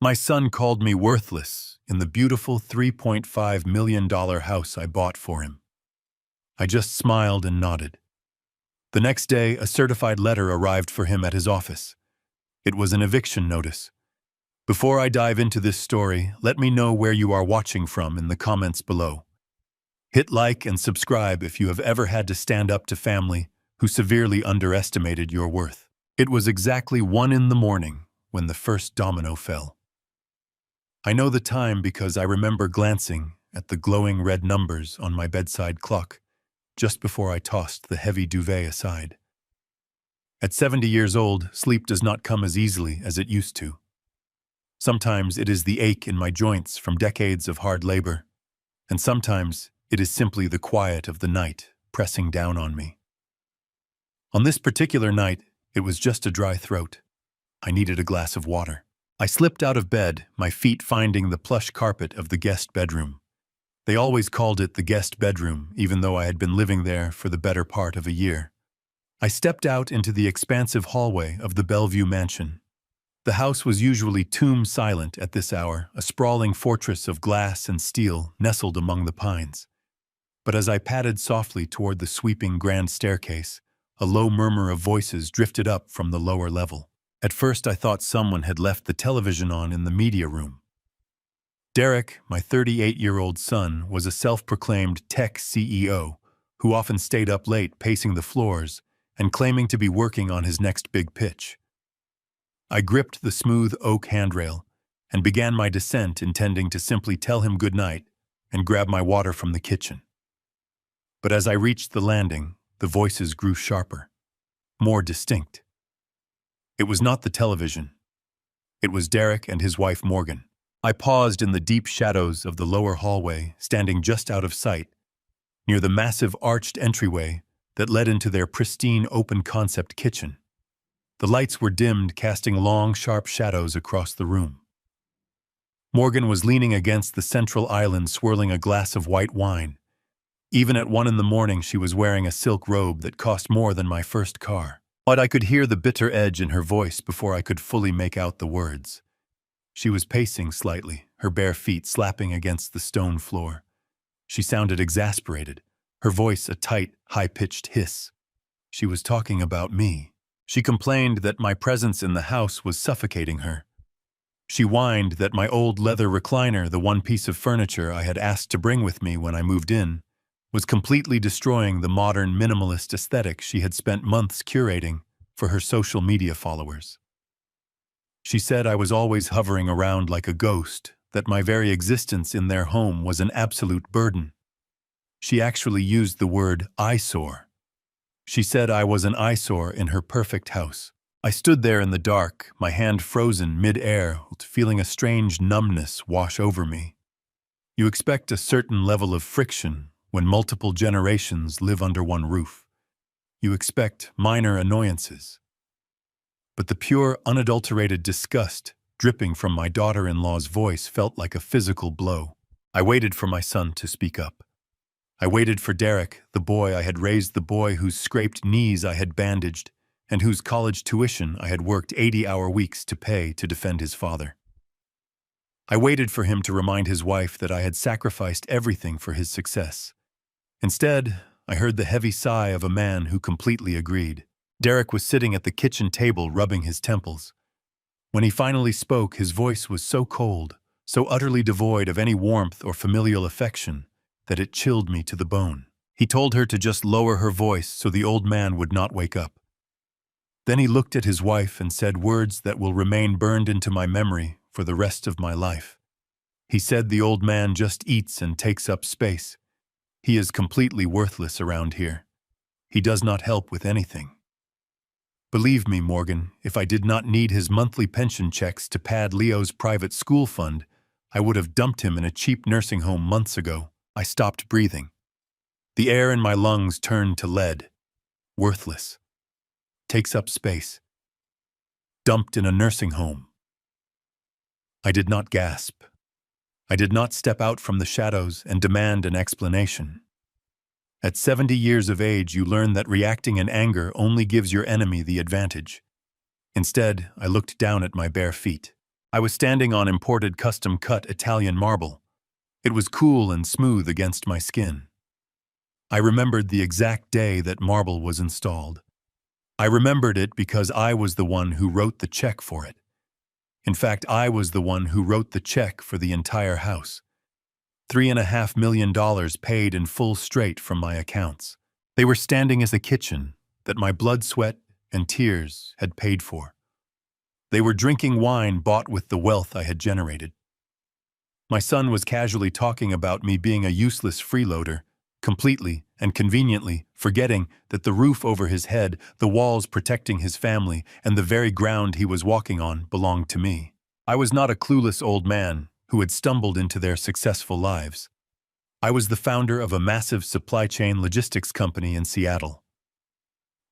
My son called me worthless in the beautiful $3.5 million house I bought for him. I just smiled and nodded. The next day, a certified letter arrived for him at his office. It was an eviction notice. Before I dive into this story, let me know where you are watching from in the comments below. Hit like and subscribe if you have ever had to stand up to family who severely underestimated your worth. It was exactly 1 a.m. when the first domino fell. I know the time because I remember glancing at the glowing red numbers on my bedside clock just before I tossed the heavy duvet aside. At 70 years old, sleep does not come as easily as it used to. Sometimes it is the ache in my joints from decades of hard labor, and sometimes it is simply the quiet of the night pressing down on me. On this particular night, it was just a dry throat. I needed a glass of water. I slipped out of bed, my feet finding the plush carpet of the guest bedroom. They always called it the guest bedroom, even though I had been living there for the better part of a year. I stepped out into the expansive hallway of the Bellevue mansion. The house was usually tomb-silent at this hour, a sprawling fortress of glass and steel nestled among the pines. But as I padded softly toward the sweeping grand staircase, a low murmur of voices drifted up from the lower level. At first I thought someone had left the television on in the media room. Derek, my 38-year-old son, was a self-proclaimed tech CEO who often stayed up late pacing the floors and claiming to be working on his next big pitch. I gripped the smooth oak handrail and began my descent, intending to simply tell him good night and grab my water from the kitchen. But as I reached the landing, the voices grew sharper, more distinct. It was not the television. It was Derek and his wife Morgan. I paused in the deep shadows of the lower hallway, standing just out of sight, near the massive arched entryway that led into their pristine open-concept kitchen. The lights were dimmed, casting long, sharp shadows across the room. Morgan was leaning against the central island, swirling a glass of white wine. Even at 1 a.m, she was wearing a silk robe that cost more than my first car. But I could hear the bitter edge in her voice before I could fully make out the words. She was pacing slightly, her bare feet slapping against the stone floor. She sounded exasperated, her voice a tight, high-pitched hiss. She was talking about me. She complained that my presence in the house was suffocating her. She whined that my old leather recliner, the one piece of furniture I had asked to bring with me when I moved in, was completely destroying the modern minimalist aesthetic she had spent months curating for her social media followers. She said I was always hovering around like a ghost, that my very existence in their home was an absolute burden. She actually used the word eyesore. She said I was an eyesore in her perfect house. I stood there in the dark, my hand frozen mid-air, feeling a strange numbness wash over me. You expect a certain level of friction when multiple generations live under one roof. You expect minor annoyances. But the pure, unadulterated disgust dripping from my daughter-in-law's voice felt like a physical blow. I waited for my son to speak up. I waited for Derek, the boy I had raised, the boy whose scraped knees I had bandaged, and whose college tuition I had worked 80-hour weeks to pay to defend his father. I waited for him to remind his wife that I had sacrificed everything for his success. Instead, I heard the heavy sigh of a man who completely agreed. Derek was sitting at the kitchen table rubbing his temples. When he finally spoke, his voice was so cold, so utterly devoid of any warmth or familial affection, that it chilled me to the bone. He told her to just lower her voice so the old man would not wake up. Then he looked at his wife and said words that will remain burned into my memory for the rest of my life. He said the old man just eats and takes up space. He is completely worthless around here. He does not help with anything. Believe me, Morgan, if I did not need his monthly pension checks to pad Leo's private school fund, I would have dumped him in a cheap nursing home months ago. I stopped breathing. The air in my lungs turned to lead. Worthless. Takes up space. Dumped in a nursing home. I did not gasp. I did not step out from the shadows and demand an explanation. At 70 years of age, you learn that reacting in anger only gives your enemy the advantage. Instead, I looked down at my bare feet. I was standing on imported custom-cut Italian marble. It was cool and smooth against my skin. I remembered the exact day that marble was installed. I remembered it because I was the one who wrote the check for it. In fact, I was the one who wrote the check for the entire house. $3.5 million paid in full straight from my accounts. They were standing as a kitchen that my blood, sweat, and tears had paid for. They were drinking wine bought with the wealth I had generated. My son was casually talking about me being a useless freeloader, completely and conveniently forgetting that the roof over his head, the walls protecting his family, and the very ground he was walking on belonged to me. I was not a clueless old man who had stumbled into their successful lives. I was the founder of a massive supply chain logistics company in Seattle.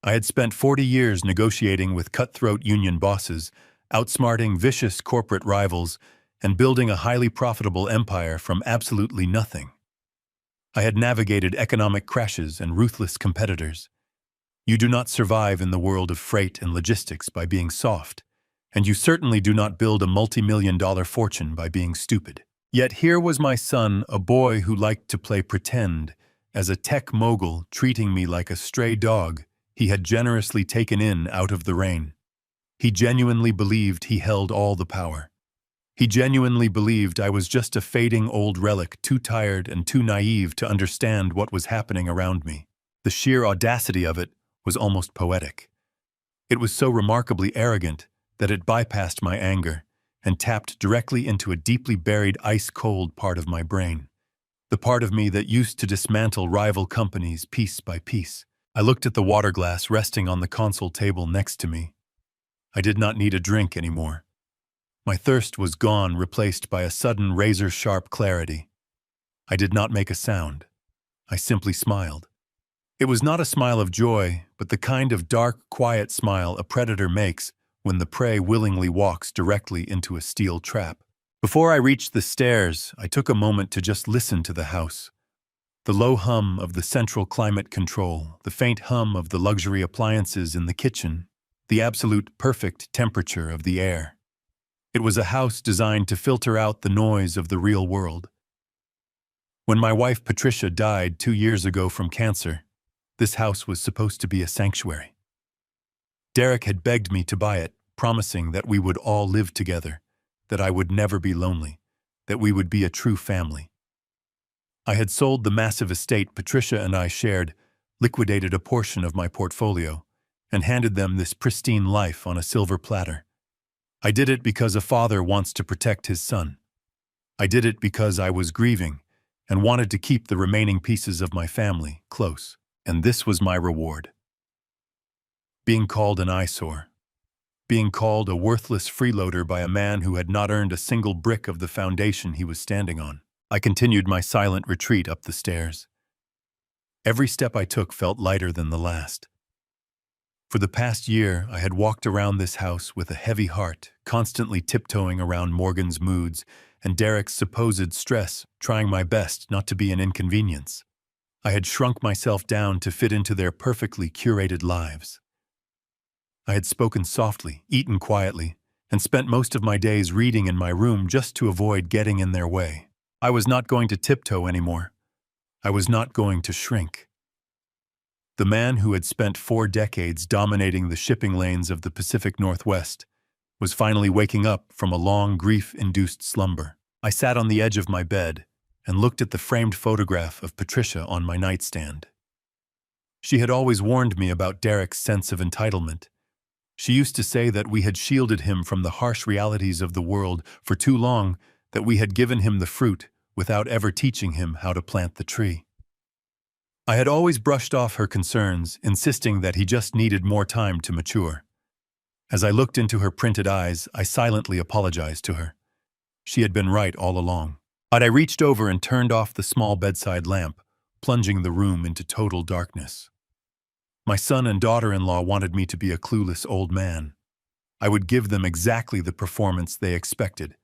I had spent 40 years negotiating with cutthroat union bosses, outsmarting vicious corporate rivals, and building a highly profitable empire from absolutely nothing. I had navigated economic crashes and ruthless competitors. You do not survive in the world of freight and logistics by being soft, and you certainly do not build a multi-million-dollar fortune by being stupid. Yet here was my son, a boy who liked to play pretend, as a tech mogul treating me like a stray dog he had generously taken in out of the rain. He genuinely believed he held all the power. He genuinely believed I was just a fading old relic, too tired and too naive to understand what was happening around me. The sheer audacity of it was almost poetic. It was so remarkably arrogant that it bypassed my anger and tapped directly into a deeply buried ice-cold part of my brain, the part of me that used to dismantle rival companies piece by piece. I looked at the water glass resting on the console table next to me. I did not need a drink anymore. My thirst was gone, replaced by a sudden razor-sharp clarity. I did not make a sound. I simply smiled. It was not a smile of joy, but the kind of dark, quiet smile a predator makes when the prey willingly walks directly into a steel trap. Before I reached the stairs, I took a moment to just listen to the house. The low hum of the central climate control, the faint hum of the luxury appliances in the kitchen, the absolute perfect temperature of the air. It was a house designed to filter out the noise of the real world. When my wife Patricia died 2 years ago from cancer, this house was supposed to be a sanctuary. Derek had begged me to buy it, promising that we would all live together, that I would never be lonely, that we would be a true family. I had sold the massive estate Patricia and I shared, liquidated a portion of my portfolio, and handed them this pristine life on a silver platter. I did it because a father wants to protect his son. I did it because I was grieving and wanted to keep the remaining pieces of my family close. And this was my reward. Being called an eyesore. Being called a worthless freeloader by a man who had not earned a single brick of the foundation he was standing on. I continued my silent retreat up the stairs. Every step I took felt lighter than the last. For the past year, I had walked around this house with a heavy heart, constantly tiptoeing around Morgan's moods and Derek's supposed stress, trying my best not to be an inconvenience. I had shrunk myself down to fit into their perfectly curated lives. I had spoken softly, eaten quietly, and spent most of my days reading in my room just to avoid getting in their way. I was not going to tiptoe anymore. I was not going to shrink. The man who had spent 4 decades dominating the shipping lanes of the Pacific Northwest was finally waking up from a long, grief-induced slumber. I sat on the edge of my bed and looked at the framed photograph of Patricia on my nightstand. She had always warned me about Derek's sense of entitlement. She used to say that we had shielded him from the harsh realities of the world for too long, that we had given him the fruit without ever teaching him how to plant the tree. I had always brushed off her concerns, insisting that he just needed more time to mature. As I looked into her printed eyes, I silently apologized to her. She had been right all along. But I reached over and turned off the small bedside lamp, plunging the room into total darkness. My son and daughter-in-law wanted me to be a clueless old man. I would give them exactly the performance they expected.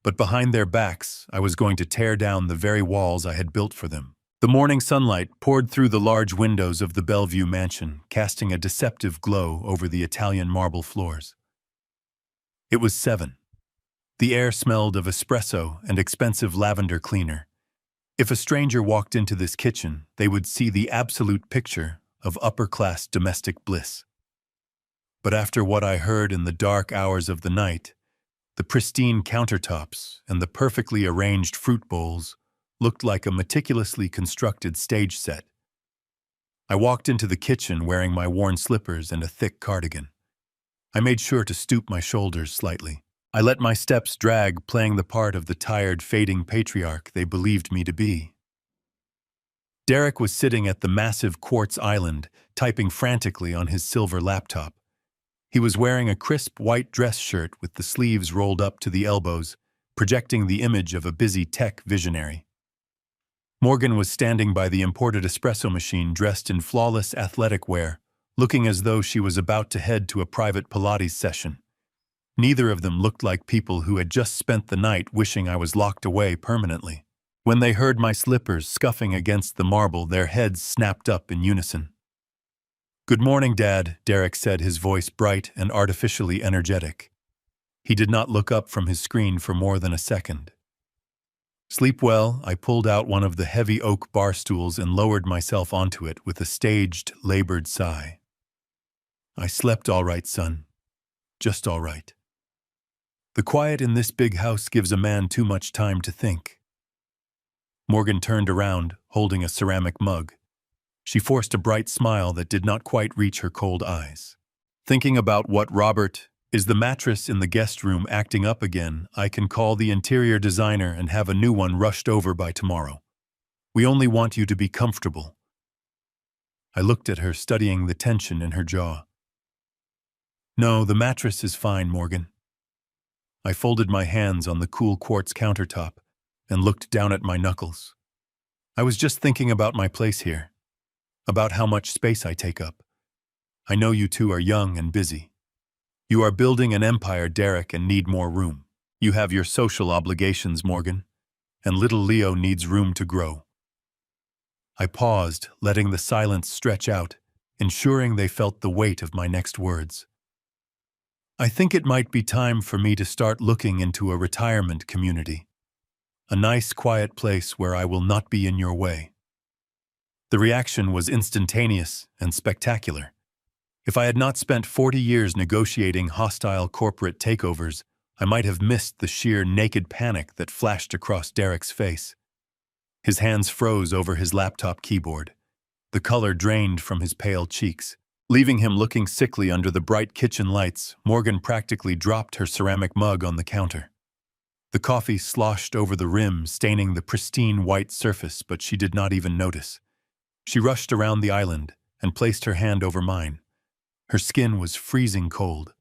But behind their backs, I was going to tear down the very walls I had built for them. The morning sunlight poured through the large windows of the Bellevue mansion, casting a deceptive glow over the Italian marble floors. It was 7. The air smelled of espresso and expensive lavender cleaner. If a stranger walked into this kitchen, they would see the absolute picture of upper-class domestic bliss. But after what I heard in the dark hours of the night, the pristine countertops and the perfectly arranged fruit bowls looked like a meticulously constructed stage set. I walked into the kitchen wearing my worn slippers and a thick cardigan. I made sure to stoop my shoulders slightly. I let my steps drag, playing the part of the tired, fading patriarch they believed me to be. Derek was sitting at the massive quartz island, typing frantically on his silver laptop. He was wearing a crisp white dress shirt with the sleeves rolled up to the elbows, projecting the image of a busy tech visionary. Morgan was standing by the imported espresso machine dressed in flawless athletic wear, looking as though she was about to head to a private Pilates session. Neither of them looked like people who had just spent the night wishing I was locked away permanently. When they heard my slippers scuffing against the marble, their heads snapped up in unison. "Good morning, Dad," Derek said, his voice bright and artificially energetic. He did not look up from his screen for more than a second. "Sleep well." I pulled out one of the heavy oak bar stools and lowered myself onto it with a staged, labored sigh. "I slept all right, son. Just all right." The quiet in this big house gives a man too much time to think. Morgan turned around, holding a ceramic mug. She forced a bright smile that did not quite reach her cold eyes. "Thinking about what, Robert? Is the mattress in the guest room acting up again? I can call the interior designer and have a new one rushed over by tomorrow. We only want you to be comfortable." I looked at her, studying the tension in her jaw. "No, the mattress is fine, Morgan." I folded my hands on the cool quartz countertop and looked down at my knuckles. "I was just thinking about my place here, about how much space I take up. I know you two are young and busy. You are building an empire, Derek, and need more room. You have your social obligations, Morgan, and little Leo needs room to grow." I paused, letting the silence stretch out, ensuring they felt the weight of my next words. "I think it might be time for me to start looking into a retirement community. A nice, quiet place where I will not be in your way." The reaction was instantaneous and spectacular. If I had not spent 40 years negotiating hostile corporate takeovers, I might have missed the sheer naked panic that flashed across Derek's face. His hands froze over his laptop keyboard. The color drained from his pale cheeks. Leaving him looking sickly under the bright kitchen lights, Morgan practically dropped her ceramic mug on the counter. The coffee sloshed over the rim, staining the pristine white surface, but she did not even notice. She rushed around the island and placed her hand over mine. Her skin was freezing cold.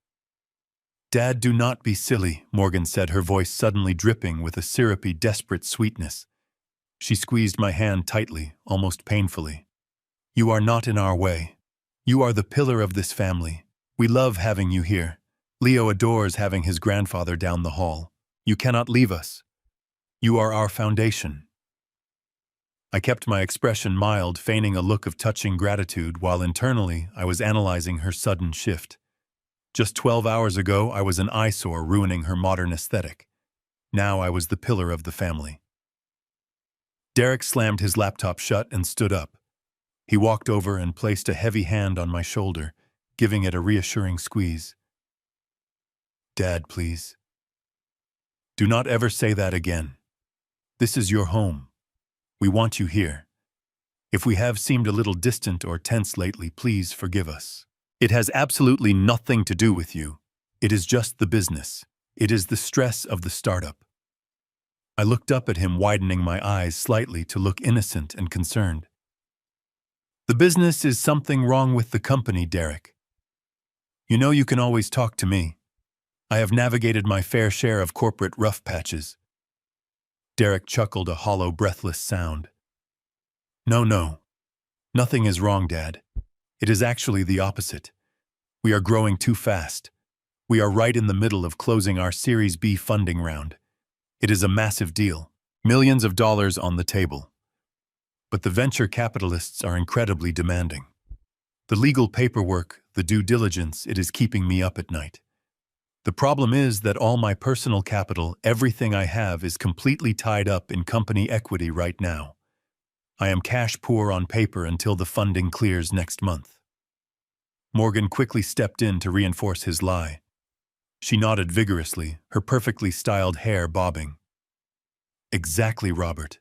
"Dad, do not be silly," Morgan said, her voice suddenly dripping with a syrupy, desperate sweetness. She squeezed my hand tightly, almost painfully. "You are not in our way. You are the pillar of this family. We love having you here. Leo adores having his grandfather down the hall. You cannot leave us. You are our foundation." I kept my expression mild, feigning a look of touching gratitude, while internally I was analyzing her sudden shift. Just 12 hours ago, I was an eyesore ruining her modern aesthetic. Now I was the pillar of the family. Derek slammed his laptop shut and stood up. He walked over and placed a heavy hand on my shoulder, giving it a reassuring squeeze. "Dad, please. Do not ever say that again. This is your home. We want you here. If we have seemed a little distant or tense lately, please forgive us. It has absolutely nothing to do with you. It is just the business. It is the stress of the startup." I looked up at him, widening my eyes slightly to look innocent and concerned. "The business is something wrong with the company, Derek. You know you can always talk to me. I have navigated my fair share of corporate rough patches." Derek chuckled, a hollow, breathless sound. No. Nothing is wrong, Dad. It is actually the opposite. We are growing too fast. We are right in the middle of closing our Series B funding round. It is a massive deal. Millions of dollars on the table. But the venture capitalists are incredibly demanding. The legal paperwork, the due diligence, it is keeping me up at night. The problem is that all my personal capital, everything I have, is completely tied up in company equity right now. I am cash poor on paper until the funding clears next month. Morgan quickly stepped in to reinforce his lie. She nodded vigorously, her perfectly styled hair bobbing. Exactly, Robert.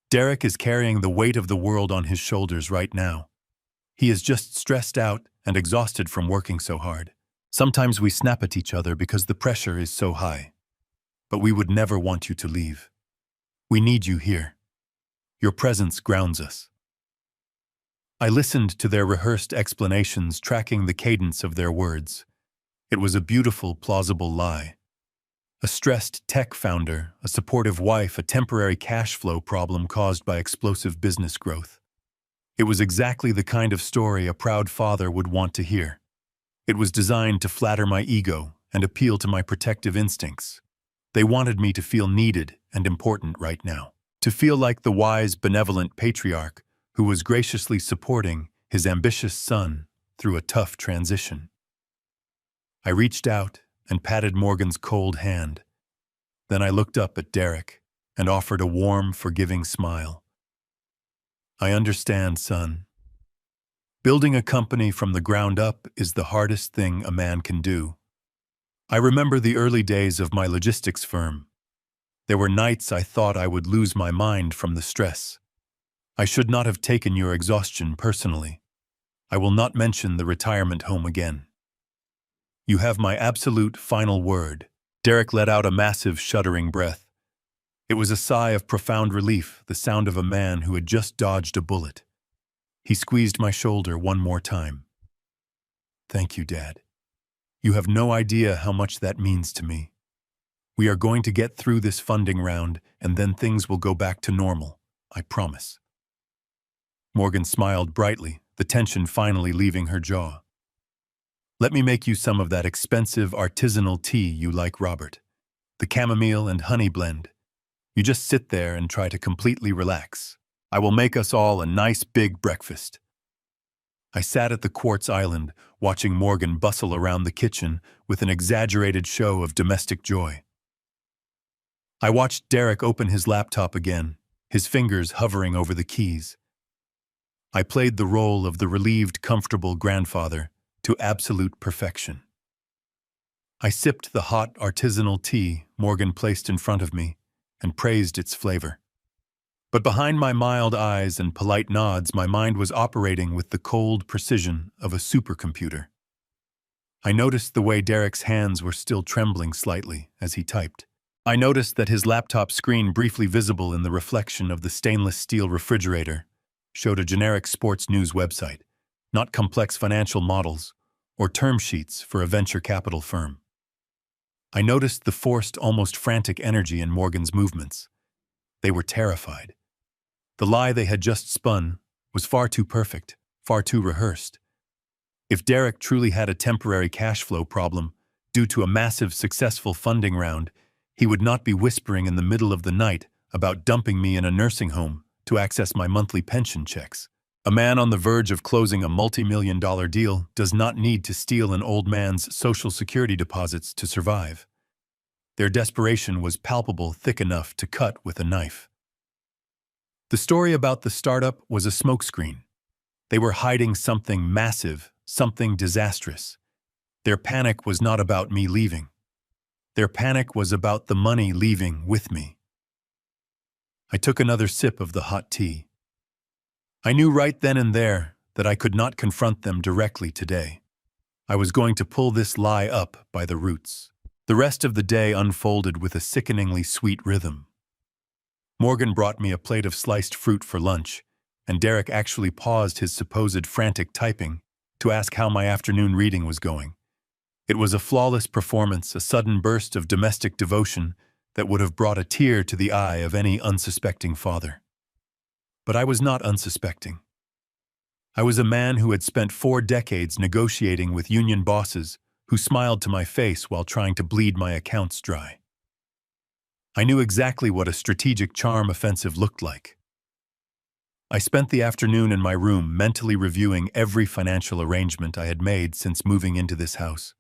Derek is carrying the weight of the world on his shoulders right now. He is just stressed out and exhausted from working so hard. Sometimes we snap at each other because the pressure is so high. But we would never want you to leave. We need you here. Your presence grounds us. I listened to their rehearsed explanations, tracking the cadence of their words. It was a beautiful, plausible lie. A stressed tech founder, a supportive wife, a temporary cash flow problem caused by explosive business growth. It was exactly the kind of story a proud father would want to hear. It was designed to flatter my ego and appeal to my protective instincts. They wanted me to feel needed and important right now, to feel like the wise, benevolent patriarch who was graciously supporting his ambitious son through a tough transition. I reached out and patted Morgan's cold hand. Then I looked up at Derek and offered a warm, forgiving smile. I understand, son. Building a company from the ground up is the hardest thing a man can do. I remember the early days of my logistics firm. There were nights I thought I would lose my mind from the stress. I should not have taken your exhaustion personally. I will not mention the retirement home again. You have my absolute final word. Derek let out a massive, shuddering breath. It was a sigh of profound relief, the sound of a man who had just dodged a bullet. He squeezed my shoulder one more time. Thank you, Dad. You have no idea how much that means to me. We are going to get through this funding round, and then things will go back to normal, I promise. Morgan smiled brightly, the tension finally leaving her jaw. Let me make you some of that expensive artisanal tea you like, Robert. The chamomile and honey blend. You just sit there and try to completely relax. I will make us all a nice big breakfast. I sat at the quartz island, watching Morgan bustle around the kitchen with an exaggerated show of domestic joy. I watched Derek open his laptop again, his fingers hovering over the keys. I played the role of the relieved, comfortable grandfather to absolute perfection. I sipped the hot artisanal tea Morgan placed in front of me and praised its flavor. But behind my mild eyes and polite nods, my mind was operating with the cold precision of a supercomputer. I noticed the way Derek's hands were still trembling slightly as he typed. I noticed that his laptop screen, briefly visible in the reflection of the stainless steel refrigerator, showed a generic sports news website, not complex financial models or term sheets for a venture capital firm. I noticed the forced, almost frantic energy in Morgan's movements. They were terrified. The lie they had just spun was far too perfect, far too rehearsed. If Derek truly had a temporary cash flow problem due to a massive, successful funding round, he would not be whispering in the middle of the night about dumping me in a nursing home to access my monthly pension checks. A man on the verge of closing a multi-million-dollar deal does not need to steal an old man's Social Security deposits to survive. Their desperation was palpable, thick enough to cut with a knife. The story about the startup was a smokescreen. They were hiding something massive, something disastrous. Their panic was not about me leaving. Their panic was about the money leaving with me. I took another sip of the hot tea. I knew right then and there that I could not confront them directly today. I was going to pull this lie up by the roots. The rest of the day unfolded with a sickeningly sweet rhythm. Morgan brought me a plate of sliced fruit for lunch, and Derek actually paused his supposed frantic typing to ask how my afternoon reading was going. It was a flawless performance, a sudden burst of domestic devotion that would have brought a tear to the eye of any unsuspecting father. But I was not unsuspecting. I was a man who had spent 4 decades negotiating with union bosses who smiled to my face while trying to bleed my accounts dry. I knew exactly what a strategic charm offensive looked like. I spent the afternoon in my room mentally reviewing every financial arrangement I had made since moving into this house.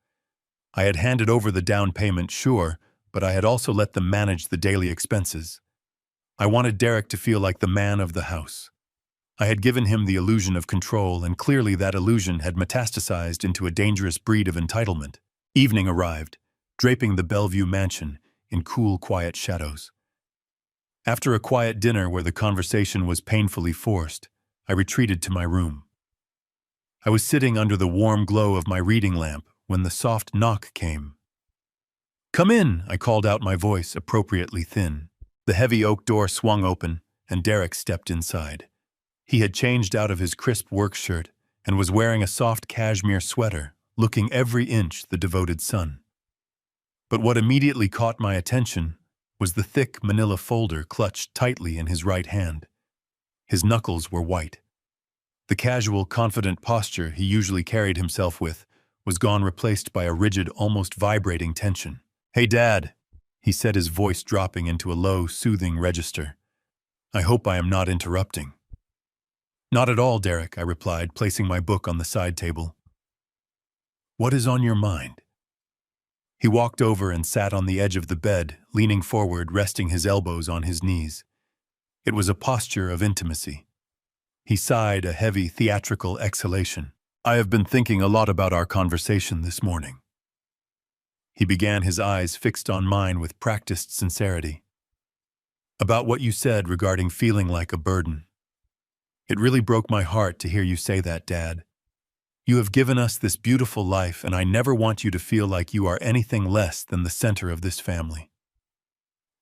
I had handed over the down payment, sure, but I had also let them manage the daily expenses. I wanted Derek to feel like the man of the house. I had given him the illusion of control, and clearly that illusion had metastasized into a dangerous breed of entitlement. Evening arrived, draping the Bellevue mansion in cool, quiet shadows. After a quiet dinner where the conversation was painfully forced, I retreated to my room. I was sitting under the warm glow of my reading lamp when the soft knock came. "Come in," I called out, my voice appropriately thin. The heavy oak door swung open, and Derek stepped inside. He had changed out of his crisp work shirt and was wearing a soft cashmere sweater, looking every inch the devoted son. But what immediately caught my attention was the thick manila folder clutched tightly in his right hand. His knuckles were white. The casual, confident posture he usually carried himself with was gone, replaced by a rigid, almost vibrating tension. "Hey, Dad," he said, his voice dropping into a low, soothing register. "I hope I am not interrupting." "Not at all, Derek," I replied, placing my book on the side table. "What is on your mind?" He walked over and sat on the edge of the bed, leaning forward, resting his elbows on his knees. It was a posture of intimacy. He sighed a heavy, theatrical exhalation. "I have been thinking a lot about our conversation this morning." He began, his eyes fixed on mine with practiced sincerity. "About what you said regarding feeling like a burden. It really broke my heart to hear you say that, Dad. You have given us this beautiful life, and I never want you to feel like you are anything less than the center of this family."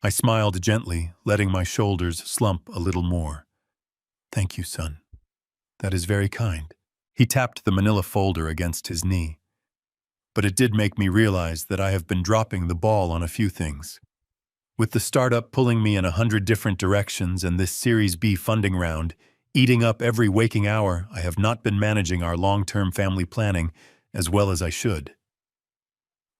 I smiled gently, letting my shoulders slump a little more. "Thank you, son. That is very kind." He tapped the manila folder against his knee. "But it did make me realize that I have been dropping the ball on a few things. With the startup pulling me in 100 different directions and this Series B funding round eating up every waking hour, I have not been managing our long-term family planning as well as I should.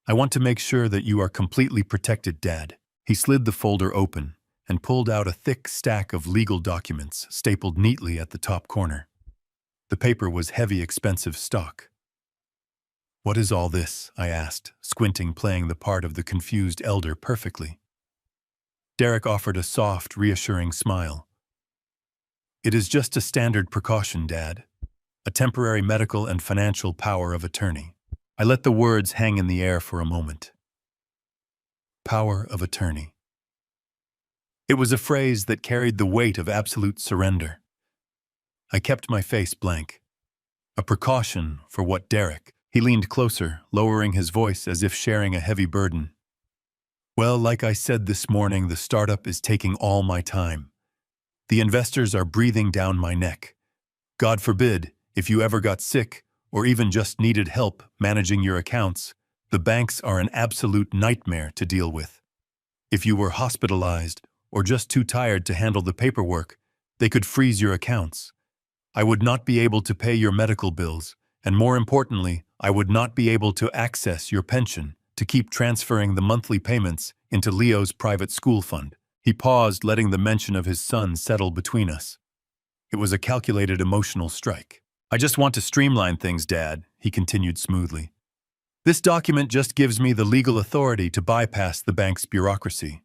I want to make sure that you are completely protected, Dad." He slid the folder open and pulled out a thick stack of legal documents stapled neatly at the top corner. The paper was heavy, expensive stock. "What is all this?" I asked, squinting, playing the part of the confused elder perfectly. Derek offered a soft, reassuring smile. "It is just a standard precaution, Dad. A temporary medical and financial power of attorney." I let the words hang in the air for a moment. Power of attorney. It was a phrase that carried the weight of absolute surrender. I kept my face blank. A precaution for what, Derek? He leaned closer, lowering his voice as if sharing a heavy burden. "Well, like I said this morning, the startup is taking all my time. The investors are breathing down my neck. God forbid, if you ever got sick or even just needed help managing your accounts, the banks are an absolute nightmare to deal with. If you were hospitalized or just too tired to handle the paperwork, they could freeze your accounts. I would not be able to pay your medical bills, and more importantly, I would not be able to access your pension to keep transferring the monthly payments into Leo's private school fund." He paused, letting the mention of his son settle between us. It was a calculated emotional strike. "I just want to streamline things, Dad," he continued smoothly. "This document just gives me the legal authority to bypass the bank's bureaucracy.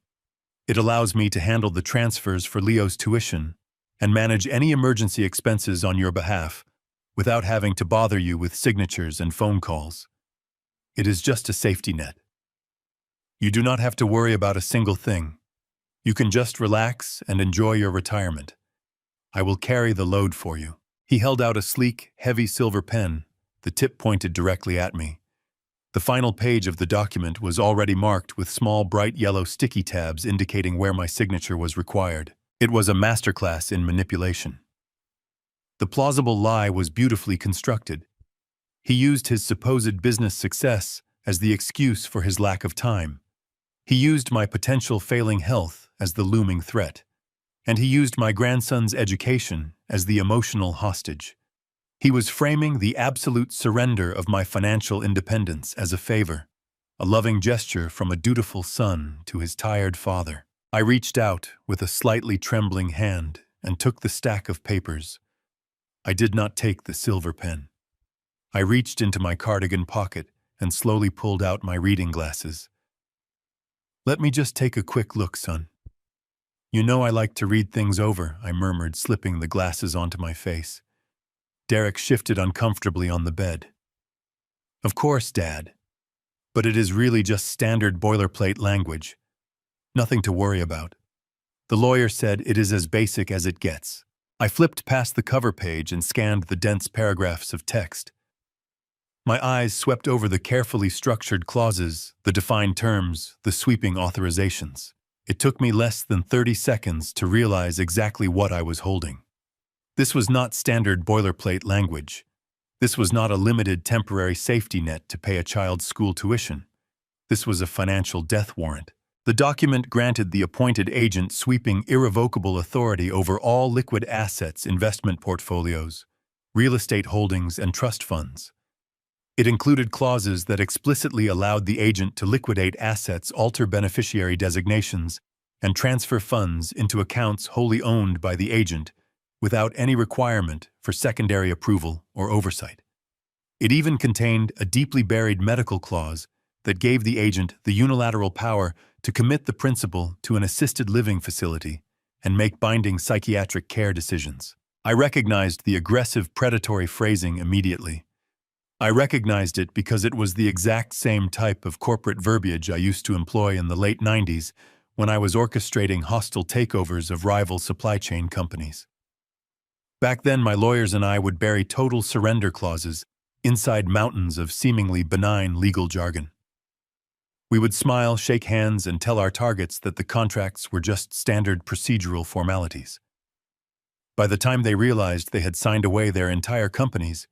It allows me to handle the transfers for Leo's tuition and manage any emergency expenses on your behalf without having to bother you with signatures and phone calls. It is just a safety net. You do not have to worry about a single thing. You can just relax and enjoy your retirement. I will carry the load for you." He held out a sleek, heavy silver pen, the tip pointed directly at me. The final page of the document was already marked with small, bright yellow sticky tabs indicating where my signature was required. It was a masterclass in manipulation. The plausible lie was beautifully constructed. He used his supposed business success as the excuse for his lack of time. He used my potential failing health as the looming threat. And he used my grandson's education as the emotional hostage. He was framing the absolute surrender of my financial independence as a favor, a loving gesture from a dutiful son to his tired father. I reached out with a slightly trembling hand and took the stack of papers. I did not take the silver pen. I reached into my cardigan pocket and slowly pulled out my reading glasses. "Let me just take a quick look, son." "You know I like to read things over," I murmured, slipping the glasses onto my face. Derek shifted uncomfortably on the bed. "Of course, Dad. But it is really just standard boilerplate language. Nothing to worry about." The lawyer said it is as basic as it gets. I flipped past the cover page and scanned the dense paragraphs of text. My eyes swept over the carefully structured clauses, the defined terms, the sweeping authorizations. It took me less than 30 seconds to realize exactly what I was holding. This was not standard boilerplate language. This was not a limited temporary safety net to pay a child's school tuition. This was a financial death warrant. The document granted the appointed agent sweeping irrevocable authority over all liquid assets, investment portfolios, real estate holdings, and trust funds. It included clauses that explicitly allowed the agent to liquidate assets, alter beneficiary designations, and transfer funds into accounts wholly owned by the agent without any requirement for secondary approval or oversight. It even contained a deeply buried medical clause that gave the agent the unilateral power to commit the principal to an assisted living facility and make binding psychiatric care decisions. I recognized the aggressive, predatory phrasing immediately. I recognized it because it was the exact same type of corporate verbiage I used to employ in the late 90s when I was orchestrating hostile takeovers of rival supply chain companies. Back then, my lawyers and I would bury total surrender clauses inside mountains of seemingly benign legal jargon. We would smile, shake hands, and tell our targets that the contracts were just standard procedural formalities. By the time they realized they had signed away their entire companies,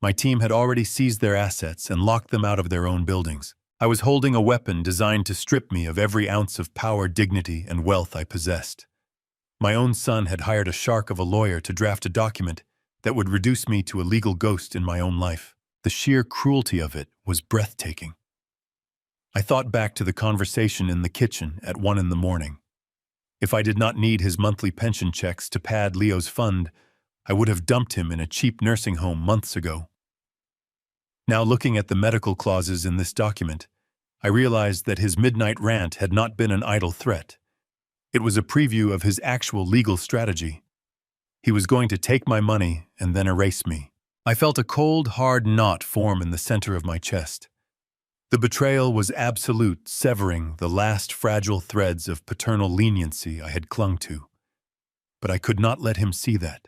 my team had already seized their assets and locked them out of their own buildings. I was holding a weapon designed to strip me of every ounce of power, dignity, and wealth I possessed. My own son had hired a shark of a lawyer to draft a document that would reduce me to a legal ghost in my own life. The sheer cruelty of it was breathtaking. I thought back to the conversation in the kitchen at 1 a.m. If I did not need his monthly pension checks to pad Leo's fund, I would have dumped him in a cheap nursing home months ago. Now, looking at the medical clauses in this document, I realized that his midnight rant had not been an idle threat. It was a preview of his actual legal strategy. He was going to take my money and then erase me. I felt a cold, hard knot form in the center of my chest. The betrayal was absolute, severing the last fragile threads of paternal leniency I had clung to. But I could not let him see that.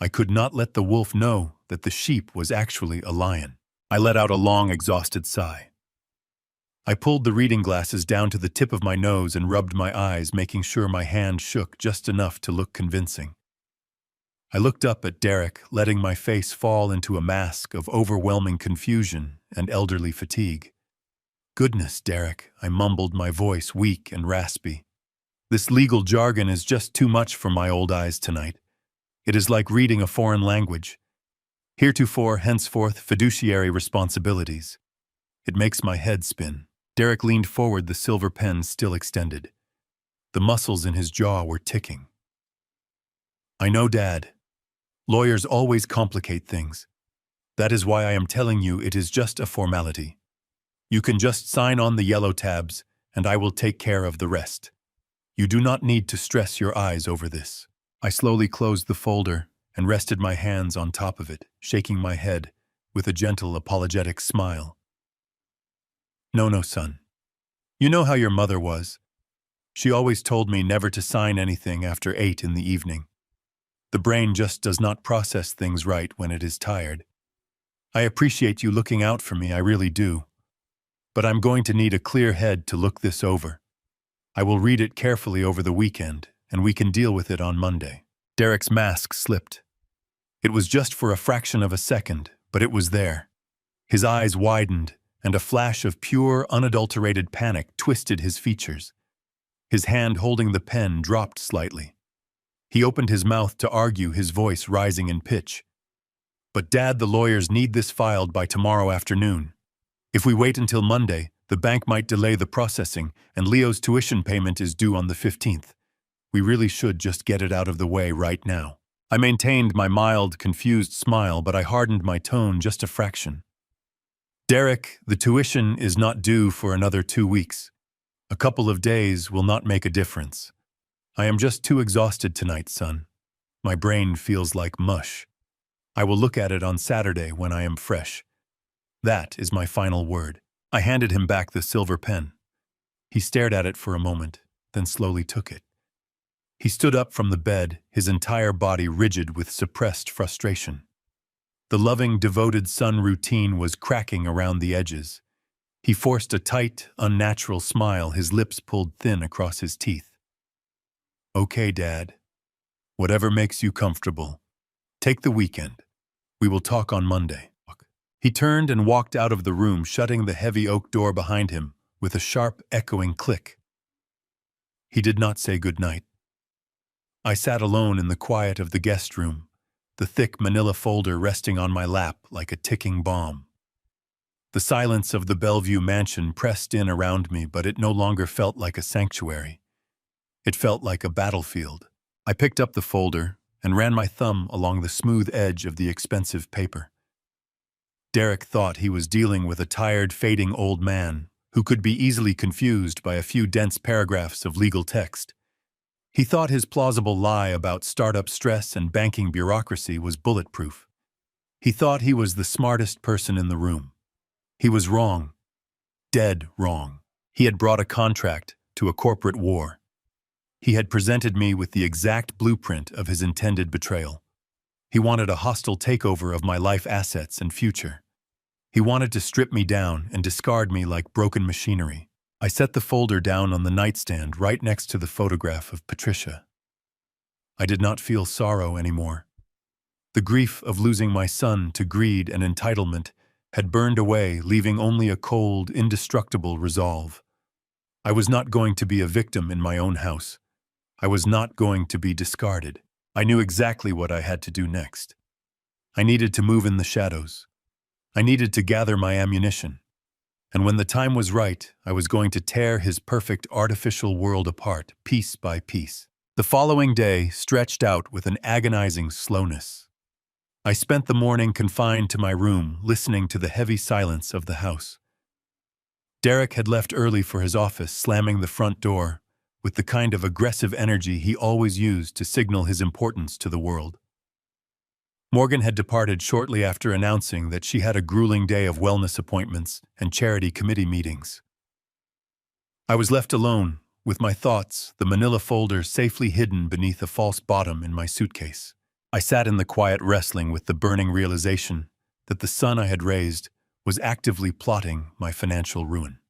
I could not let the wolf know that the sheep was actually a lion. I let out a long, exhausted sigh. I pulled the reading glasses down to the tip of my nose and rubbed my eyes, making sure my hand shook just enough to look convincing. I looked up at Derek, letting my face fall into a mask of overwhelming confusion and elderly fatigue. "Goodness, Derek," I mumbled, my voice weak and raspy. "This legal jargon is just too much for my old eyes tonight. It is like reading a foreign language. Heretofore, henceforth, fiduciary responsibilities. It makes my head spin." Derek leaned forward, the silver pen still extended. The muscles in his jaw were ticking. "I know, Dad. Lawyers always complicate things. That is why I am telling you it is just a formality. You can just sign on the yellow tabs, and I will take care of the rest. You do not need to stress your eyes over this." I slowly closed the folder and rested my hands on top of it, shaking my head with a gentle, apologetic smile. "No, son. You know how your mother was. She always told me never to sign anything after 8 in the evening. The brain just does not process things right when it is tired. I appreciate you looking out for me, I really do. But I'm going to need a clear head to look this over. I will read it carefully over the weekend, and we can deal with it on Monday." Derek's mask slipped. It was just for a fraction of a second, but it was there. His eyes widened, and a flash of pure, unadulterated panic twisted his features. His hand holding the pen dropped slightly. He opened his mouth to argue, his voice rising in pitch. "But Dad, the lawyers need this filed by tomorrow afternoon. If we wait until Monday, the bank might delay the processing, and Leo's tuition payment is due on the 15th. We really should just get it out of the way right now." I maintained my mild, confused smile, but I hardened my tone just a fraction. Derek, the tuition is not due for another 2 weeks. A couple of days will not make a difference. I am just too exhausted tonight, son. My brain feels like mush. I will look at it on Saturday when I am fresh. That is my final word. I handed him back the silver pen. He stared at it for a moment, then slowly took it. He stood up from the bed, his entire body rigid with suppressed frustration. The loving, devoted son routine was cracking around the edges. He forced a tight, unnatural smile, his lips pulled thin across his teeth. Okay, Dad. Whatever makes you comfortable. Take the weekend. We will talk on Monday. He turned and walked out of the room, shutting the heavy oak door behind him with a sharp, echoing click. He did not say good night. I sat alone in the quiet of the guest room, the thick manila folder resting on my lap like a ticking bomb. The silence of the Bellevue mansion pressed in around me, but it no longer felt like a sanctuary. It felt like a battlefield. I picked up the folder and ran my thumb along the smooth edge of the expensive paper. Derek thought he was dealing with a tired, fading old man who could be easily confused by a few dense paragraphs of legal text. He thought his plausible lie about startup stress and banking bureaucracy was bulletproof. He thought he was the smartest person in the room. He was wrong. Dead wrong. He had brought a contract to a corporate war. He had presented me with the exact blueprint of his intended betrayal. He wanted a hostile takeover of my life assets and future. He wanted to strip me down and discard me like broken machinery. I set the folder down on the nightstand right next to the photograph of Patricia. I did not feel sorrow anymore. The grief of losing my son to greed and entitlement had burned away, leaving only a cold, indestructible resolve. I was not going to be a victim in my own house. I was not going to be discarded. I knew exactly what I had to do next. I needed to move in the shadows. I needed to gather my ammunition. And when the time was right, I was going to tear his perfect artificial world apart, piece by piece. The following day stretched out with an agonizing slowness. I spent the morning confined to my room, listening to the heavy silence of the house. Derek had left early for his office, slamming the front door with the kind of aggressive energy he always used to signal his importance to the world. Morgan had departed shortly after announcing that she had a grueling day of wellness appointments and charity committee meetings. I was left alone, with my thoughts, the manila folder safely hidden beneath a false bottom in my suitcase. I sat in the quiet, wrestling with the burning realization that the son I had raised was actively plotting my financial ruin.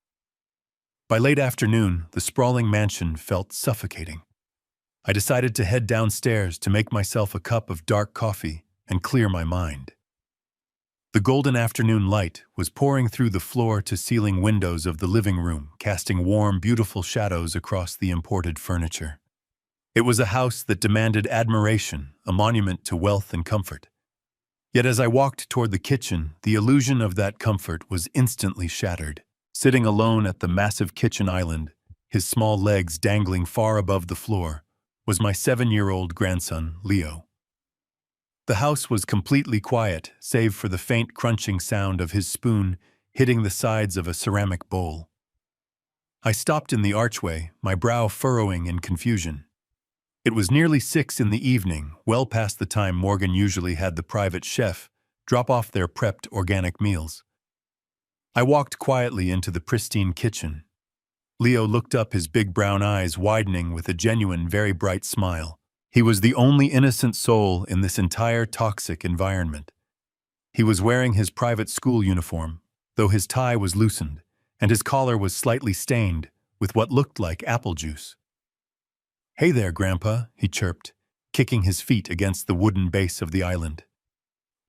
By late afternoon, the sprawling mansion felt suffocating. I decided to head downstairs to make myself a cup of dark coffee and clear my mind. The golden afternoon light was pouring through the floor-to-ceiling windows of the living room, casting warm, beautiful shadows across the imported furniture. It was a house that demanded admiration, a monument to wealth and comfort. Yet as I walked toward the kitchen, the illusion of that comfort was instantly shattered. Sitting alone at the massive kitchen island, his small legs dangling far above the floor, was my 7-year-old grandson, Leo. The house was completely quiet, save for the faint crunching sound of his spoon hitting the sides of a ceramic bowl. I stopped in the archway, my brow furrowing in confusion. It was nearly 6 in the evening, well past the time Morgan usually had the private chef drop off their prepped organic meals. I walked quietly into the pristine kitchen. Leo looked up, his big brown eyes widening with a genuine, very bright smile. He was the only innocent soul in this entire toxic environment. He was wearing his private school uniform, though his tie was loosened, and his collar was slightly stained with what looked like apple juice. "Hey there, Grandpa," he chirped, kicking his feet against the wooden base of the island.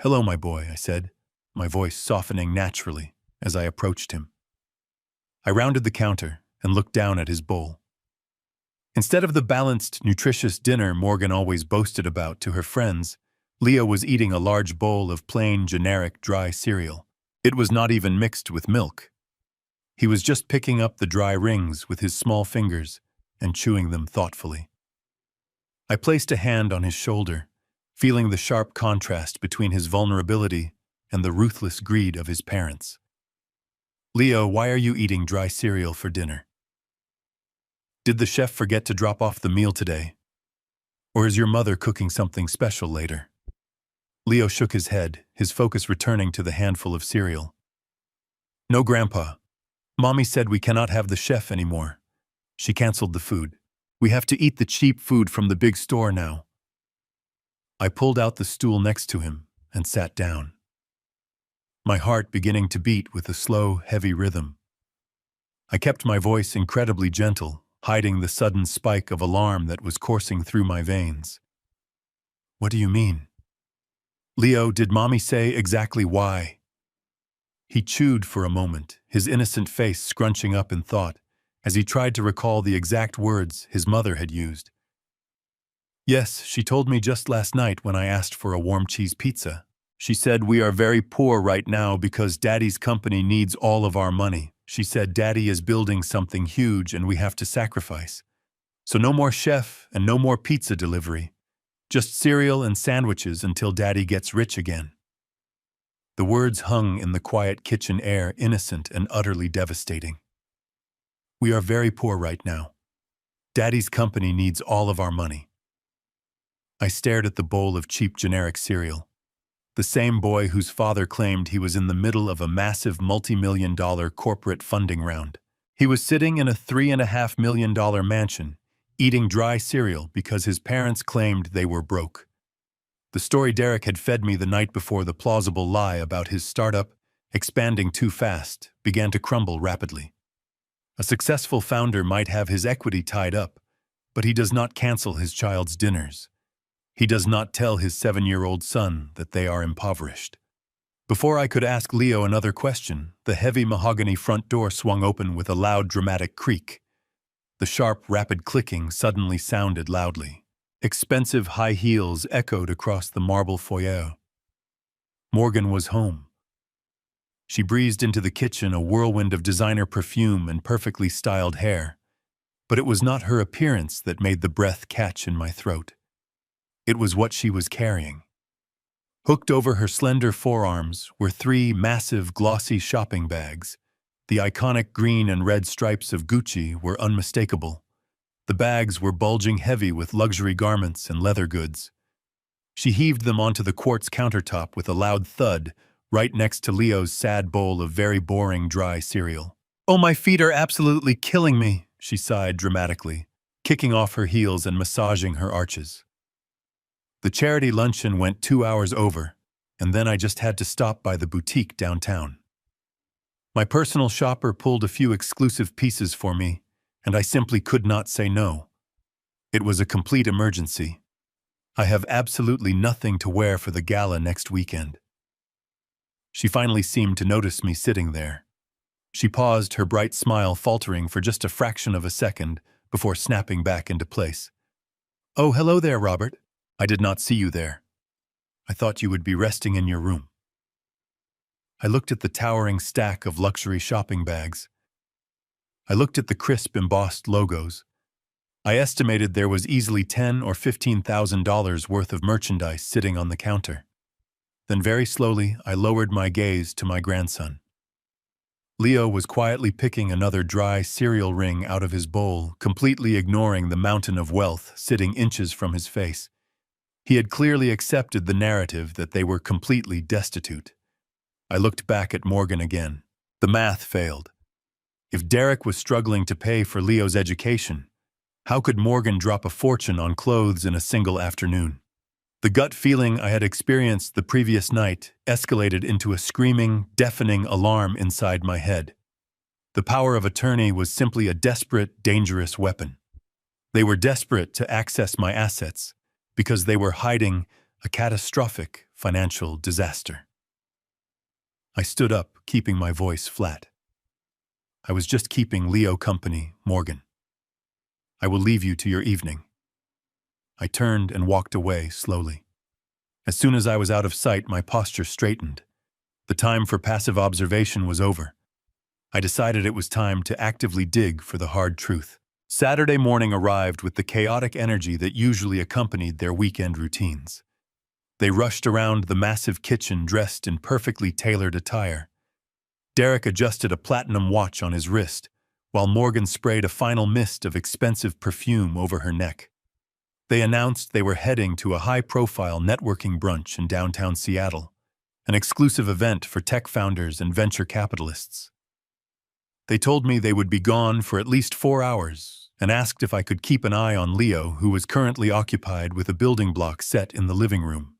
"Hello, my boy," I said, my voice softening naturally as I approached him. I rounded the counter and looked down at his bowl. Instead of the balanced, nutritious dinner Morgan always boasted about to her friends, Leo was eating a large bowl of plain, generic, dry cereal. It was not even mixed with milk. He was just picking up the dry rings with his small fingers and chewing them thoughtfully. I placed a hand on his shoulder, feeling the sharp contrast between his vulnerability and the ruthless greed of his parents. Leo, why are you eating dry cereal for dinner? Did the chef forget to drop off the meal today? Or is your mother cooking something special later? Leo shook his head, his focus returning to the handful of cereal. No, Grandpa. Mommy said we cannot have the chef anymore. She canceled the food. We have to eat the cheap food from the big store now. I pulled out the stool next to him and sat down, my heart beginning to beat with a slow, heavy rhythm. I kept my voice incredibly gentle, hiding the sudden spike of alarm that was coursing through my veins. What do you mean? Leo, did Mommy say exactly why? He chewed for a moment, his innocent face scrunching up in thought, as he tried to recall the exact words his mother had used. Yes, she told me just last night when I asked for a warm cheese pizza. She said we are very poor right now because Daddy's company needs all of our money. She said Daddy is building something huge and we have to sacrifice. So no more chef and no more pizza delivery. Just cereal and sandwiches until Daddy gets rich again. The words hung in the quiet kitchen air, innocent and utterly devastating. We are very poor right now. Daddy's company needs all of our money. I stared at the bowl of cheap generic cereal. The same boy whose father claimed he was in the middle of a massive multi-million-dollar corporate funding round. He was sitting in a $3.5 million mansion, eating dry cereal because his parents claimed they were broke. The story Derek had fed me the night before, the plausible lie about his startup expanding too fast, began to crumble rapidly. A successful founder might have his equity tied up, but he does not cancel his child's dinners. He does not tell his 7-year-old son that they are impoverished. Before I could ask Leo another question, the heavy mahogany front door swung open with a loud, dramatic creak. The sharp, rapid clicking suddenly sounded loudly. Expensive high heels echoed across the marble foyer. Morgan was home. She breezed into the kitchen, a whirlwind of designer perfume and perfectly styled hair. But it was not her appearance that made the breath catch in my throat. It was what she was carrying. Hooked over her slender forearms were 3 massive, glossy shopping bags. The iconic green and red stripes of Gucci were unmistakable. The bags were bulging heavy with luxury garments and leather goods. She heaved them onto the quartz countertop with a loud thud, right next to Leo's sad bowl of very boring dry cereal. "Oh, my feet are absolutely killing me," she sighed dramatically, kicking off her heels and massaging her arches. The charity luncheon went 2 hours over, and then I just had to stop by the boutique downtown. My personal shopper pulled a few exclusive pieces for me, and I simply could not say no. It was a complete emergency. I have absolutely nothing to wear for the gala next weekend. She finally seemed to notice me sitting there. She paused, her bright smile faltering for just a fraction of a second before snapping back into place. "Oh, hello there, Robert. I did not see you there. I thought you would be resting in your room." I looked at the towering stack of luxury shopping bags. I looked at the crisp embossed logos. I estimated there was easily $10,000 or $15,000 worth of merchandise sitting on the counter. Then very slowly, I lowered my gaze to my grandson. Leo was quietly picking another dry cereal ring out of his bowl, completely ignoring the mountain of wealth sitting inches from his face. He had clearly accepted the narrative that they were completely destitute. I looked back at Morgan again. The math failed. If Derek was struggling to pay for Leo's education, how could Morgan drop a fortune on clothes in a single afternoon? The gut feeling I had experienced the previous night escalated into a screaming, deafening alarm inside my head. The power of attorney was simply a desperate, dangerous weapon. They were desperate to access my assets because they were hiding a catastrophic financial disaster. I stood up, keeping my voice flat. I was just keeping Leo company, Morgan. I will leave you to your evening. I turned and walked away slowly. As soon as I was out of sight, my posture straightened. The time for passive observation was over. I decided it was time to actively dig for the hard truth. Saturday morning arrived with the chaotic energy that usually accompanied their weekend routines. They rushed around the massive kitchen dressed in perfectly tailored attire. Derek adjusted a platinum watch on his wrist, while Morgan sprayed a final mist of expensive perfume over her neck. They announced they were heading to a high-profile networking brunch in downtown Seattle, an exclusive event for tech founders and venture capitalists. They told me they would be gone for at least 4 hours and asked if I could keep an eye on Leo, who was currently occupied with a building block set in the living room.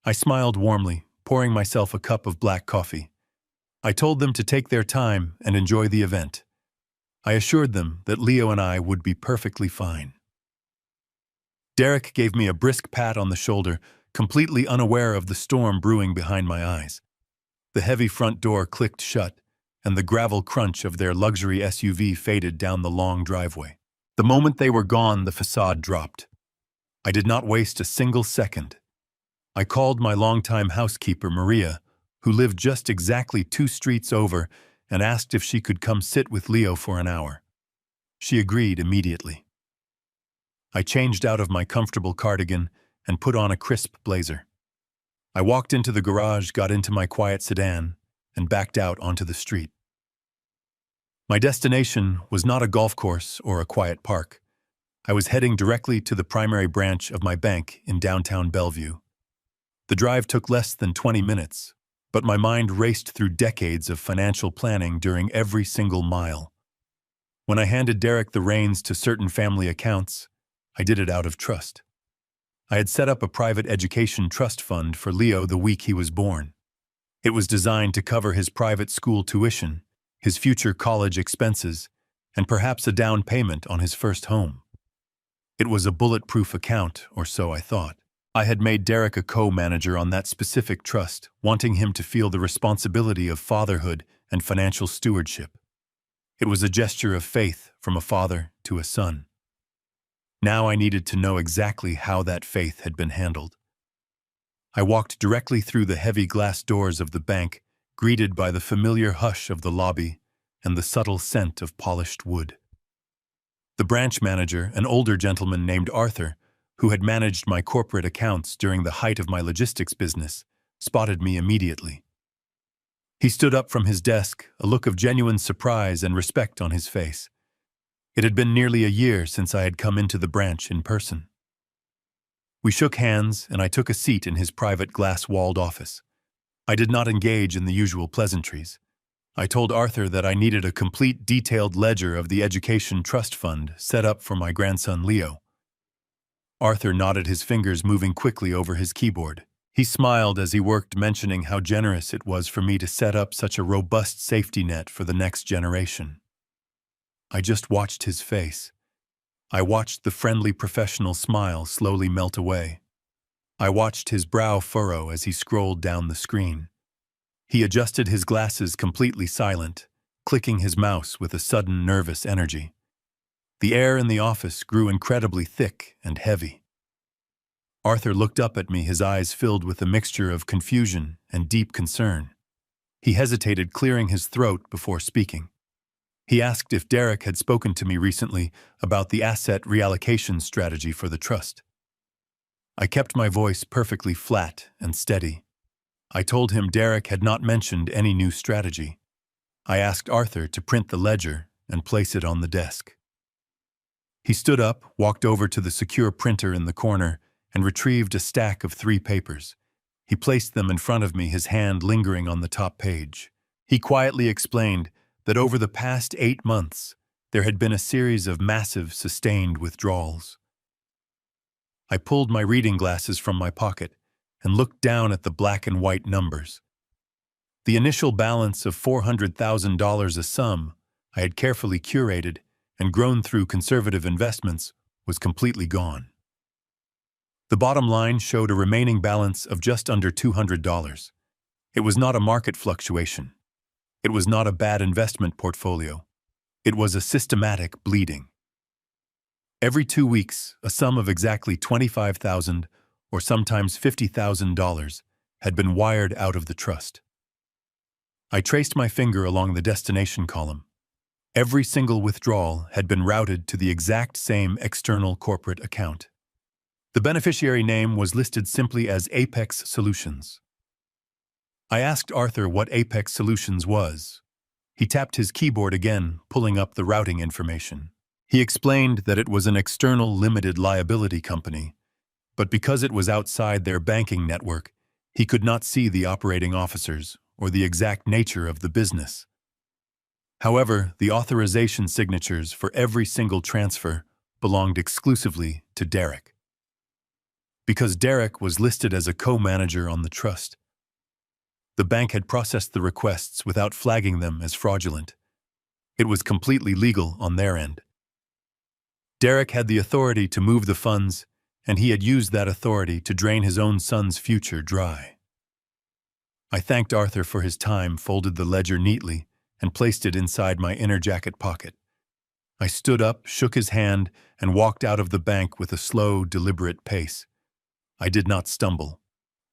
I smiled warmly, pouring myself a cup of black coffee. I told them to take their time and enjoy the event. I assured them that Leo and I would be perfectly fine. Derek gave me a brisk pat on the shoulder, completely unaware of the storm brewing behind my eyes. The heavy front door clicked shut, and the gravel crunch of their luxury SUV faded down the long driveway. The moment they were gone, the facade dropped. I did not waste a single second. I called my longtime housekeeper, Maria, who lived just exactly 2 streets over, and asked if she could come sit with Leo for an hour. She agreed immediately. I changed out of my comfortable cardigan and put on a crisp blazer. I walked into the garage, got into my quiet sedan, and backed out onto the street. My destination was not a golf course or a quiet park. I was heading directly to the primary branch of my bank in downtown Bellevue. The drive took less than 20 minutes, but my mind raced through decades of financial planning during every single mile. When I handed Derek the reins to certain family accounts, I did it out of trust. I had set up a private education trust fund for Leo the week he was born. It was designed to cover his private school tuition, his future college expenses, and perhaps a down payment on his first home. It was a bulletproof account, or so I thought. I had made Derek a co-manager on that specific trust, wanting him to feel the responsibility of fatherhood and financial stewardship. It was a gesture of faith from a father to a son. Now I needed to know exactly how that faith had been handled. I walked directly through the heavy glass doors of the bank, greeted by the familiar hush of the lobby and the subtle scent of polished wood. The branch manager, an older gentleman named Arthur, who had managed my corporate accounts during the height of my logistics business, spotted me immediately. He stood up from his desk, a look of genuine surprise and respect on his face. It had been nearly a year since I had come into the branch in person. We shook hands, and I took a seat in his private glass-walled office. I did not engage in the usual pleasantries. I told Arthur that I needed a complete detailed ledger of the education trust fund set up for my grandson Leo. Arthur nodded, his fingers moving quickly over his keyboard. He smiled as he worked, mentioning how generous it was for me to set up such a robust safety net for the next generation. I just watched his face. I watched the friendly professional smile slowly melt away. I watched his brow furrow as he scrolled down the screen. He adjusted his glasses, completely silent, clicking his mouse with a sudden nervous energy. The air in the office grew incredibly thick and heavy. Arthur looked up at me, his eyes filled with a mixture of confusion and deep concern. He hesitated, clearing his throat before speaking. He asked if Derek had spoken to me recently about the asset reallocation strategy for the trust. I kept my voice perfectly flat and steady. I told him Derek had not mentioned any new strategy. I asked Arthur to print the ledger and place it on the desk. He stood up, walked over to the secure printer in the corner, and retrieved a stack of 3 papers. He placed them in front of me, his hand lingering on the top page. He quietly explained that over the past 8 months, there had been a series of massive, sustained withdrawals. I pulled my reading glasses from my pocket and looked down at the black and white numbers. The initial balance of $400,000, a sum I had carefully curated and grown through conservative investments, was completely gone. The bottom line showed a remaining balance of just under $200. It was not a market fluctuation. It was not a bad investment portfolio. It was a systematic bleeding. Every 2 weeks, a sum of exactly $25,000 or sometimes $50,000 had been wired out of the trust. I traced my finger along the destination column. Every single withdrawal had been routed to the exact same external corporate account. The beneficiary name was listed simply as Apex Solutions. I asked Arthur what Apex Solutions was, He tapped his keyboard again, pulling up the routing information. He explained that it was an external limited liability company, but because it was outside their banking network, he could not see the operating officers or the exact nature of the business. However, the authorization signatures for every single transfer belonged exclusively to Derek. Because Derek was listed as a co-manager on the trust, the bank had processed the requests without flagging them as fraudulent. It was completely legal on their end. Derek had the authority to move the funds, and he had used that authority to drain his own son's future dry. I thanked Arthur for his time, folded the ledger neatly, and placed it inside my inner jacket pocket. I stood up, shook his hand, and walked out of the bank with a slow, deliberate pace. I did not stumble.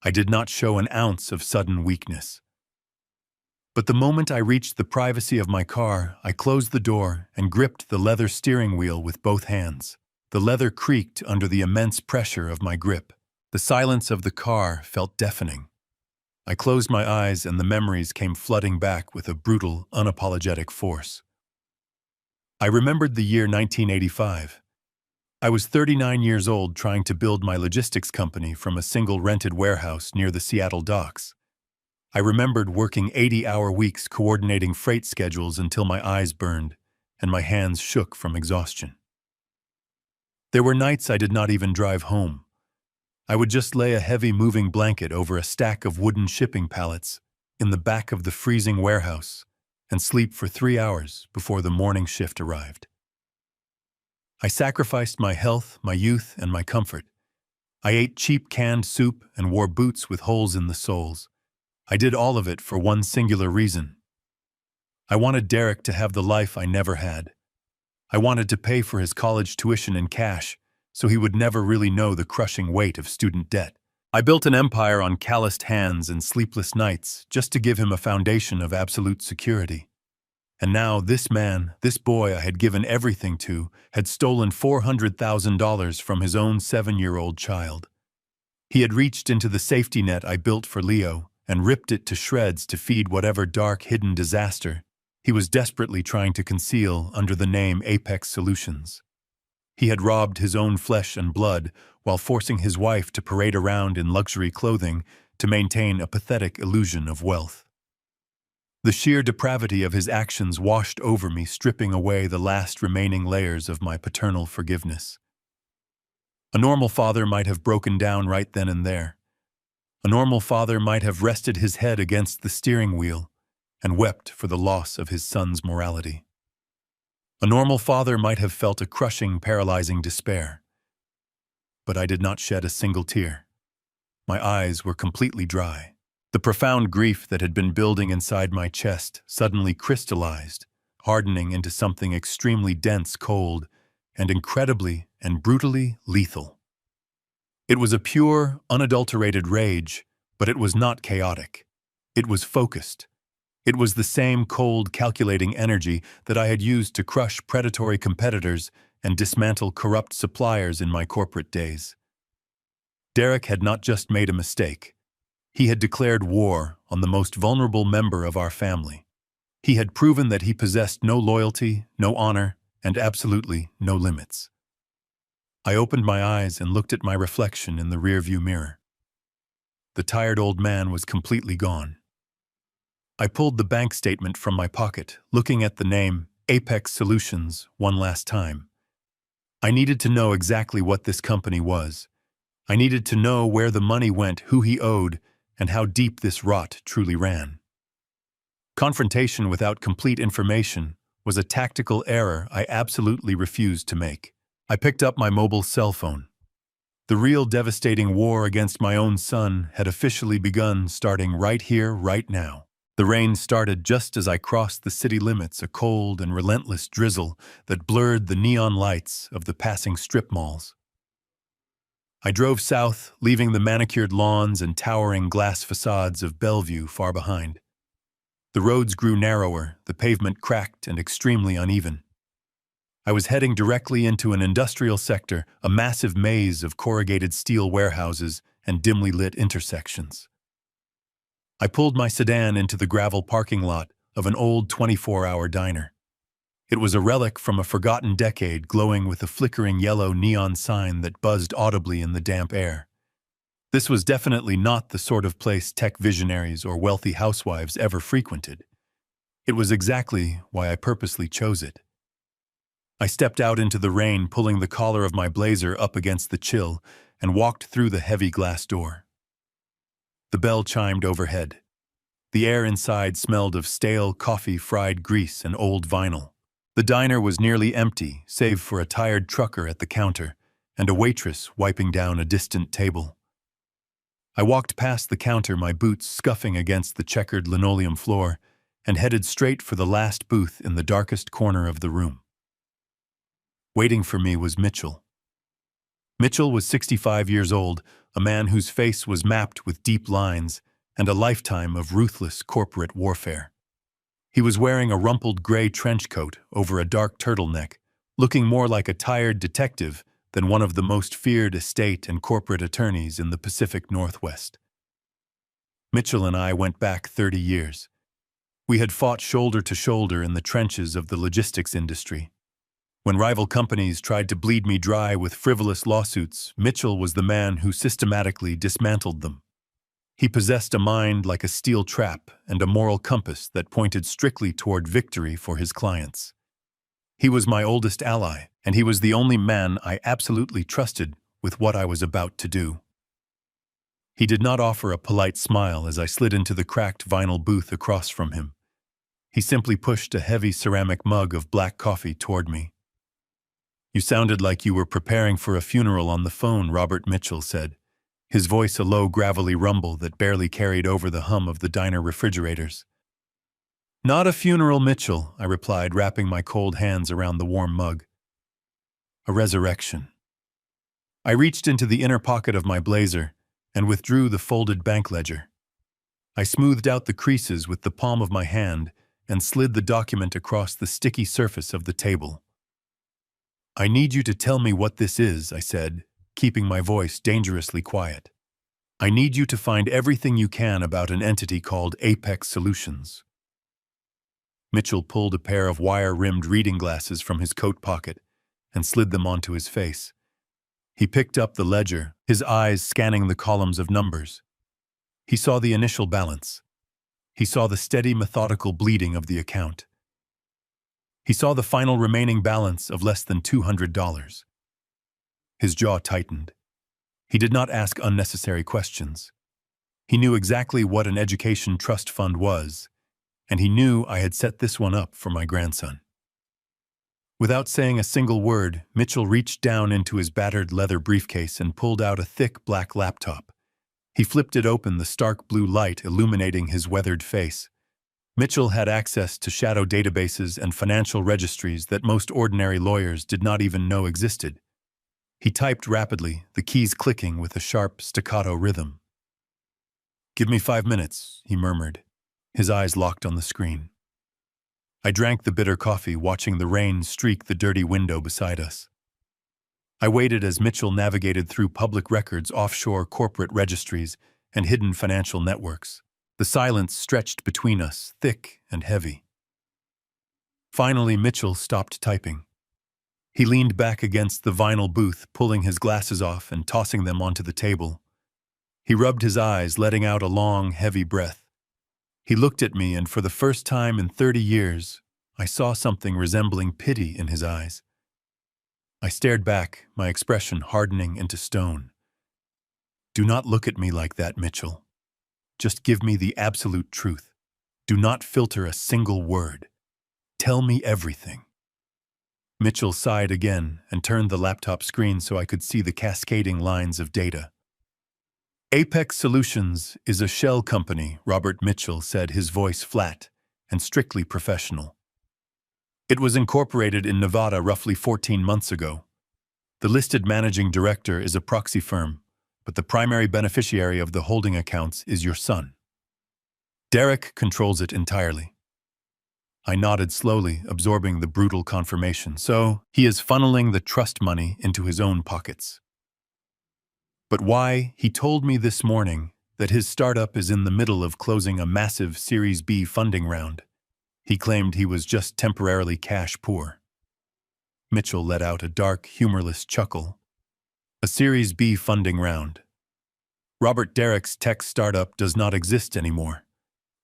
I did not show an ounce of sudden weakness. But the moment I reached the privacy of my car, I closed the door and gripped the leather steering wheel with both hands. The leather creaked under the immense pressure of my grip. The silence of the car felt deafening. I closed my eyes and the memories came flooding back with a brutal, unapologetic force. I remembered the year 1985. I was 39 years old trying to build my logistics company from a single rented warehouse near the Seattle docks. I remembered working 80-hour weeks coordinating freight schedules until my eyes burned and my hands shook from exhaustion. There were nights I did not even drive home. I would just lay a heavy moving blanket over a stack of wooden shipping pallets in the back of the freezing warehouse and sleep for 3 hours before the morning shift arrived. I sacrificed my health, my youth, and my comfort. I ate cheap canned soup and wore boots with holes in the soles. I did all of it for one singular reason. I wanted Derek to have the life I never had. I wanted to pay for his college tuition in cash, so he would never really know the crushing weight of student debt. I built an empire on calloused hands and sleepless nights just to give him a foundation of absolute security. And now this man, this boy I had given everything to, had stolen $400,000 from his own 7-year-old child. He had reached into the safety net I built for Leo and ripped it to shreds to feed whatever dark, hidden disaster he was desperately trying to conceal under the name Apex Solutions. He had robbed his own flesh and blood while forcing his wife to parade around in luxury clothing to maintain a pathetic illusion of wealth. The sheer depravity of his actions washed over me, stripping away the last remaining layers of my paternal forgiveness. A normal father might have broken down right then and there. A normal father might have rested his head against the steering wheel and wept for the loss of his son's morality. A normal father might have felt a crushing, paralyzing despair. But I did not shed a single tear. My eyes were completely dry. The profound grief that had been building inside my chest suddenly crystallized, hardening into something extremely dense, cold, and incredibly and brutally lethal. It was a pure, unadulterated rage, but it was not chaotic. It was focused. It was the same cold, calculating energy that I had used to crush predatory competitors and dismantle corrupt suppliers in my corporate days. Derek had not just made a mistake. He had declared war on the most vulnerable member of our family. He had proven that he possessed no loyalty, no honor, and absolutely no limits. I opened my eyes and looked at my reflection in the rearview mirror. The tired old man was completely gone. I pulled the bank statement from my pocket, looking at the name Apex Solutions one last time. I needed to know exactly what this company was. I needed to know where the money went, who he owed, and how deep this rot truly ran. Confrontation without complete information was a tactical error I absolutely refused to make. I picked up my mobile cell phone. The real devastating war against my own son had officially begun, starting right here, right now. The rain started just as I crossed the city limits, a cold and relentless drizzle that blurred the neon lights of the passing strip malls. I drove south, leaving the manicured lawns and towering glass facades of Bellevue far behind. The roads grew narrower, the pavement cracked and extremely uneven. I was heading directly into an industrial sector, a massive maze of corrugated steel warehouses and dimly lit intersections. I pulled my sedan into the gravel parking lot, of an old 24-hour diner. It was a relic from a forgotten decade, glowing with a flickering yellow neon sign that buzzed audibly in the damp air. This was definitely not the sort of place tech visionaries or wealthy housewives ever frequented. It was exactly why I purposely chose it. I stepped out into the rain, pulling the collar of my blazer up against the chill, and walked through the heavy glass door. The bell chimed overhead. The air inside smelled of stale coffee, fried grease, and old vinyl. The diner was nearly empty, save for a tired trucker at the counter and a waitress wiping down a distant table. I walked past the counter, my boots scuffing against the checkered linoleum floor, and headed straight for the last booth in the darkest corner of the room. Waiting for me was Mitchell. Mitchell was 65 years old, a man whose face was mapped with deep lines and a lifetime of ruthless corporate warfare. He was wearing a rumpled gray trench coat over a dark turtleneck, looking more like a tired detective than one of the most feared estate and corporate attorneys in the Pacific Northwest. Mitchell and I went back 30 years. We had fought shoulder to shoulder in the trenches of the logistics industry. When rival companies tried to bleed me dry with frivolous lawsuits, Mitchell was the man who systematically dismantled them. He possessed a mind like a steel trap and a moral compass that pointed strictly toward victory for his clients. He was my oldest ally, and he was the only man I absolutely trusted with what I was about to do. He did not offer a polite smile as I slid into the cracked vinyl booth across from him. He simply pushed a heavy ceramic mug of black coffee toward me. "You sounded like you were preparing for a funeral on the phone," Robert Mitchell said, his voice a low, gravelly rumble that barely carried over the hum of the diner refrigerators. "Not a funeral, Mitchell," I replied, wrapping my cold hands around the warm mug. "A resurrection." I reached into the inner pocket of my blazer and withdrew the folded bank ledger. I smoothed out the creases with the palm of my hand and slid the document across the sticky surface of the table. "I need you to tell me what this is," I said, keeping my voice dangerously quiet. "I need you to find everything you can about an entity called Apex Solutions." Mitchell pulled a pair of wire-rimmed reading glasses from his coat pocket and slid them onto his face. He picked up the ledger, his eyes scanning the columns of numbers. He saw the initial balance. He saw the steady, methodical bleeding of the account. He saw the final remaining balance of less than $200. His jaw tightened. He did not ask unnecessary questions. He knew exactly what an education trust fund was, and he knew I had set this one up for my grandson. Without saying a single word, Mitchell reached down into his battered leather briefcase and pulled out a thick black laptop. He flipped it open, the stark blue light illuminating his weathered face. Mitchell had access to shadow databases and financial registries that most ordinary lawyers did not even know existed. He typed rapidly, the keys clicking with a sharp, staccato rhythm. "Give me 5 minutes," he murmured, his eyes locked on the screen. I drank the bitter coffee, watching the rain streak the dirty window beside us. I waited as Mitchell navigated through public records, offshore corporate registries, and hidden financial networks. The silence stretched between us, thick and heavy. Finally, Mitchell stopped typing. He leaned back against the vinyl booth, pulling his glasses off and tossing them onto the table. He rubbed his eyes, letting out a long, heavy breath. He looked at me, and for the first time in 30 years, I saw something resembling pity in his eyes. I stared back, my expression hardening into stone. "Do not look at me like that, Mitchell. Just give me the absolute truth. Do not filter a single word. Tell me everything." Mitchell sighed again and turned the laptop screen so I could see the cascading lines of data. "Apex Solutions is a shell company," Robert Mitchell said, his voice flat and strictly professional. "It was incorporated in Nevada roughly 14 months ago. The listed managing director is a proxy firm, but the primary beneficiary of the holding accounts is your son. Derek controls it entirely." I nodded slowly, absorbing the brutal confirmation. "So, he is funneling the trust money into his own pockets." "But why?" "He told me this morning that his startup is in the middle of closing a massive Series B funding round. He claimed he was just temporarily cash poor. Mitchell let out a dark, humorless chuckle. A Series B funding round. Robert Derek's tech startup does not exist anymore.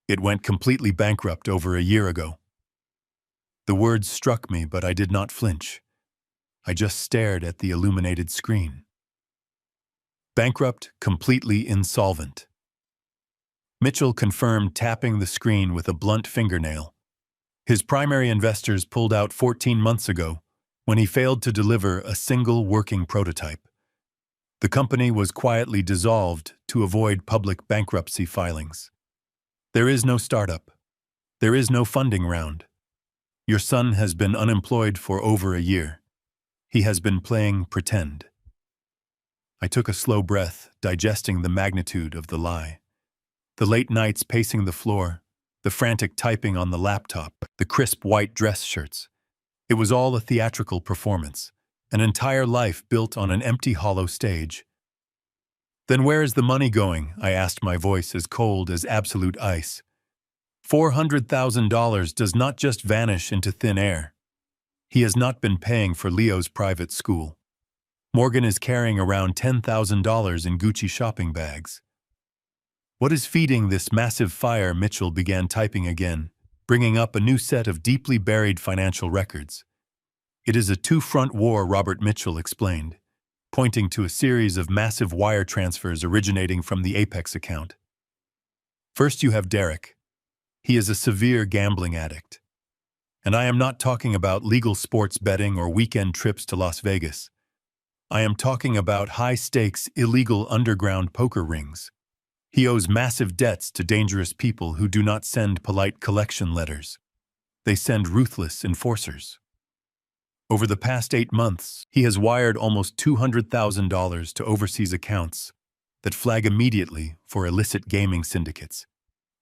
It went completely bankrupt over a year ago. The words struck me, but I did not flinch. I just stared at the illuminated screen. Bankrupt, completely insolvent. Mitchell confirmed, tapping the screen with a blunt fingernail. His primary investors pulled out 14 months ago, when he failed to deliver a single working prototype. The company was quietly dissolved to avoid public bankruptcy filings. There is no startup. There is no funding round. Your son has been unemployed for over a year. He has been playing pretend. I took a slow breath, digesting the magnitude of the lie. The late nights pacing the floor, the frantic typing on the laptop, the crisp white dress shirts. It was all a theatrical performance, an entire life built on an empty, hollow stage. Then where is the money going? I asked, my voice as cold as absolute ice. $400,000 does not just vanish into thin air. He has not been paying for Leo's private school. Morgan is carrying around $10,000 in Gucci shopping bags. What is feeding this massive fire? Mitchell began typing again, bringing up a new set of deeply buried financial records. It is a two-front war, Robert Mitchell explained, pointing to a series of massive wire transfers originating from the Apex account. First, you have Derek. He is a severe gambling addict. And I am not talking about legal sports betting or weekend trips to Las Vegas. I am talking about high-stakes, illegal underground poker rings. He owes massive debts to dangerous people who do not send polite collection letters. They send ruthless enforcers. Over the past 8 months, he has wired almost $200,000 to overseas accounts that flag immediately for illicit gaming syndicates.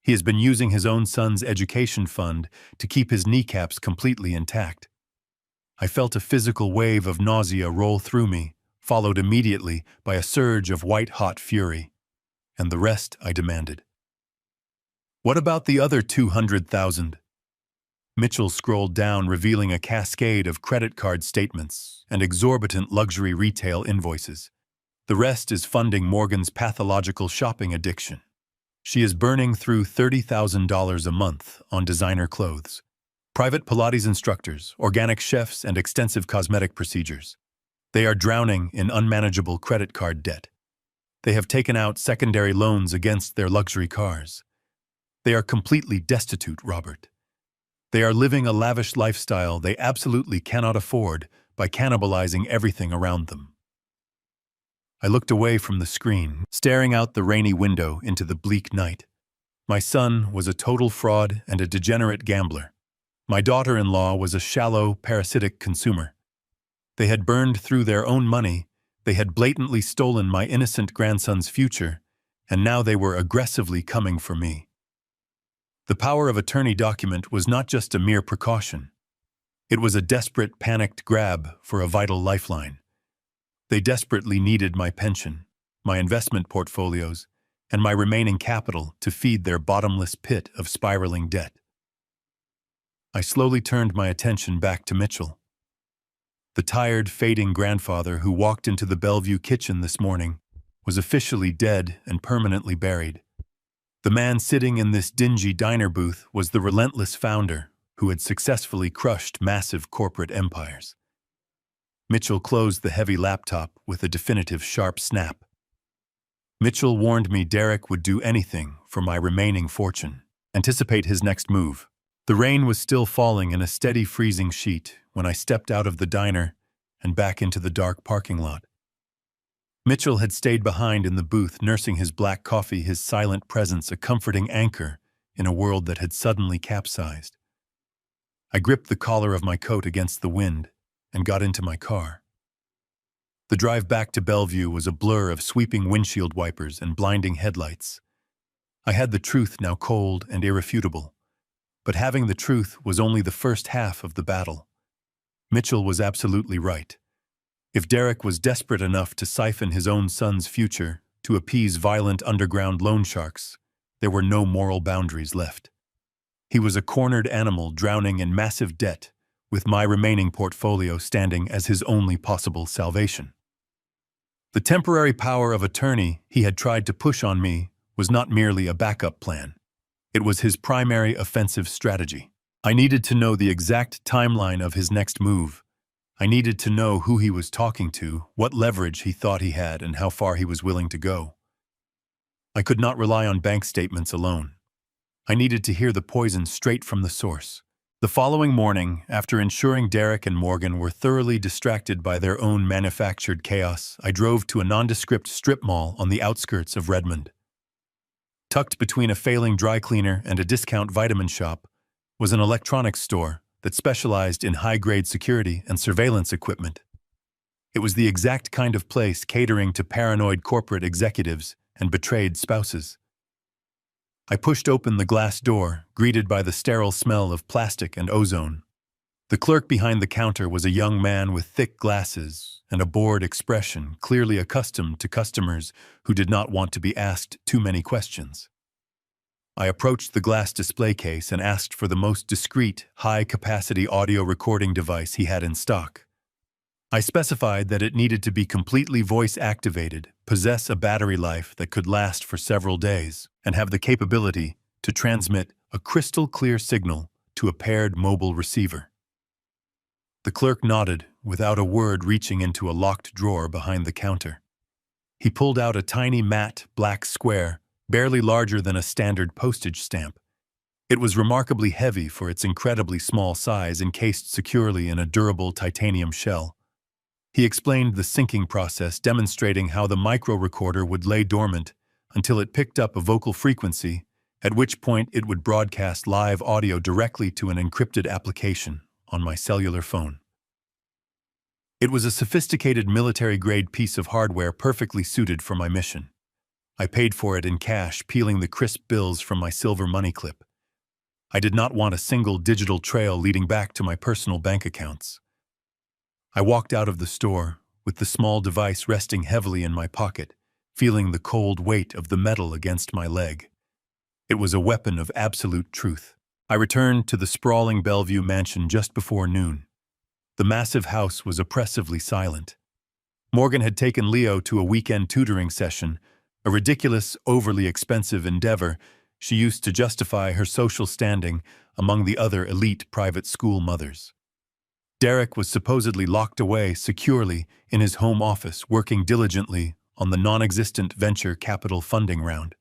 He has been using his own son's education fund to keep his kneecaps completely intact. I felt a physical wave of nausea roll through me, followed immediately by a surge of white-hot fury. And the rest, I demanded. What about the other $200,000? Mitchell scrolled down, revealing a cascade of credit card statements and exorbitant luxury retail invoices. The rest is funding Morgan's pathological shopping addiction. She is burning through $30,000 a month on designer clothes, private Pilates instructors, organic chefs, and extensive cosmetic procedures. They are drowning in unmanageable credit card debt. They have taken out secondary loans against their luxury cars. They are completely destitute, Robert. They are living a lavish lifestyle they absolutely cannot afford by cannibalizing everything around them. I looked away from the screen, staring out the rainy window into the bleak night. My son was a total fraud and a degenerate gambler. My daughter-in-law was a shallow, parasitic consumer. They had burned through their own money. They had blatantly stolen my innocent grandson's future, and now they were aggressively coming for me. The power of attorney document was not just a mere precaution. It was a desperate, panicked grab for a vital lifeline. They desperately needed my pension, my investment portfolios, and my remaining capital to feed their bottomless pit of spiraling debt. I slowly turned my attention back to Mitchell. The tired, fading grandfather who walked into the Bellevue kitchen this morning was officially dead and permanently buried. The man sitting in this dingy diner booth was the relentless founder who had successfully crushed massive corporate empires. Mitchell closed the heavy laptop with a definitive sharp snap. Mitchell warned me Derek would do anything for my remaining fortune. Anticipate his next move. The rain was still falling in a steady freezing sheet when I stepped out of the diner and back into the dark parking lot. Mitchell had stayed behind in the booth, nursing his black coffee, his silent presence a comforting anchor in a world that had suddenly capsized. I gripped the collar of my coat against the wind and got into my car. The drive back to Bellevue was a blur of sweeping windshield wipers and blinding headlights. I had the truth now, cold and irrefutable. But having the truth was only the first half of the battle. Mitchell was absolutely right. If Derek was desperate enough to siphon his own son's future to appease violent underground loan sharks, there were no moral boundaries left. He was a cornered animal drowning in massive debt, with my remaining portfolio standing as his only possible salvation. The temporary power of attorney he had tried to push on me was not merely a backup plan. It was his primary offensive strategy. I needed to know the exact timeline of his next move. I needed to know who he was talking to, what leverage he thought he had, and how far he was willing to go. I could not rely on bank statements alone. I needed to hear the poison straight from the source. The following morning, after ensuring Derek and Morgan were thoroughly distracted by their own manufactured chaos, I drove to a nondescript strip mall on the outskirts of Redmond. Tucked between a failing dry cleaner and a discount vitamin shop was an electronics store that specialized in high-grade security and surveillance equipment. It was the exact kind of place catering to paranoid corporate executives and betrayed spouses. I pushed open the glass door, greeted by the sterile smell of plastic and ozone. The clerk behind the counter was a young man with thick glasses and a bored expression, clearly accustomed to customers who did not want to be asked too many questions. I approached the glass display case and asked for the most discreet, high-capacity audio recording device he had in stock. I specified that it needed to be completely voice-activated, possess a battery life that could last for several days, and have the capability to transmit a crystal-clear signal to a paired mobile receiver. The clerk nodded, without a word, reaching into a locked drawer behind the counter. He pulled out a tiny matte, black square, barely larger than a standard postage stamp. It was remarkably heavy for its incredibly small size, encased securely in a durable titanium shell. He explained the syncing process, demonstrating how the micro-recorder would lay dormant until it picked up a vocal frequency, at which point it would broadcast live audio directly to an encrypted application on my cellular phone. It was a sophisticated military-grade piece of hardware perfectly suited for my mission. I paid for it in cash, peeling the crisp bills from my silver money clip. I did not want a single digital trail leading back to my personal bank accounts. I walked out of the store, with the small device resting heavily in my pocket, feeling the cold weight of the metal against my leg. It was a weapon of absolute truth. I returned to the sprawling Bellevue mansion just before noon. The massive house was oppressively silent. Morgan had taken Leo to a weekend tutoring session, a ridiculous, overly expensive endeavor she used to justify her social standing among the other elite private school mothers. Derek was supposedly locked away securely in his home office, working diligently on the non-existent venture capital funding round.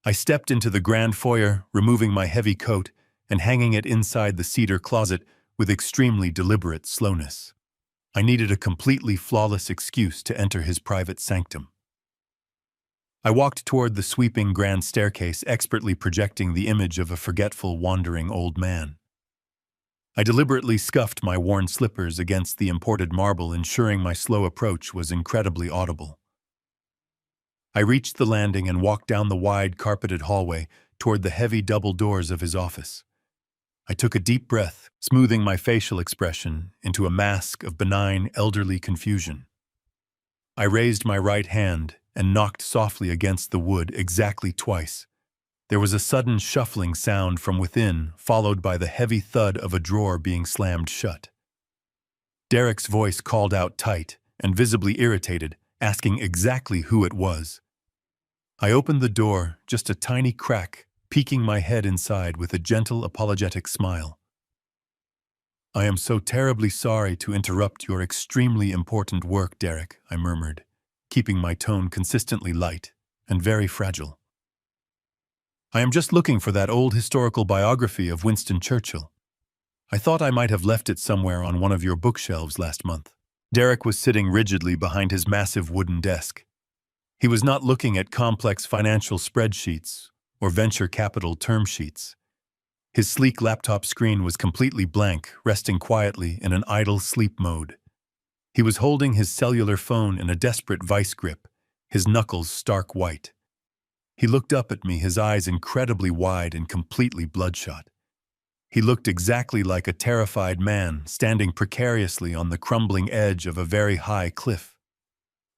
I stepped into the grand foyer, removing my heavy coat and hanging it inside the cedar closet with extremely deliberate slowness. I needed a completely flawless excuse to enter his private sanctum. I walked toward the sweeping grand staircase, expertly projecting the image of a forgetful, wandering old man. I deliberately scuffed my worn slippers against the imported marble, ensuring my slow approach was incredibly audible. I reached the landing and walked down the wide, carpeted hallway toward the heavy double doors of his office. I took a deep breath, smoothing my facial expression into a mask of benign, elderly confusion. I raised my right hand and knocked softly against the wood exactly twice. There was a sudden shuffling sound from within, followed by the heavy thud of a drawer being slammed shut. Derek's voice called out tight and visibly irritated, asking exactly who it was. I opened the door, just a tiny crack, peeking my head inside with a gentle, apologetic smile. "I am so terribly sorry to interrupt your extremely important work, Derek," I murmured, keeping my tone consistently light and very fragile. "I am just looking for that old historical biography of Winston Churchill. I thought I might have left it somewhere on one of your bookshelves last month." Derek was sitting rigidly behind his massive wooden desk. He was not looking at complex financial spreadsheets or venture capital term sheets. His sleek laptop screen was completely blank, resting quietly in an idle sleep mode. He was holding his cellular phone in a desperate vice grip, his knuckles stark white. He looked up at me, his eyes incredibly wide and completely bloodshot. He looked exactly like a terrified man standing precariously on the crumbling edge of a very high cliff.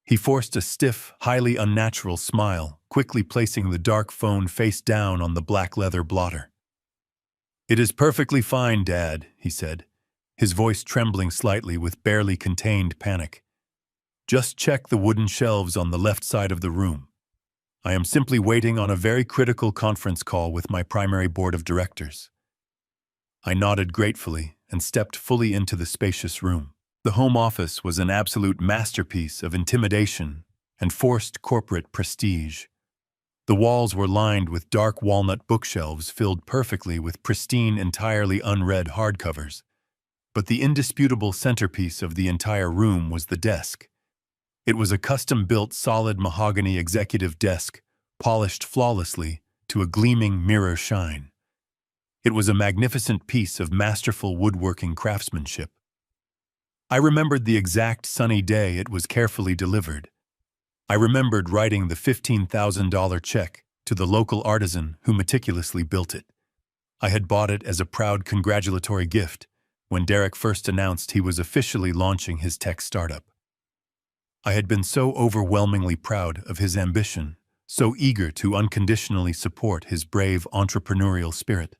He forced a stiff, highly unnatural smile, quickly placing the dark phone face down on the black leather blotter. "It is perfectly fine, Dad," he said, his voice trembling slightly with barely contained panic. "Just check the wooden shelves on the left side of the room. I am simply waiting on a very critical conference call with my primary board of directors." I nodded gratefully and stepped fully into the spacious room. The home office was an absolute masterpiece of intimidation and forced corporate prestige. The walls were lined with dark walnut bookshelves filled perfectly with pristine, entirely unread hardcovers. But the indisputable centerpiece of the entire room was the desk. It was a custom-built solid mahogany executive desk, polished flawlessly to a gleaming mirror shine. It was a magnificent piece of masterful woodworking craftsmanship. I remembered the exact sunny day it was carefully delivered. I remembered writing the $15,000 check to the local artisan who meticulously built it. I had bought it as a proud congratulatory gift when Derek first announced he was officially launching his tech startup. I had been so overwhelmingly proud of his ambition, so eager to unconditionally support his brave entrepreneurial spirit.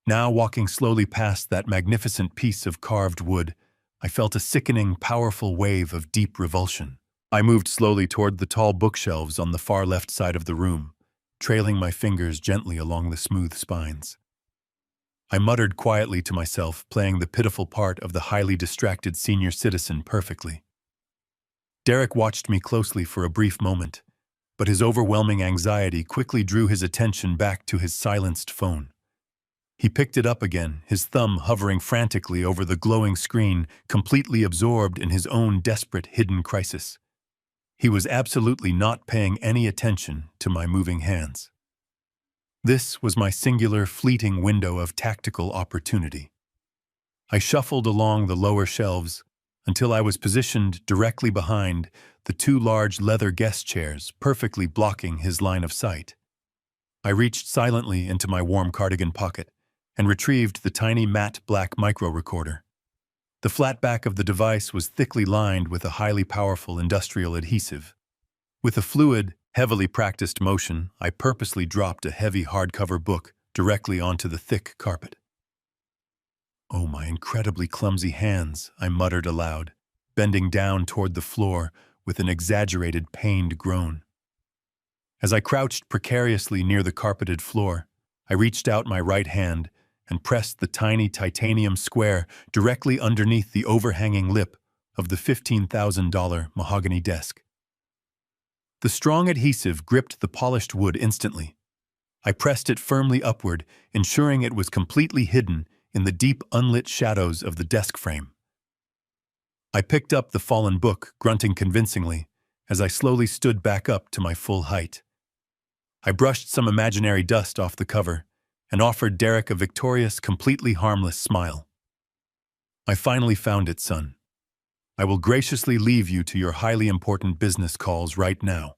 Now, walking slowly past that magnificent piece of carved wood, I felt a sickening, powerful wave of deep revulsion. I moved slowly toward the tall bookshelves on the far left side of the room, trailing my fingers gently along the smooth spines. I muttered quietly to myself, playing the pitiful part of the highly distracted senior citizen perfectly. Derek watched me closely for a brief moment, but his overwhelming anxiety quickly drew his attention back to his silenced phone. He picked it up again, his thumb hovering frantically over the glowing screen, completely absorbed in his own desperate hidden crisis. He was absolutely not paying any attention to my moving hands. This was my singular, fleeting window of tactical opportunity. I shuffled along the lower shelves until I was positioned directly behind the two large leather guest chairs, perfectly blocking his line of sight. I reached silently into my warm cardigan pocket and retrieved the tiny matte black micro-recorder. The flat back of the device was thickly lined with a highly powerful industrial adhesive. With a fluid, heavily practiced motion, I purposely dropped a heavy hardcover book directly onto the thick carpet. "Oh, my incredibly clumsy hands," I muttered aloud, bending down toward the floor with an exaggerated, pained groan. As I crouched precariously near the carpeted floor, I reached out my right hand and pressed the tiny titanium square directly underneath the overhanging lip of the $15,000 mahogany desk. The strong adhesive gripped the polished wood instantly. I pressed it firmly upward, ensuring it was completely hidden in the deep, unlit shadows of the desk frame. I picked up the fallen book, grunting convincingly, as I slowly stood back up to my full height. I brushed some imaginary dust off the cover and offered Derek a victorious, completely harmless smile. "I finally found it, son. I will graciously leave you to your highly important business calls right now."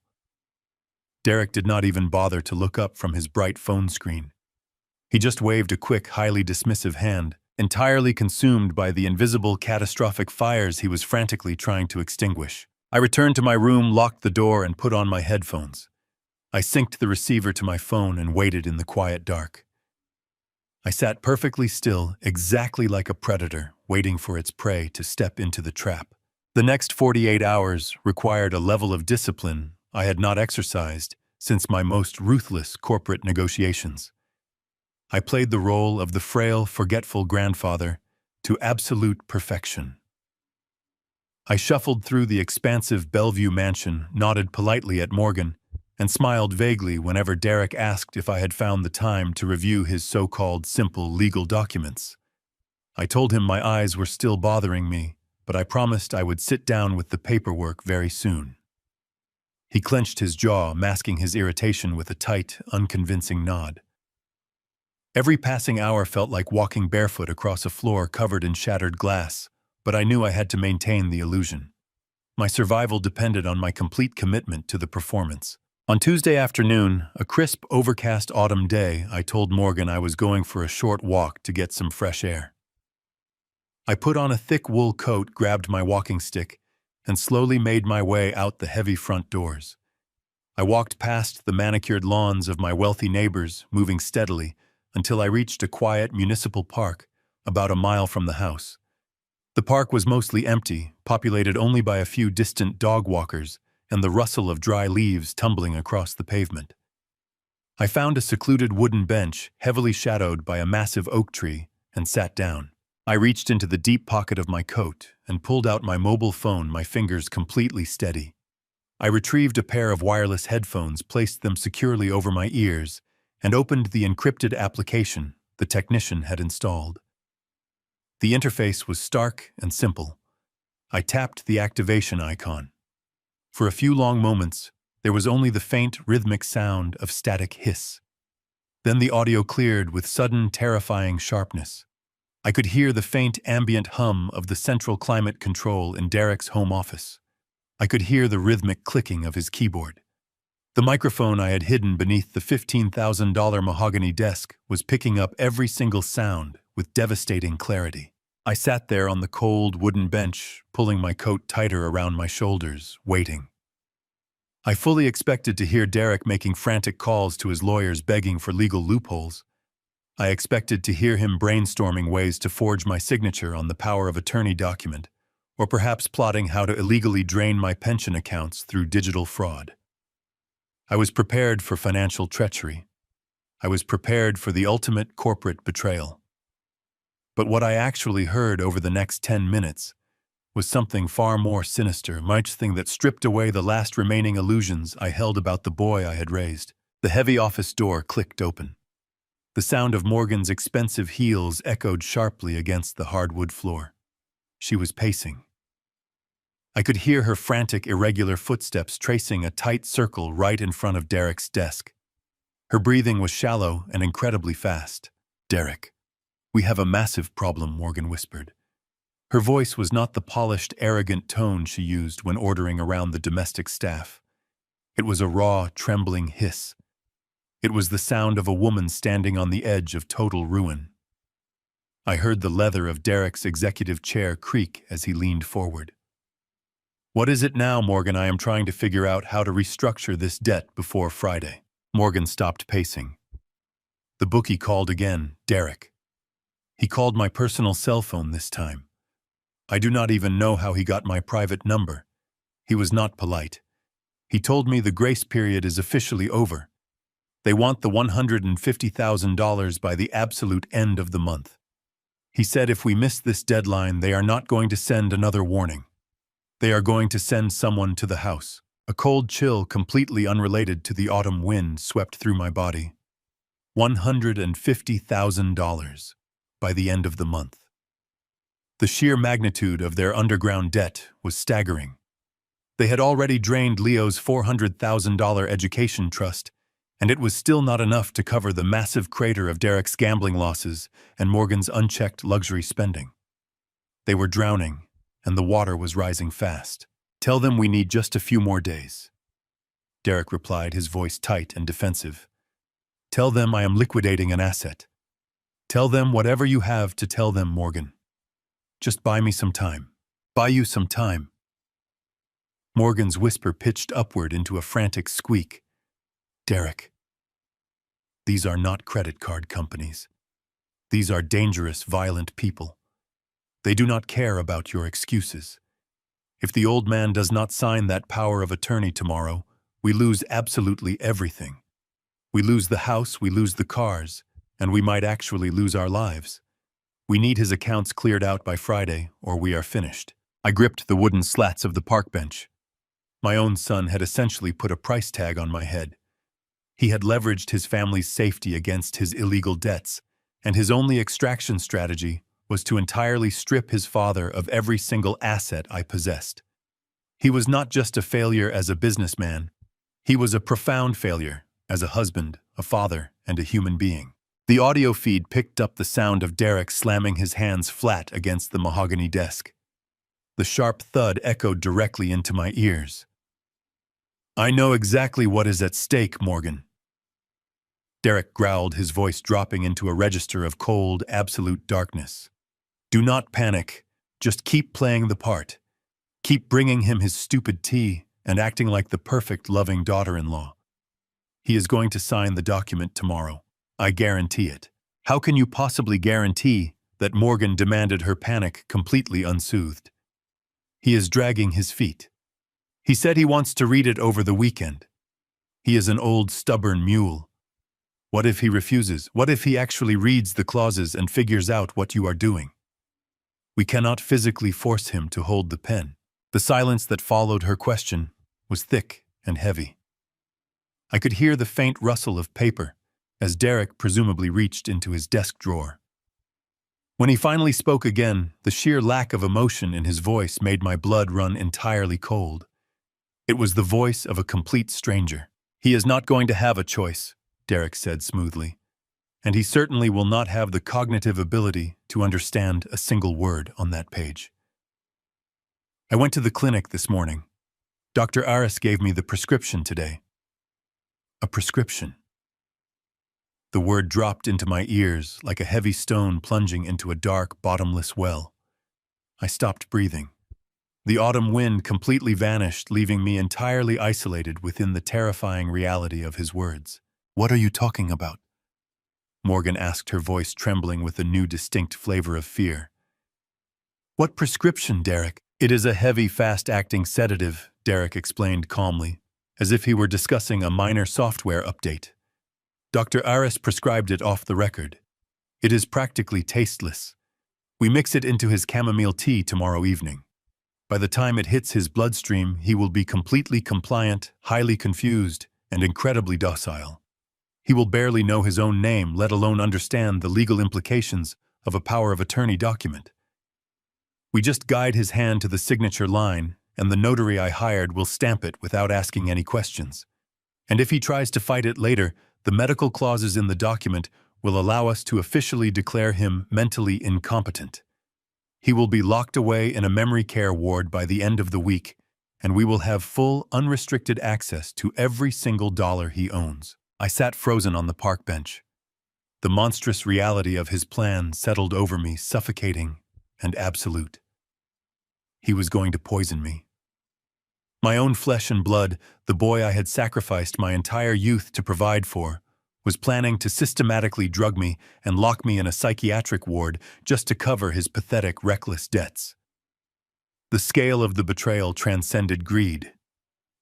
Derek did not even bother to look up from his bright phone screen. He just waved a quick, highly dismissive hand, entirely consumed by the invisible, catastrophic fires he was frantically trying to extinguish. I returned to my room, locked the door, and put on my headphones. I synced the receiver to my phone and waited in the quiet dark. I sat perfectly still, exactly like a predator, waiting for its prey to step into the trap. The next 48 hours required a level of discipline I had not exercised since my most ruthless corporate negotiations. I played the role of the frail, forgetful grandfather to absolute perfection. I shuffled through the expansive Bellevue mansion, nodded politely at Morgan, and smiled vaguely whenever Derek asked if I had found the time to review his so-called simple legal documents. I told him my eyes were still bothering me, but I promised I would sit down with the paperwork very soon. He clenched his jaw, masking his irritation with a tight, unconvincing nod. Every passing hour felt like walking barefoot across a floor covered in shattered glass, but I knew I had to maintain the illusion. My survival depended on my complete commitment to the performance. On Tuesday afternoon, a crisp, overcast autumn day, I told Morgan I was going for a short walk to get some fresh air. I put on a thick wool coat, grabbed my walking stick, and slowly made my way out the heavy front doors. I walked past the manicured lawns of my wealthy neighbors, moving steadily, until I reached a quiet municipal park about a mile from the house. The park was mostly empty, populated only by a few distant dog walkers and the rustle of dry leaves tumbling across the pavement. I found a secluded wooden bench, heavily shadowed by a massive oak tree, and sat down. I reached into the deep pocket of my coat and pulled out my mobile phone, my fingers completely steady. I retrieved a pair of wireless headphones, placed them securely over my ears, and opened the encrypted application the technician had installed. The interface was stark and simple. I tapped the activation icon. For a few long moments, there was only the faint, rhythmic sound of static hiss. Then the audio cleared with sudden, terrifying sharpness. I could hear the faint ambient hum of the central climate control in Derek's home office. I could hear the rhythmic clicking of his keyboard. The microphone I had hidden beneath the $15,000 mahogany desk was picking up every single sound with devastating clarity. I sat there on the cold wooden bench, pulling my coat tighter around my shoulders, waiting. I fully expected to hear Derek making frantic calls to his lawyers begging for legal loopholes. I expected to hear him brainstorming ways to forge my signature on the power of attorney document, or perhaps plotting how to illegally drain my pension accounts through digital fraud. I was prepared for financial treachery. I was prepared for the ultimate corporate betrayal. But what I actually heard over the next 10 minutes was something far more sinister, something that stripped away the last remaining illusions I held about the boy I had raised. The heavy office door clicked open. The sound of Morgan's expensive heels echoed sharply against the hardwood floor. She was pacing. I could hear her frantic, irregular footsteps tracing a tight circle right in front of Derek's desk. Her breathing was shallow and incredibly fast. "Derek, we have a massive problem," Morgan whispered. Her voice was not the polished, arrogant tone she used when ordering around the domestic staff. It was a raw, trembling hiss. It was the sound of a woman standing on the edge of total ruin. I heard the leather of Derek's executive chair creak as he leaned forward. "What is it now, Morgan? I am trying to figure out how to restructure this debt before Friday." Morgan stopped pacing. The bookie called again, Derek. He called my personal cell phone this time. I do not even know how he got my private number. He was not polite. He told me the grace period is officially over. They want the $150,000 by the absolute end of the month. He said if we miss this deadline, they are not going to send another warning. They are going to send someone to the house. A cold chill completely unrelated to the autumn wind swept through my body. $150,000 by the end of the month. The sheer magnitude of their underground debt was staggering. They had already drained Leo's $400,000 education trust, and it was still not enough to cover the massive crater of Derek's gambling losses and Morgan's unchecked luxury spending. They were drowning, and the water was rising fast. "Tell them we need just a few more days," Derek replied, his voice tight and defensive. "Tell them I am liquidating an asset. Tell them whatever you have to tell them, Morgan. Just buy me some time. Buy you some time." Morgan's whisper pitched upward into a frantic squeak. "Derek, these are not credit card companies. These are dangerous, violent people. They do not care about your excuses. If the old man does not sign that power of attorney tomorrow, we lose absolutely everything. We lose the house, we lose the cars, and we might actually lose our lives. We need his accounts cleared out by Friday, or we are finished." I gripped the wooden slats of the park bench. My own son had essentially put a price tag on my head. He had leveraged his family's safety against his illegal debts, and his only extraction strategy was to entirely strip his father of every single asset I possessed. He was not just a failure as a businessman. He was a profound failure as a husband, a father, and a human being. The audio feed picked up the sound of Derek slamming his hands flat against the mahogany desk. The sharp thud echoed directly into my ears. "I know exactly what is at stake, Morgan." Derek growled, his voice dropping into a register of cold, absolute darkness. "Do not panic. Just keep playing the part. Keep bringing him his stupid tea and acting like the perfect, loving daughter-in-law. He is going to sign the document tomorrow. I guarantee it." How can you possibly guarantee that Morgan demanded her panic completely unsoothed? He is dragging his feet. He said he wants to read it over the weekend. He is an old, stubborn mule. What if he refuses? What if he actually reads the clauses and figures out what you are doing? We cannot physically force him to hold the pen. The silence that followed her question was thick and heavy. I could hear the faint rustle of paper as Derek presumably reached into his desk drawer. When he finally spoke again, the sheer lack of emotion in his voice made my blood run entirely cold. It was the voice of a complete stranger. He is not going to have a choice, Derek said smoothly, and he certainly will not have the cognitive ability to understand a single word on that page. I went to the clinic this morning. Dr. Aris gave me the prescription today. A prescription. The word dropped into my ears like a heavy stone plunging into a dark, bottomless well. I stopped breathing. The autumn wind completely vanished, leaving me entirely isolated within the terrifying reality of his words. What are you talking about? Morgan asked, her voice trembling with a new distinct flavor of fear. What prescription, Derek? It is a heavy, fast-acting sedative, Derek explained calmly, as if he were discussing a minor software update. Dr. Aris prescribed it off the record. It is practically tasteless. We mix it into his chamomile tea tomorrow evening. By the time it hits his bloodstream, he will be completely compliant, highly confused, and incredibly docile. He will barely know his own name, let alone understand the legal implications of a power of attorney document. We just guide his hand to the signature line, and the notary I hired will stamp it without asking any questions. And if he tries to fight it later, the medical clauses in the document will allow us to officially declare him mentally incompetent. He will be locked away in a memory care ward by the end of the week, and we will have full, unrestricted access to every single dollar he owns. I sat frozen on the park bench. The monstrous reality of his plan settled over me, suffocating and absolute. He was going to poison me. My own flesh and blood, the boy I had sacrificed my entire youth to provide for, was planning to systematically drug me and lock me in a psychiatric ward just to cover his pathetic, reckless debts. The scale of the betrayal transcended greed.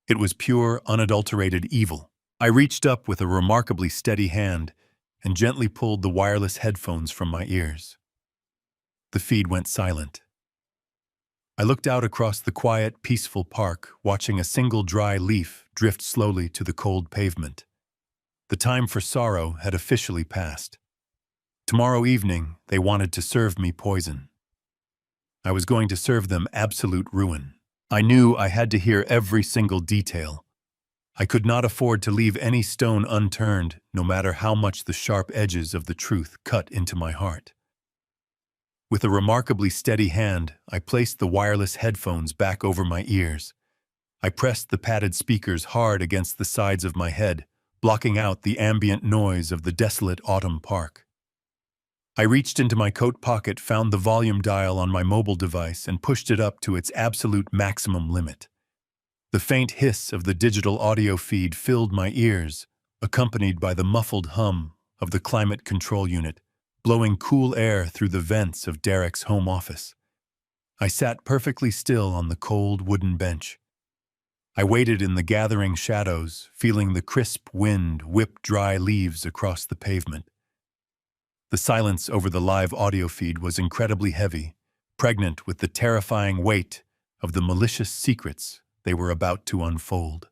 It was pure, unadulterated evil. I reached up with a remarkably steady hand and gently pulled the wireless headphones from my ears. The feed went silent. I looked out across the quiet, peaceful park, watching a single dry leaf drift slowly to the cold pavement. The time for sorrow had officially passed. Tomorrow evening, they wanted to serve me poison. I was going to serve them absolute ruin. I knew I had to hear every single detail. I could not afford to leave any stone unturned, no matter how much the sharp edges of the truth cut into my heart. With a remarkably steady hand, I placed the wireless headphones back over my ears. I pressed the padded speakers hard against the sides of my head, blocking out the ambient noise of the desolate autumn park. I reached into my coat pocket, found the volume dial on my mobile device, and pushed it up to its absolute maximum limit. The faint hiss of the digital audio feed filled my ears, accompanied by the muffled hum of the climate control unit, blowing cool air through the vents of Derek's home office. I sat perfectly still on the cold wooden bench. I waited in the gathering shadows, feeling the crisp wind whip dry leaves across the pavement. The silence over the live audio feed was incredibly heavy, pregnant with the terrifying weight of the malicious secrets they were about to unfold.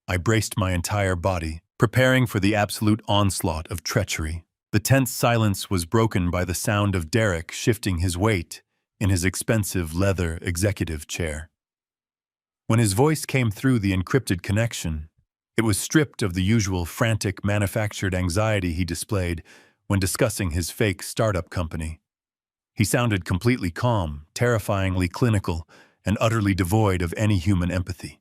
I braced my entire body, preparing for the absolute onslaught of treachery. The tense silence was broken by the sound of Derek shifting his weight in his expensive leather executive chair. When his voice came through the encrypted connection, it was stripped of the usual frantic, manufactured anxiety he displayed when discussing his fake startup company. He sounded completely calm, terrifyingly clinical, and utterly devoid of any human empathy.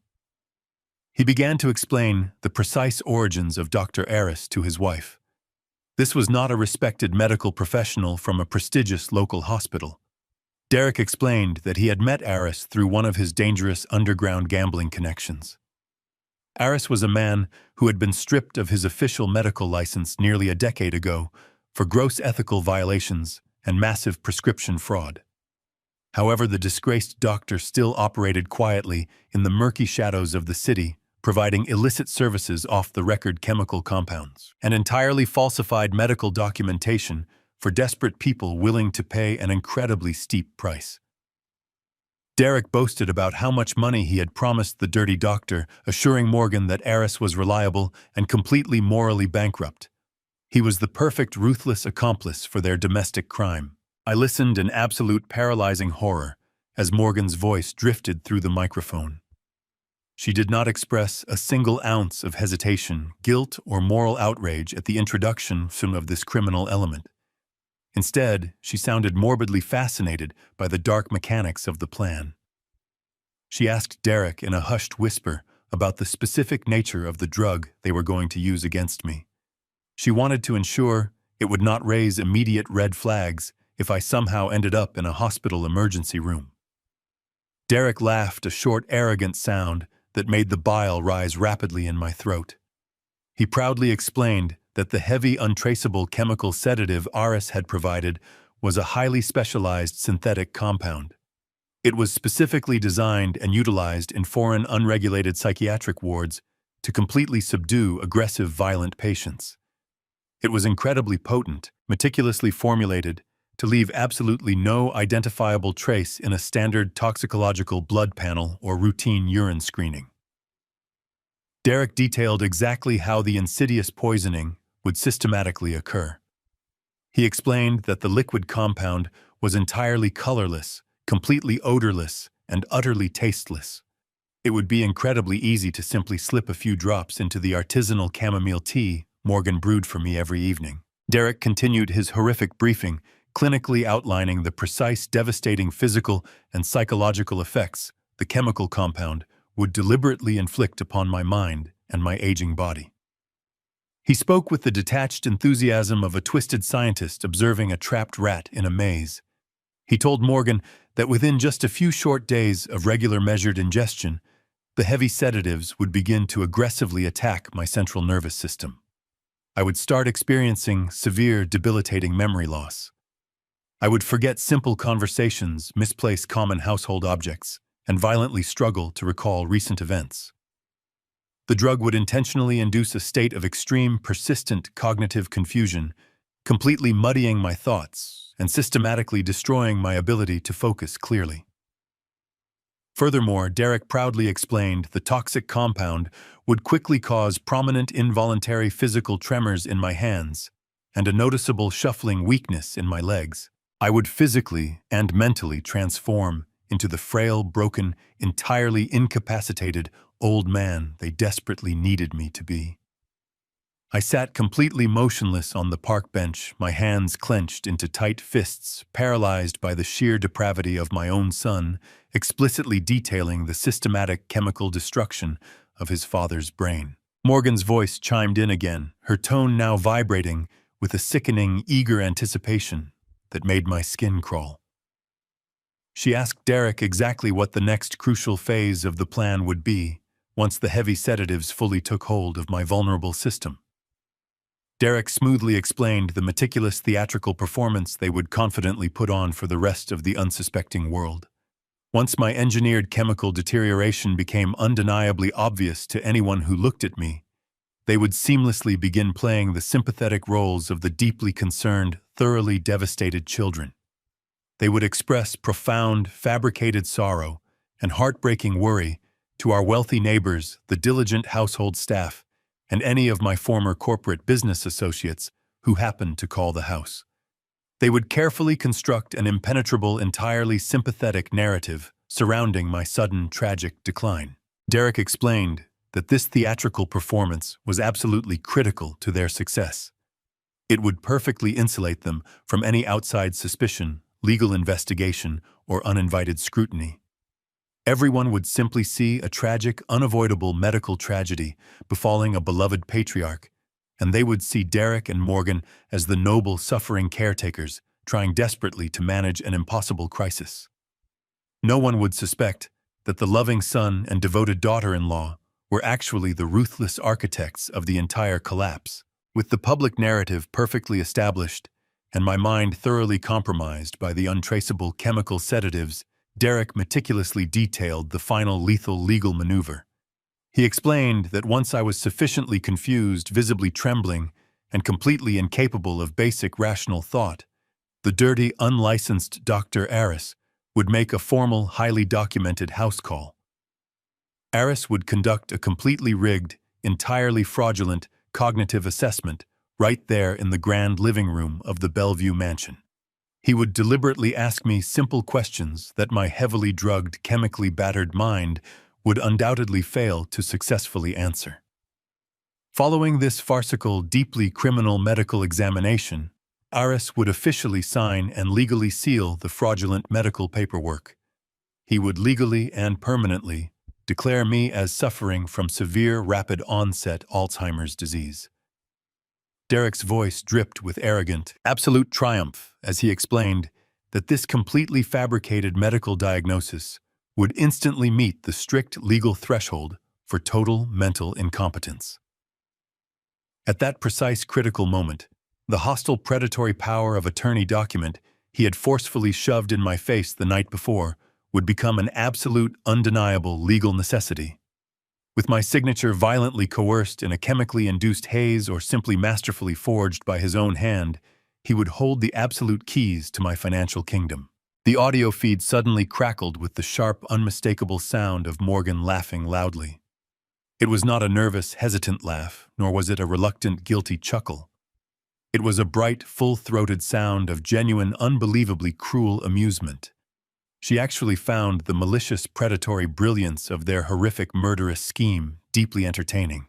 He began to explain the precise origins of Dr. Aris to his wife. This was not a respected medical professional from a prestigious local hospital. Derek explained that he had met Aris through one of his dangerous underground gambling connections. Aris was a man who had been stripped of his official medical license nearly a decade ago for gross ethical violations and massive prescription fraud. However, the disgraced doctor still operated quietly in the murky shadows of the city, providing illicit services off-the-record chemical compounds and entirely falsified medical documentation for desperate people willing to pay an incredibly steep price. Derek boasted about how much money he had promised the dirty doctor, assuring Morgan that Eris was reliable and completely morally bankrupt. He was the perfect ruthless accomplice for their domestic crime. I listened in absolute paralyzing horror as Morgan's voice drifted through the microphone. She did not express a single ounce of hesitation, guilt, or moral outrage at the introduction of this criminal element. Instead, she sounded morbidly fascinated by the dark mechanics of the plan. She asked Derek in a hushed whisper about the specific nature of the drug they were going to use against me. She wanted to ensure it would not raise immediate red flags if I somehow ended up in a hospital emergency room. Derek laughed, a short, arrogant sound that made the bile rise rapidly in my throat. He proudly explained that the heavy, untraceable chemical sedative Eris had provided was a highly specialized synthetic compound. It was specifically designed and utilized in foreign unregulated psychiatric wards to completely subdue aggressive, violent patients. It was incredibly potent, meticulously formulated, to leave absolutely no identifiable trace in a standard toxicological blood panel or routine urine screening. Derek detailed exactly how the insidious poisoning would systematically occur. He explained that the liquid compound was entirely colorless, completely odorless, and utterly tasteless. It would be incredibly easy to simply slip a few drops into the artisanal chamomile tea Morgan brewed for me every evening. Derek continued his horrific briefing, clinically outlining the precise, devastating physical and psychological effects the chemical compound would deliberately inflict upon my mind and my aging body. He spoke with the detached enthusiasm of a twisted scientist observing a trapped rat in a maze. He told Morgan that within just a few short days of regular measured ingestion, the heavy sedatives would begin to aggressively attack my central nervous system. I would start experiencing severe, debilitating memory loss. I would forget simple conversations, misplace common household objects, and violently struggle to recall recent events. The drug would intentionally induce a state of extreme, persistent cognitive confusion, completely muddying my thoughts and systematically destroying my ability to focus clearly. Furthermore, Derek proudly explained the toxic compound would quickly cause prominent involuntary physical tremors in my hands and a noticeable shuffling weakness in my legs. I would physically and mentally transform into the frail, broken, entirely incapacitated old man they desperately needed me to be. I sat completely motionless on the park bench, my hands clenched into tight fists, paralyzed by the sheer depravity of my own son, explicitly detailing the systematic chemical destruction of his father's brain. Morgan's voice chimed in again, her tone now vibrating with a sickening, eager anticipation that made my skin crawl. She asked Derek exactly what the next crucial phase of the plan would be once the heavy sedatives fully took hold of my vulnerable system. Derek smoothly explained the meticulous theatrical performance they would confidently put on for the rest of the unsuspecting world. Once my engineered chemical deterioration became undeniably obvious to anyone who looked at me, they would seamlessly begin playing the sympathetic roles of the deeply concerned, thoroughly devastated children. They would express profound, fabricated sorrow and heartbreaking worry to our wealthy neighbors, the diligent household staff, and any of my former corporate business associates who happened to call the house. They would carefully construct an impenetrable, entirely sympathetic narrative surrounding my sudden, tragic decline. Derek explained that this theatrical performance was absolutely critical to their success. It would perfectly insulate them from any outside suspicion, legal investigation, or uninvited scrutiny. Everyone would simply see a tragic, unavoidable medical tragedy befalling a beloved patriarch, and they would see Derek and Morgan as the noble, suffering caretakers trying desperately to manage an impossible crisis. No one would suspect that the loving son and devoted daughter-in-law were actually the ruthless architects of the entire collapse, With the public narrative perfectly established and my mind thoroughly compromised by the untraceable chemical sedatives, Derek meticulously detailed the final lethal legal maneuver. He explained that once I was sufficiently confused, visibly trembling, and completely incapable of basic rational thought, the dirty, unlicensed Dr. Aris would make a formal, highly documented house call. Aris would conduct a completely rigged, entirely fraudulent cognitive assessment right there in the grand living room of the Bellevue mansion. He would deliberately ask me simple questions that my heavily drugged, chemically battered mind would undoubtedly fail to successfully answer. Following this farcical, deeply criminal medical examination, Aris would officially sign and legally seal the fraudulent medical paperwork. He would legally and permanently declare me as suffering from severe, rapid-onset Alzheimer's disease. Derek's voice dripped with arrogant, absolute triumph as he explained that this completely fabricated medical diagnosis would instantly meet the strict legal threshold for total mental incompetence. At that precise critical moment, the hostile predatory power of attorney document he had forcefully shoved in my face the night before would become an absolute, undeniable legal necessity. With my signature violently coerced in a chemically induced haze or simply masterfully forged by his own hand, he would hold the absolute keys to my financial kingdom. The audio feed suddenly crackled with the sharp, unmistakable sound of Morgan laughing loudly. It was not a nervous, hesitant laugh, nor was it a reluctant, guilty chuckle. It was a bright, full-throated sound of genuine, unbelievably cruel amusement. She actually found the malicious, predatory brilliance of their horrific, murderous scheme deeply entertaining.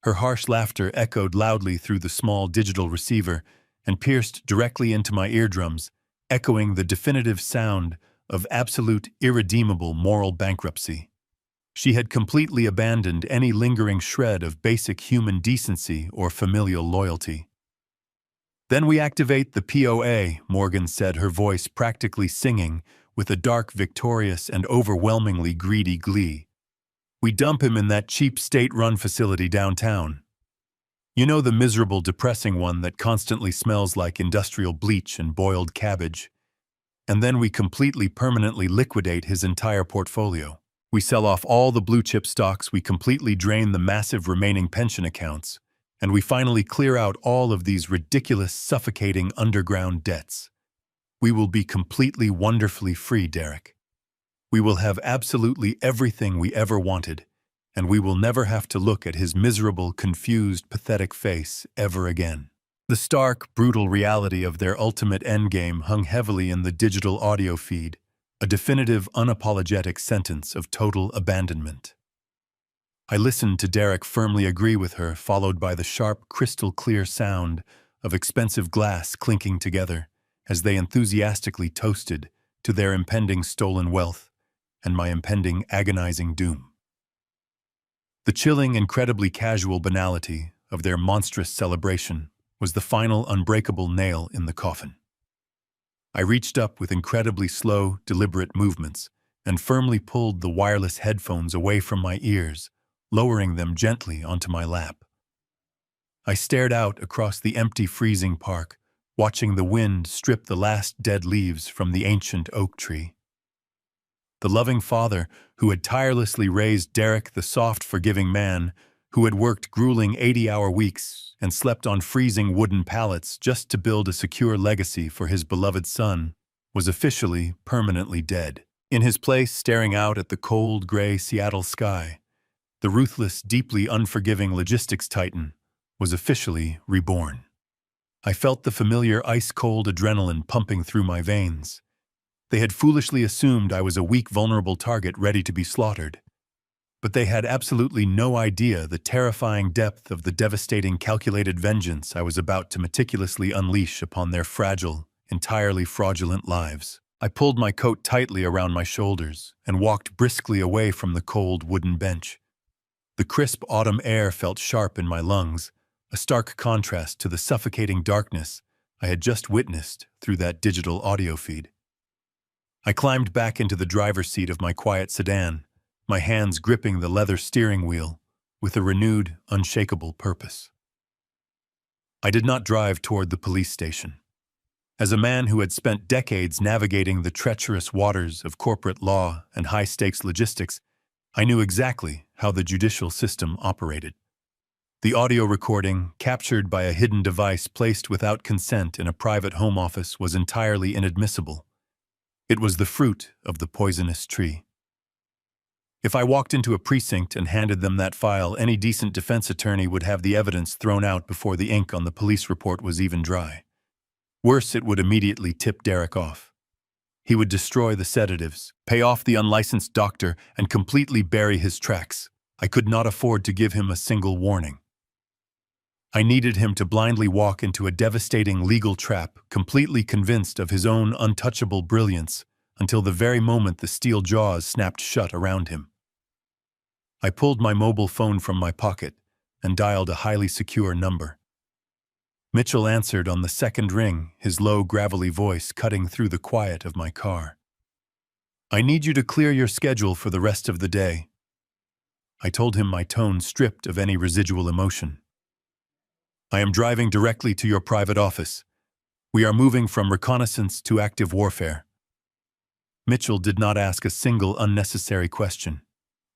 Her harsh laughter echoed loudly through the small digital receiver and pierced directly into my eardrums, echoing the definitive sound of absolute, irredeemable moral bankruptcy. She had completely abandoned any lingering shred of basic human decency or familial loyalty. "Then we activate the POA," Morgan said, her voice practically singing with a dark, victorious, and overwhelmingly greedy glee. "We dump him in that cheap state-run facility downtown. You know, the miserable, depressing one that constantly smells like industrial bleach and boiled cabbage. And then we completely, permanently liquidate his entire portfolio. We sell off all the blue-chip stocks, we completely drain the massive remaining pension accounts, and we finally clear out all of these ridiculous, suffocating underground debts. We will be completely, wonderfully free, Derek. We will have absolutely everything we ever wanted, and we will never have to look at his miserable, confused, pathetic face ever again." The stark, brutal reality of their ultimate endgame hung heavily in the digital audio feed, a definitive, unapologetic sentence of total abandonment. I listened to Derek firmly agree with her, followed by the sharp, crystal-clear sound of expensive glass clinking together as they enthusiastically toasted to their impending stolen wealth and my impending agonizing doom. The chilling, incredibly casual banality of their monstrous celebration was the final unbreakable nail in the coffin. I reached up with incredibly slow, deliberate movements and firmly pulled the wireless headphones away from my ears, lowering them gently onto my lap. I stared out across the empty, freezing park, watching the wind strip the last dead leaves from the ancient oak tree. The loving father who had tirelessly raised Derek, the soft, forgiving man who had worked grueling 80-hour weeks and slept on freezing wooden pallets just to build a secure legacy for his beloved son, was officially, permanently dead. In his place, staring out at the cold, gray Seattle sky, the ruthless, deeply unforgiving logistics titan was officially reborn. I felt the familiar ice-cold adrenaline pumping through my veins. They had foolishly assumed I was a weak, vulnerable target ready to be slaughtered. But they had absolutely no idea the terrifying depth of the devastating, calculated vengeance I was about to meticulously unleash upon their fragile, entirely fraudulent lives. I pulled my coat tightly around my shoulders and walked briskly away from the cold wooden bench. The crisp autumn air felt sharp in my lungs, a stark contrast to the suffocating darkness I had just witnessed through that digital audio feed. I climbed back into the driver's seat of my quiet sedan, my hands gripping the leather steering wheel with a renewed, unshakable purpose. I did not drive toward the police station. As a man who had spent decades navigating the treacherous waters of corporate law and high-stakes logistics, I knew exactly how the judicial system operated. The audio recording, captured by a hidden device placed without consent in a private home office, was entirely inadmissible. It was the fruit of the poisonous tree. If I walked into a precinct and handed them that file, any decent defense attorney would have the evidence thrown out before the ink on the police report was even dry. Worse, it would immediately tip Derek off. He would destroy the sedatives, pay off the unlicensed doctor, and completely bury his tracks. I could not afford to give him a single warning. I needed him to blindly walk into a devastating legal trap, completely convinced of his own untouchable brilliance, until the very moment the steel jaws snapped shut around him. I pulled my mobile phone from my pocket and dialed a highly secure number. Mitchell answered on the second ring, his low, gravelly voice cutting through the quiet of my car. "I need you to clear your schedule for the rest of the day." I told him, my tone stripped of any residual emotion. "I am driving directly to your private office. We are moving from reconnaissance to active warfare." Mitchell did not ask a single unnecessary question.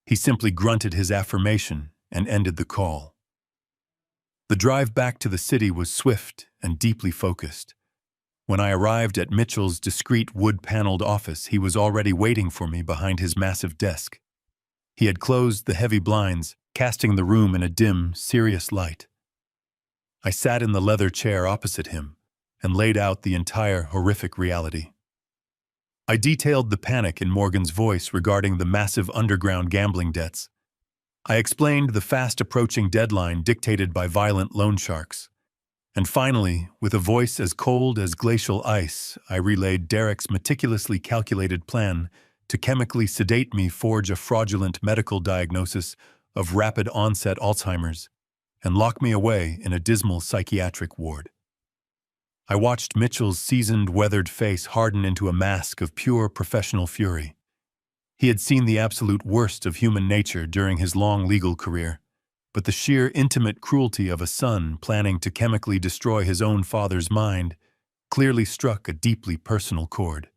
He simply grunted his affirmation and ended the call. The drive back to the city was swift and deeply focused. When I arrived at Mitchell's discreet wood-paneled office, he was already waiting for me behind his massive desk. He had closed the heavy blinds, casting the room in a dim, serious light. I sat in the leather chair opposite him and laid out the entire horrific reality. I detailed the panic in Morgan's voice regarding the massive underground gambling debts. I explained the fast-approaching deadline dictated by violent loan sharks. And finally, with a voice as cold as glacial ice, I relayed Derek's meticulously calculated plan to chemically sedate me, forge a fraudulent medical diagnosis of rapid-onset Alzheimer's, and lock me away in a dismal psychiatric ward. I watched Mitchell's seasoned, weathered face harden into a mask of pure professional fury. He had seen the absolute worst of human nature during his long legal career, but the sheer intimate cruelty of a son planning to chemically destroy his own father's mind clearly struck a deeply personal chord.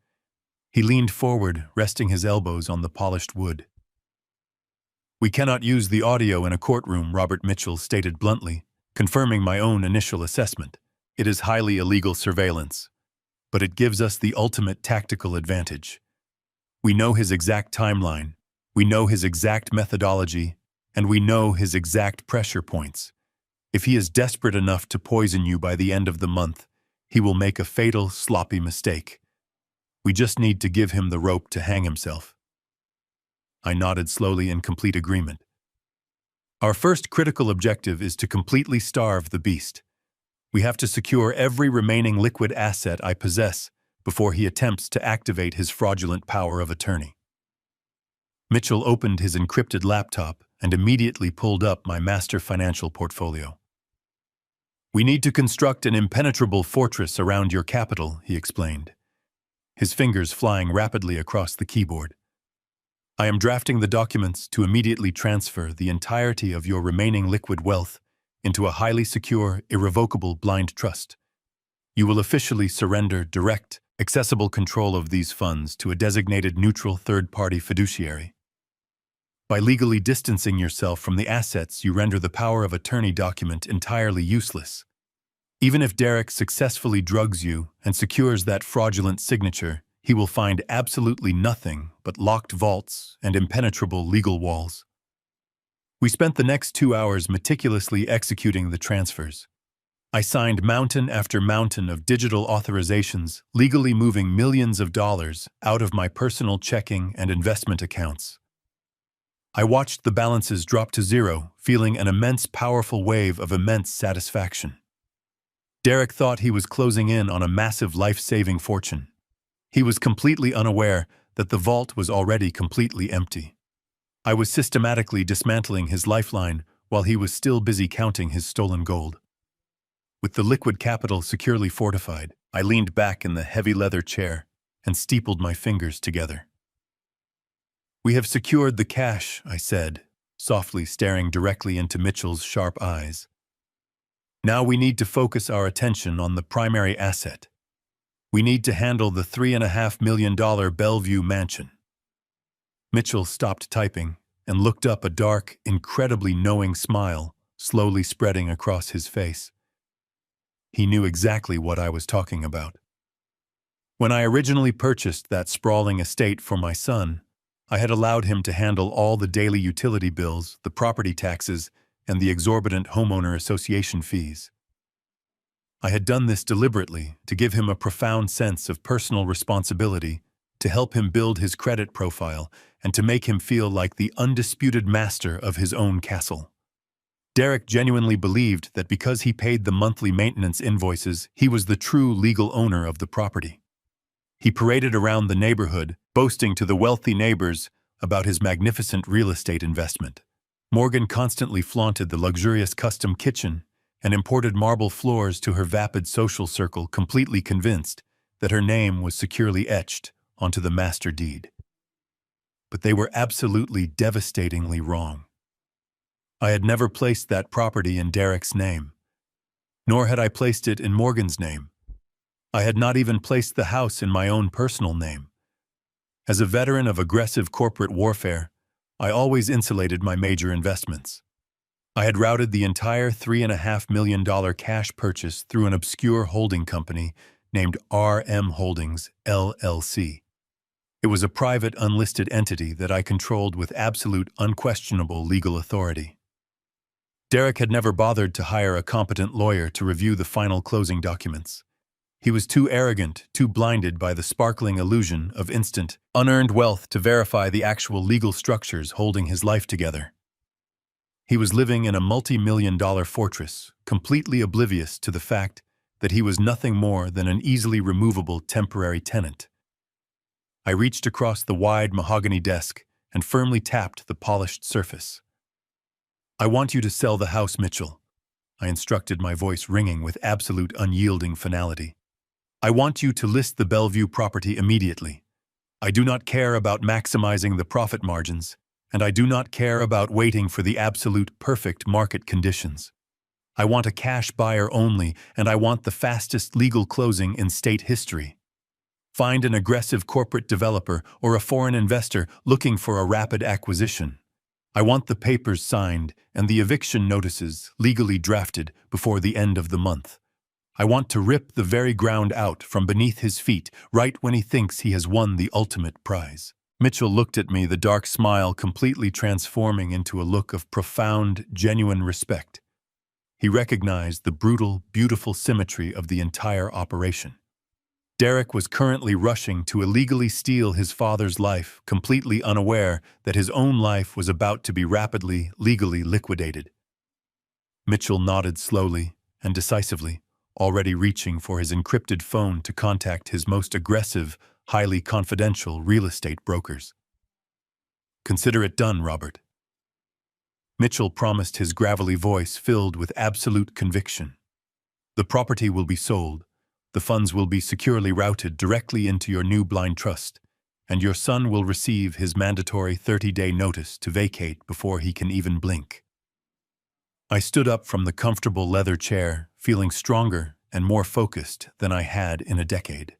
He leaned forward, resting his elbows on the polished wood. "We cannot use the audio in a courtroom," Robert Mitchell stated bluntly, confirming my own initial assessment. "It is highly illegal surveillance, but it gives us the ultimate tactical advantage. We know his exact timeline, we know his exact methodology, and we know his exact pressure points. If he is desperate enough to poison you by the end of the month, he will make a fatal, sloppy mistake. We just need to give him the rope to hang himself." I nodded slowly in complete agreement. "Our first critical objective is to completely starve the beast. We have to secure every remaining liquid asset I possess before he attempts to activate his fraudulent power of attorney." Mitchell opened his encrypted laptop and immediately pulled up my master financial portfolio. "We need to construct an impenetrable fortress around your capital," he explained, his fingers flying rapidly across the keyboard. "I am drafting the documents to immediately transfer the entirety of your remaining liquid wealth into a highly secure, irrevocable blind trust. You will officially surrender direct, accessible control of these funds to a designated neutral third-party fiduciary. By legally distancing yourself from the assets, you render the power of attorney document entirely useless. Even if Derek successfully drugs you and secures that fraudulent signature, he will find absolutely nothing but locked vaults and impenetrable legal walls." We spent the next 2 hours meticulously executing the transfers. I signed mountain after mountain of digital authorizations, legally moving millions of dollars out of my personal checking and investment accounts. I watched the balances drop to zero, feeling an immense, powerful wave of immense satisfaction. Derek thought he was closing in on a massive life-saving fortune. He was completely unaware that the vault was already completely empty. I was systematically dismantling his lifeline while he was still busy counting his stolen gold. With the liquid capital securely fortified, I leaned back in the heavy leather chair and steepled my fingers together. "We have secured the cash," I said, softly staring directly into Mitchell's sharp eyes. Now we need to focus our attention on the primary asset. We need to handle the $3.5 million Bellevue mansion. Mitchell stopped typing and looked up, a dark, incredibly knowing smile slowly spreading across his face. He knew exactly what I was talking about. When I originally purchased that sprawling estate for my son, I had allowed him to handle all the daily utility bills, the property taxes, and the exorbitant homeowner association fees. I had done this deliberately to give him a profound sense of personal responsibility, to help him build his credit profile, and to make him feel like the undisputed master of his own castle. Derek genuinely believed that because he paid the monthly maintenance invoices, he was the true legal owner of the property. He paraded around the neighborhood, boasting to the wealthy neighbors about his magnificent real estate investment. Morgan constantly flaunted the luxurious custom kitchen and imported marble floors to her vapid social circle, completely convinced that her name was securely etched onto the master deed. But they were absolutely devastatingly wrong. I had never placed that property in Derek's name, nor had I placed it in Morgan's name. I had not even placed the house in my own personal name. As a veteran of aggressive corporate warfare, I always insulated my major investments. I had routed the entire $3.5 million cash purchase through an obscure holding company named RM Holdings, LLC. It was a private, unlisted entity that I controlled with absolute, unquestionable legal authority. Derek had never bothered to hire a competent lawyer to review the final closing documents. He was too arrogant, too blinded by the sparkling illusion of instant, unearned wealth to verify the actual legal structures holding his life together. He was living in a multi-million-dollar fortress, completely oblivious to the fact that he was nothing more than an easily removable temporary tenant. I reached across the wide mahogany desk and firmly tapped the polished surface. "I want you to sell the house, Mitchell," I instructed, my voice ringing with absolute unyielding finality. "I want you to list the Bellevue property immediately. I do not care about maximizing the profit margins, and I do not care about waiting for the absolute perfect market conditions. I want a cash buyer only, and I want the fastest legal closing in state history. Find an aggressive corporate developer or a foreign investor looking for a rapid acquisition. I want the papers signed and the eviction notices legally drafted before the end of the month. I want to rip the very ground out from beneath his feet right when he thinks he has won the ultimate prize." Mitchell looked at me, the dark smile completely transforming into a look of profound, genuine respect. He recognized the brutal, beautiful symmetry of the entire operation. Derek was currently rushing to illegally steal his father's life, completely unaware that his own life was about to be rapidly, legally liquidated. Mitchell nodded slowly and decisively, already reaching for his encrypted phone to contact his most aggressive, highly confidential real estate brokers. "Consider it done, Robert." Mitchell promised, his gravelly voice filled with absolute conviction. "The property will be sold. The funds will be securely routed directly into your new blind trust, and your son will receive his mandatory 30-day notice to vacate before he can even blink." I stood up from the comfortable leather chair, feeling stronger and more focused than I had in a decade.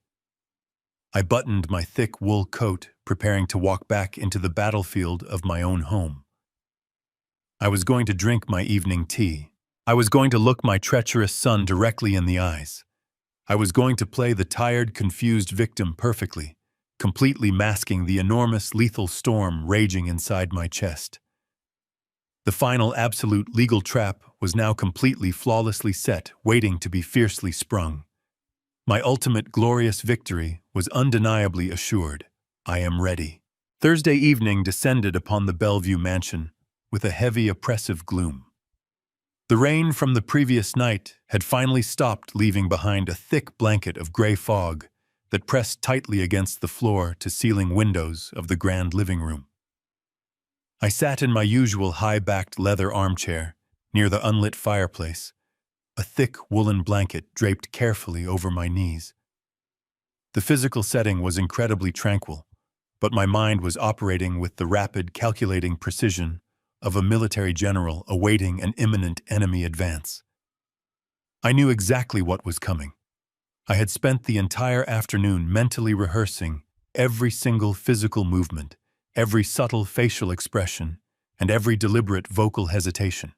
I buttoned my thick wool coat, preparing to walk back into the battlefield of my own home. I was going to drink my evening tea. I was going to look my treacherous son directly in the eyes. I was going to play the tired, confused victim perfectly, completely masking the enormous, lethal storm raging inside my chest. The final absolute legal trap was now completely flawlessly set, waiting to be fiercely sprung. My ultimate glorious victory was undeniably assured. I am ready. Thursday evening descended upon the Bellevue mansion with a heavy, oppressive gloom. The rain from the previous night had finally stopped, leaving behind a thick blanket of gray fog that pressed tightly against the floor-to-ceiling windows of the grand living room. I sat in my usual high-backed leather armchair near the unlit fireplace, a thick woolen blanket draped carefully over my knees. The physical setting was incredibly tranquil, but my mind was operating with the rapid, calculating precision of a military general awaiting an imminent enemy advance. I knew exactly what was coming. I had spent the entire afternoon mentally rehearsing every single physical movement, every subtle facial expression, and every deliberate vocal hesitation.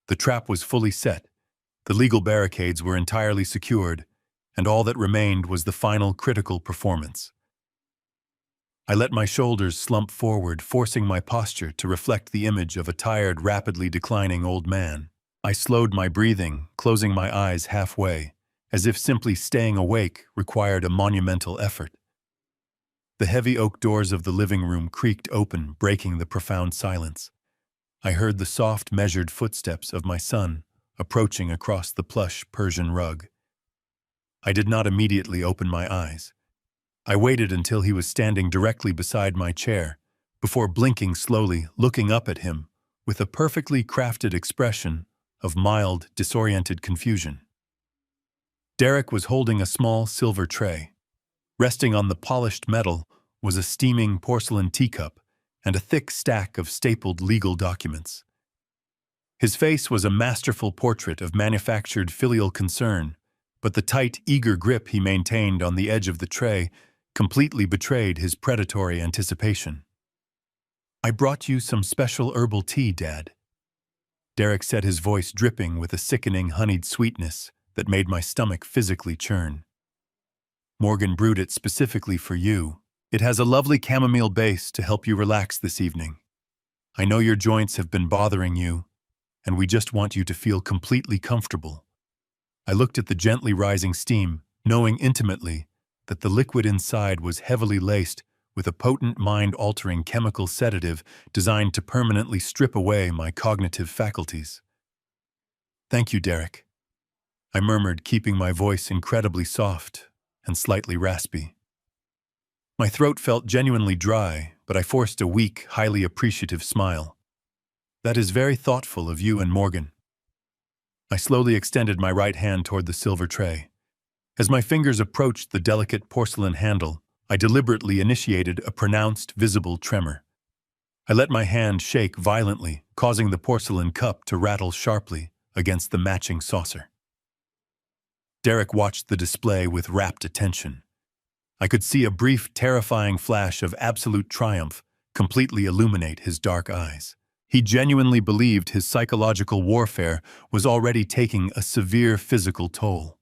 The trap was fully set, the legal barricades were entirely secured, and all that remained was the final critical performance. I let my shoulders slump forward, forcing my posture to reflect the image of a tired, rapidly declining old man. I slowed my breathing, closing my eyes halfway, as if simply staying awake required a monumental effort. The heavy oak doors of the living room creaked open, breaking the profound silence. I heard the soft, measured footsteps of my son approaching across the plush Persian rug. I did not immediately open my eyes. I waited until he was standing directly beside my chair, before blinking slowly, looking up at him with a perfectly crafted expression of mild, disoriented confusion. Derek was holding a small silver tray. Resting on the polished metal was a steaming porcelain teacup and a thick stack of stapled legal documents. His face was a masterful portrait of manufactured filial concern, but the tight, eager grip he maintained on the edge of the tray completely betrayed his predatory anticipation. "I brought you some special herbal tea, Dad." Derek said, his voice dripping with a sickening honeyed sweetness that made my stomach physically churn. "Morgan brewed it specifically for you. It has a lovely chamomile base to help you relax this evening. I know your joints have been bothering you, and we just want you to feel completely comfortable." I looked at the gently rising steam, knowing intimately that the liquid inside was heavily laced with a potent mind-altering chemical sedative designed to permanently strip away my cognitive faculties. "Thank you, Derek," I murmured, keeping my voice incredibly soft and slightly raspy. My throat felt genuinely dry, but I forced a weak, highly appreciative smile. "That is very thoughtful of you and Morgan." I slowly extended my right hand toward the silver tray. As my fingers approached the delicate porcelain handle, I deliberately initiated a pronounced, visible tremor. I let my hand shake violently, causing the porcelain cup to rattle sharply against the matching saucer. Derek watched the display with rapt attention. I could see a brief, terrifying flash of absolute triumph completely illuminate his dark eyes. He genuinely believed his psychological warfare was already taking a severe physical toll.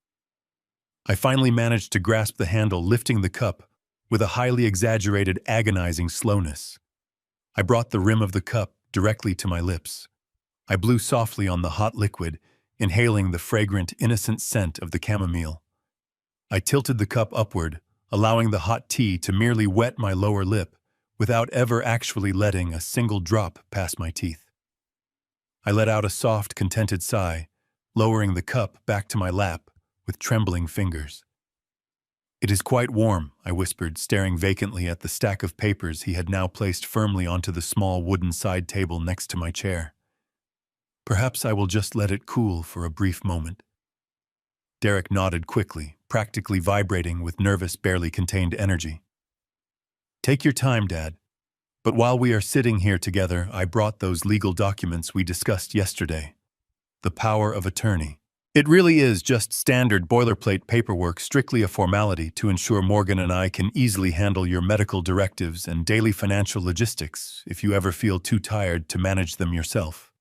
I finally managed to grasp the handle, lifting the cup with a highly exaggerated, agonizing slowness. I brought the rim of the cup directly to my lips. I blew softly on the hot liquid, inhaling the fragrant, innocent scent of the chamomile. I tilted the cup upward, allowing the hot tea to merely wet my lower lip without ever actually letting a single drop pass my teeth. I let out a soft, contented sigh, lowering the cup back to my lap with trembling fingers. "It is quite warm," I whispered, staring vacantly at the stack of papers he had now placed firmly onto the small wooden side table next to my chair. "Perhaps I will just let it cool for a brief moment." Derek nodded quickly, practically vibrating with nervous, barely contained energy. "Take your time, Dad. But while we are sitting here together, I brought those legal documents we discussed yesterday. The power of attorney. It really is just standard boilerplate paperwork, strictly a formality to ensure Morgan and I can easily handle your medical directives and daily financial logistics if you ever feel too tired to manage them yourself."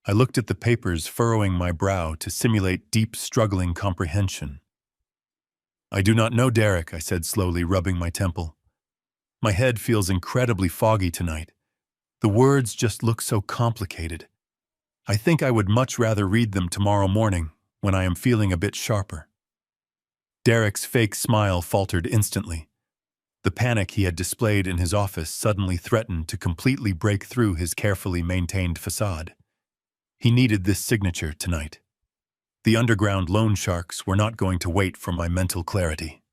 I looked at the papers, furrowing my brow to simulate deep, struggling comprehension. "I do not know, Derek," I said slowly, rubbing my temple. "My head feels incredibly foggy tonight. The words just look so complicated. I think I would much rather read them tomorrow morning when I am feeling a bit sharper." Derek's fake smile faltered instantly. The panic he had displayed in his office suddenly threatened to completely break through his carefully maintained facade. He needed this signature tonight. The underground loan sharks were not going to wait for my mental clarity.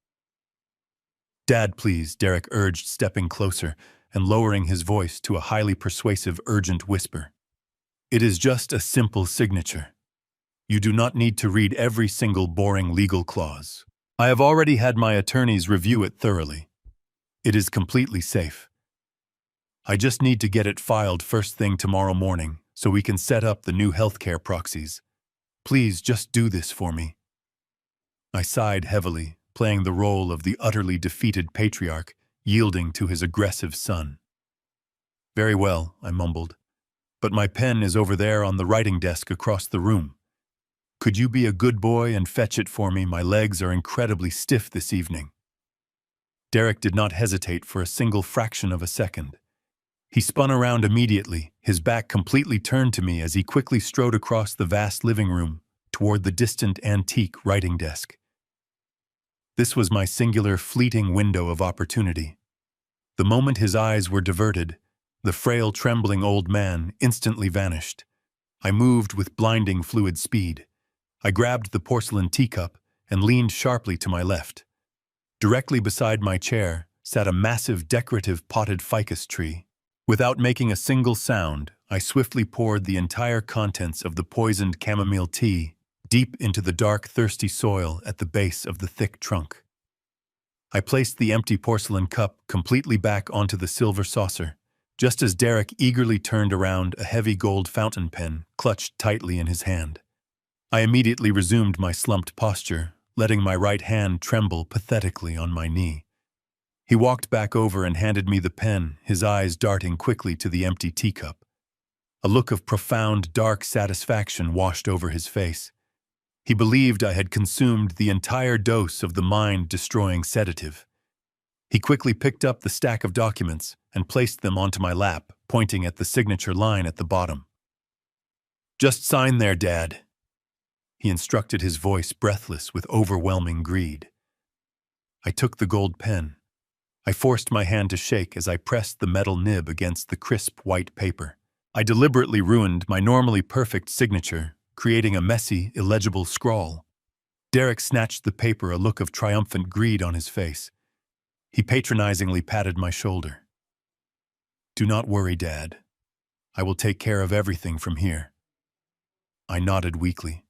"Dad, please," Derek urged, stepping closer and lowering his voice to a highly persuasive, urgent whisper. "It is just a simple signature. You do not need to read every single boring legal clause. I have already had my attorneys review it thoroughly. It is completely safe. I just need to get it filed first thing tomorrow morning so we can set up the new healthcare proxies. Please just do this for me." I sighed heavily, playing the role of the utterly defeated patriarch, yielding to his aggressive son. "Very well," I mumbled, "but my pen is over there on the writing desk across the room. Could you be a good boy and fetch it for me? My legs are incredibly stiff this evening." Derek did not hesitate for a single fraction of a second. He spun around immediately, his back completely turned to me as he quickly strode across the vast living room toward the distant antique writing desk. This was my singular, fleeting window of opportunity. The moment his eyes were diverted, the frail, trembling old man instantly vanished. I moved with blinding fluid speed. I grabbed the porcelain teacup and leaned sharply to my left. Directly beside my chair sat a massive decorative potted ficus tree. Without making a single sound, I swiftly poured the entire contents of the poisoned chamomile tea deep into the dark, thirsty soil at the base of the thick trunk. I placed the empty porcelain cup completely back onto the silver saucer, just as Derek eagerly turned around, a heavy gold fountain pen clutched tightly in his hand. I immediately resumed my slumped posture, letting my right hand tremble pathetically on my knee. He walked back over and handed me the pen, his eyes darting quickly to the empty teacup. A look of profound, dark satisfaction washed over his face. He believed I had consumed the entire dose of the mind-destroying sedative. He quickly picked up the stack of documents and placed them onto my lap, pointing at the signature line at the bottom. "Just sign there, Dad," he instructed, his voice breathless with overwhelming greed. I took the gold pen. I forced my hand to shake as I pressed the metal nib against the crisp white paper. I deliberately ruined my normally perfect signature, creating a messy, illegible scrawl. Derek snatched the paper, a look of triumphant greed on his face. He patronizingly patted my shoulder. "Do not worry, Dad. I will take care of everything from here." I nodded weakly.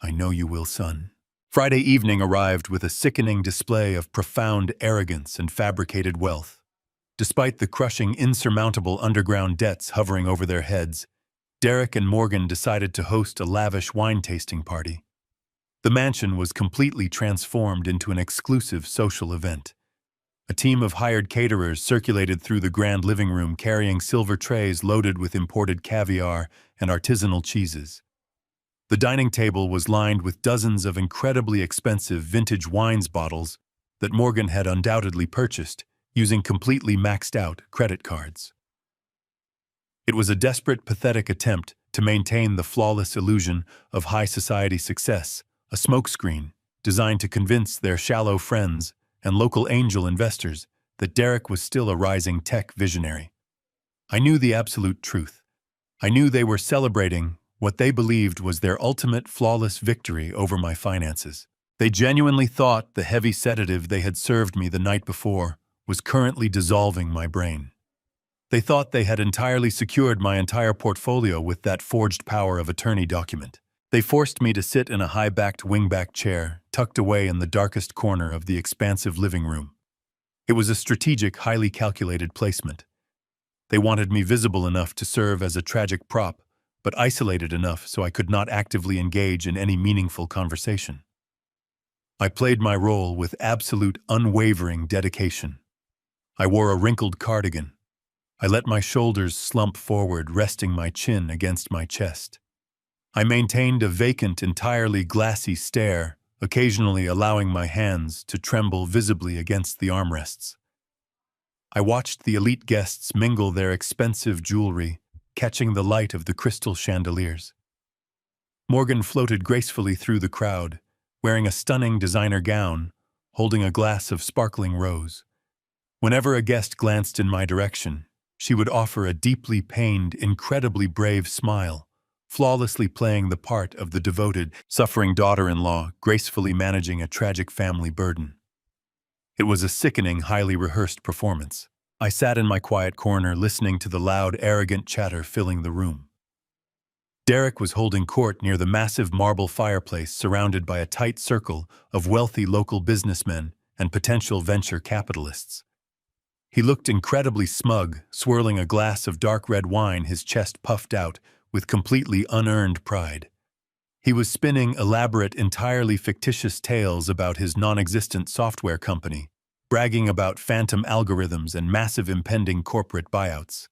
"I know you will, son." Friday evening arrived with a sickening display of profound arrogance and fabricated wealth. Despite the crushing, insurmountable underground debts hovering over their heads, Derek and Morgan decided to host a lavish wine tasting party. The mansion was completely transformed into an exclusive social event. A team of hired caterers circulated through the grand living room carrying silver trays loaded with imported caviar and artisanal cheeses. The dining table was lined with dozens of incredibly expensive vintage wines bottles that Morgan had undoubtedly purchased using completely maxed-out credit cards. It was a desperate, pathetic attempt to maintain the flawless illusion of high society success, a smokescreen designed to convince their shallow friends and local angel investors that Derek was still a rising tech visionary. I knew the absolute truth. I knew they were celebrating what they believed was their ultimate flawless victory over my finances. They genuinely thought the heavy sedative they had served me the night before was currently dissolving my brain. They thought they had entirely secured my entire portfolio with that forged power of attorney document. They forced me to sit in a high-backed wingback chair, tucked away in the darkest corner of the expansive living room. It was a strategic, highly calculated placement. They wanted me visible enough to serve as a tragic prop, but isolated enough so I could not actively engage in any meaningful conversation. I played my role with absolute, unwavering dedication. I wore a wrinkled cardigan. I let my shoulders slump forward, resting my chin against my chest. I maintained a vacant, entirely glassy stare, occasionally allowing my hands to tremble visibly against the armrests. I watched the elite guests mingle their expensive jewelry, catching the light of the crystal chandeliers. Morgan floated gracefully through the crowd, wearing a stunning designer gown, holding a glass of sparkling rose. Whenever a guest glanced in my direction, she would offer a deeply pained, incredibly brave smile, flawlessly playing the part of the devoted, suffering daughter-in-law, gracefully managing a tragic family burden. It was a sickening, highly rehearsed performance. I sat in my quiet corner, listening to the loud, arrogant chatter filling the room. Derek was holding court near the massive marble fireplace, surrounded by a tight circle of wealthy local businessmen and potential venture capitalists. He looked incredibly smug, swirling a glass of dark red wine, his chest puffed out with completely unearned pride. He was spinning elaborate, entirely fictitious tales about his non-existent software company, bragging about phantom algorithms and massive impending corporate buyouts.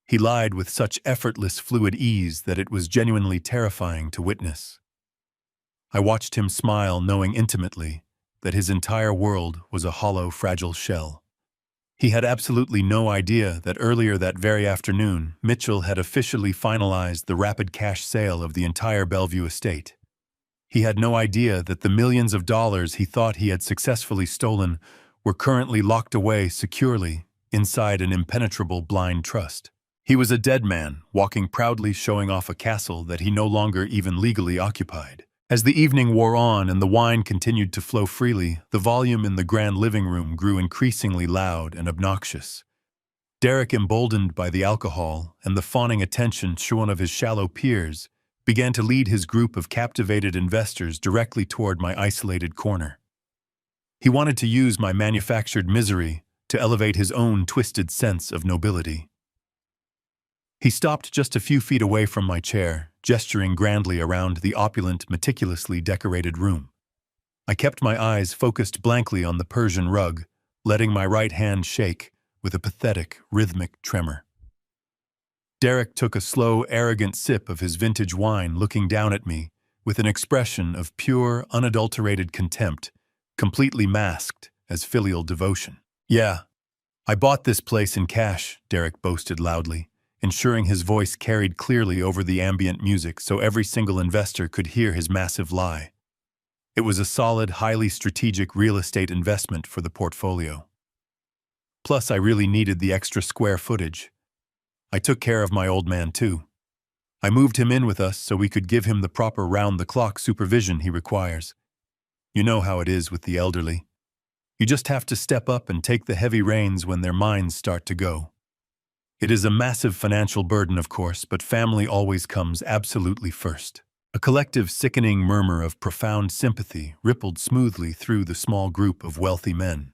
He lied with such effortless, fluid ease that it was genuinely terrifying to witness. I watched him smile, knowing intimately that his entire world was a hollow, fragile shell. He had absolutely no idea that earlier that very afternoon, Mitchell had officially finalized the rapid cash sale of the entire Bellevue estate. He had no idea that the millions of dollars he thought he had successfully stolen were currently locked away securely inside an impenetrable blind trust. He was a dead man, walking proudly, showing off a castle that he no longer even legally occupied. As the evening wore on and the wine continued to flow freely, the volume in the grand living room grew increasingly loud and obnoxious. Derek, emboldened by the alcohol and the fawning attention shown of his shallow peers, began to lead his group of captivated investors directly toward my isolated corner. He wanted to use my manufactured misery to elevate his own twisted sense of nobility. He stopped just a few feet away from my chair, gesturing grandly around the opulent, meticulously decorated room. I kept my eyes focused blankly on the Persian rug, letting my right hand shake with a pathetic, rhythmic tremor. Derek took a slow, arrogant sip of his vintage wine, looking down at me with an expression of pure, unadulterated contempt, completely masked as filial devotion. "Yeah, I bought this place in cash," Derek boasted loudly, ensuring his voice carried clearly over the ambient music so every single investor could hear his massive lie. It was a solid, highly strategic real estate investment for the portfolio. Plus, I really needed the extra square footage. I took care of my old man, too. I moved him in with us so we could give him the proper round-the-clock supervision he requires. You know how it is with the elderly. You just have to step up and take the heavy reins when their minds start to go. It is a massive financial burden, of course, but family always comes absolutely first. A collective, sickening murmur of profound sympathy rippled smoothly through the small group of wealthy men.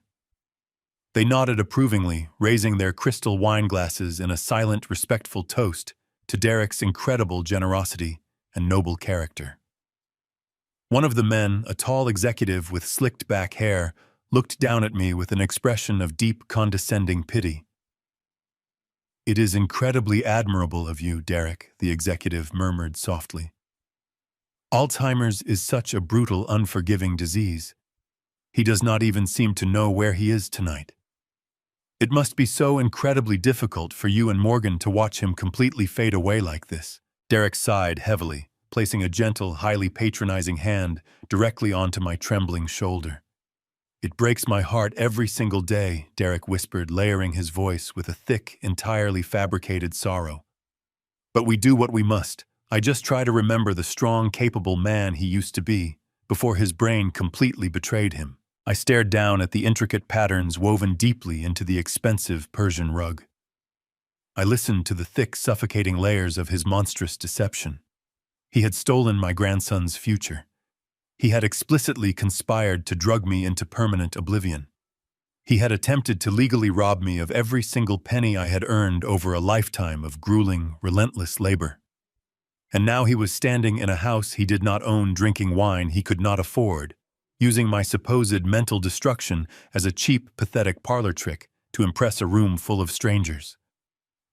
They nodded approvingly, raising their crystal wine glasses in a silent, respectful toast to Derek's incredible generosity and noble character. One of the men, a tall executive with slicked-back hair, looked down at me with an expression of deep, condescending pity. "It is incredibly admirable of you, Derek," the executive murmured softly. "Alzheimer's is such a brutal, unforgiving disease. He does not even seem to know where he is tonight. It must be so incredibly difficult for you and Morgan to watch him completely fade away like this." Derek sighed heavily, placing a gentle, highly patronizing hand directly onto my trembling shoulder. "It breaks my heart every single day," Derek whispered, layering his voice with a thick, entirely fabricated sorrow. "But we do what we must. I just try to remember the strong, capable man he used to be, before his brain completely betrayed him." I stared down at the intricate patterns woven deeply into the expensive Persian rug. I listened to the thick, suffocating layers of his monstrous deception. He had stolen my grandson's future. He had explicitly conspired to drug me into permanent oblivion. He had attempted to legally rob me of every single penny I had earned over a lifetime of grueling, relentless labor. And now he was standing in a house he did not own, drinking wine he could not afford, using my supposed mental destruction as a cheap, pathetic parlor trick to impress a room full of strangers.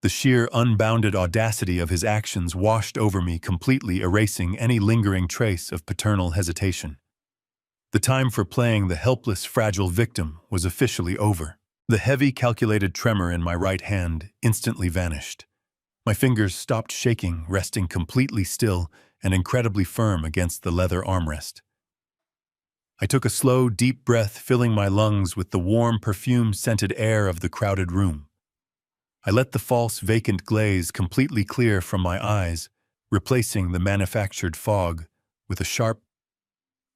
The sheer, unbounded audacity of his actions washed over me, completely erasing any lingering trace of paternal hesitation. The time for playing the helpless, fragile victim was officially over. The heavy, calculated tremor in my right hand instantly vanished. My fingers stopped shaking, resting completely still and incredibly firm against the leather armrest. I took a slow, deep breath, filling my lungs with the warm, perfume-scented air of the crowded room. I let the false, vacant glaze completely clear from my eyes, replacing the manufactured fog with a sharp,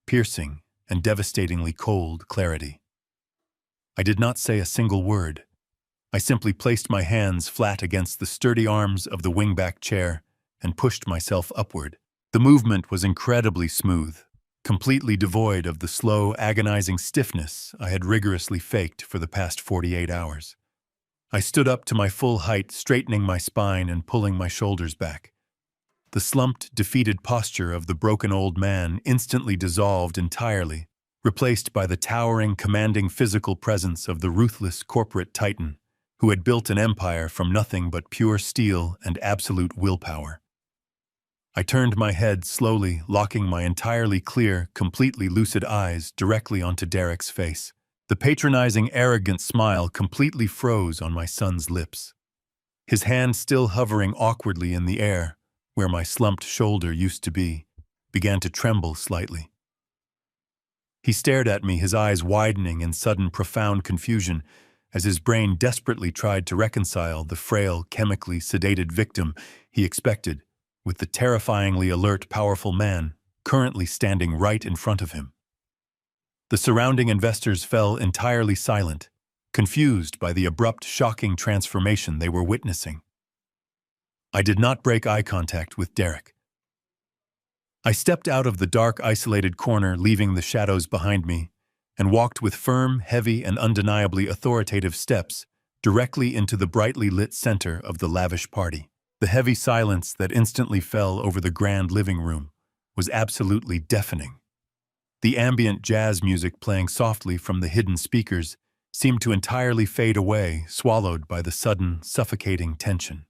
piercing, and devastatingly cold clarity. I did not say a single word. I simply placed my hands flat against the sturdy arms of the wingback chair and pushed myself upward. The movement was incredibly smooth, completely devoid of the slow, agonizing stiffness I had rigorously faked for the past 48 hours. I stood up to my full height, straightening my spine and pulling my shoulders back. The slumped, defeated posture of the broken old man instantly dissolved entirely, replaced by the towering, commanding physical presence of the ruthless corporate titan who had built an empire from nothing but pure steel and absolute willpower. I turned my head slowly, locking my entirely clear, completely lucid eyes directly onto Derek's face. The patronizing, arrogant smile completely froze on my son's lips. His hand still hovering awkwardly in the air, where my slumped shoulder used to be, began to tremble slightly. He stared at me, his eyes widening in sudden, profound confusion, as his brain desperately tried to reconcile the frail, chemically sedated victim he expected with the terrifyingly alert, powerful man currently standing right in front of him. The surrounding investors fell entirely silent, confused by the abrupt, shocking transformation they were witnessing. I did not break eye contact with Derek. I stepped out of the dark, isolated corner, leaving the shadows behind me, and walked with firm, heavy, and undeniably authoritative steps directly into the brightly lit center of the lavish party. The heavy silence that instantly fell over the grand living room was absolutely deafening. The ambient jazz music playing softly from the hidden speakers seemed to entirely fade away, swallowed by the sudden, suffocating tension.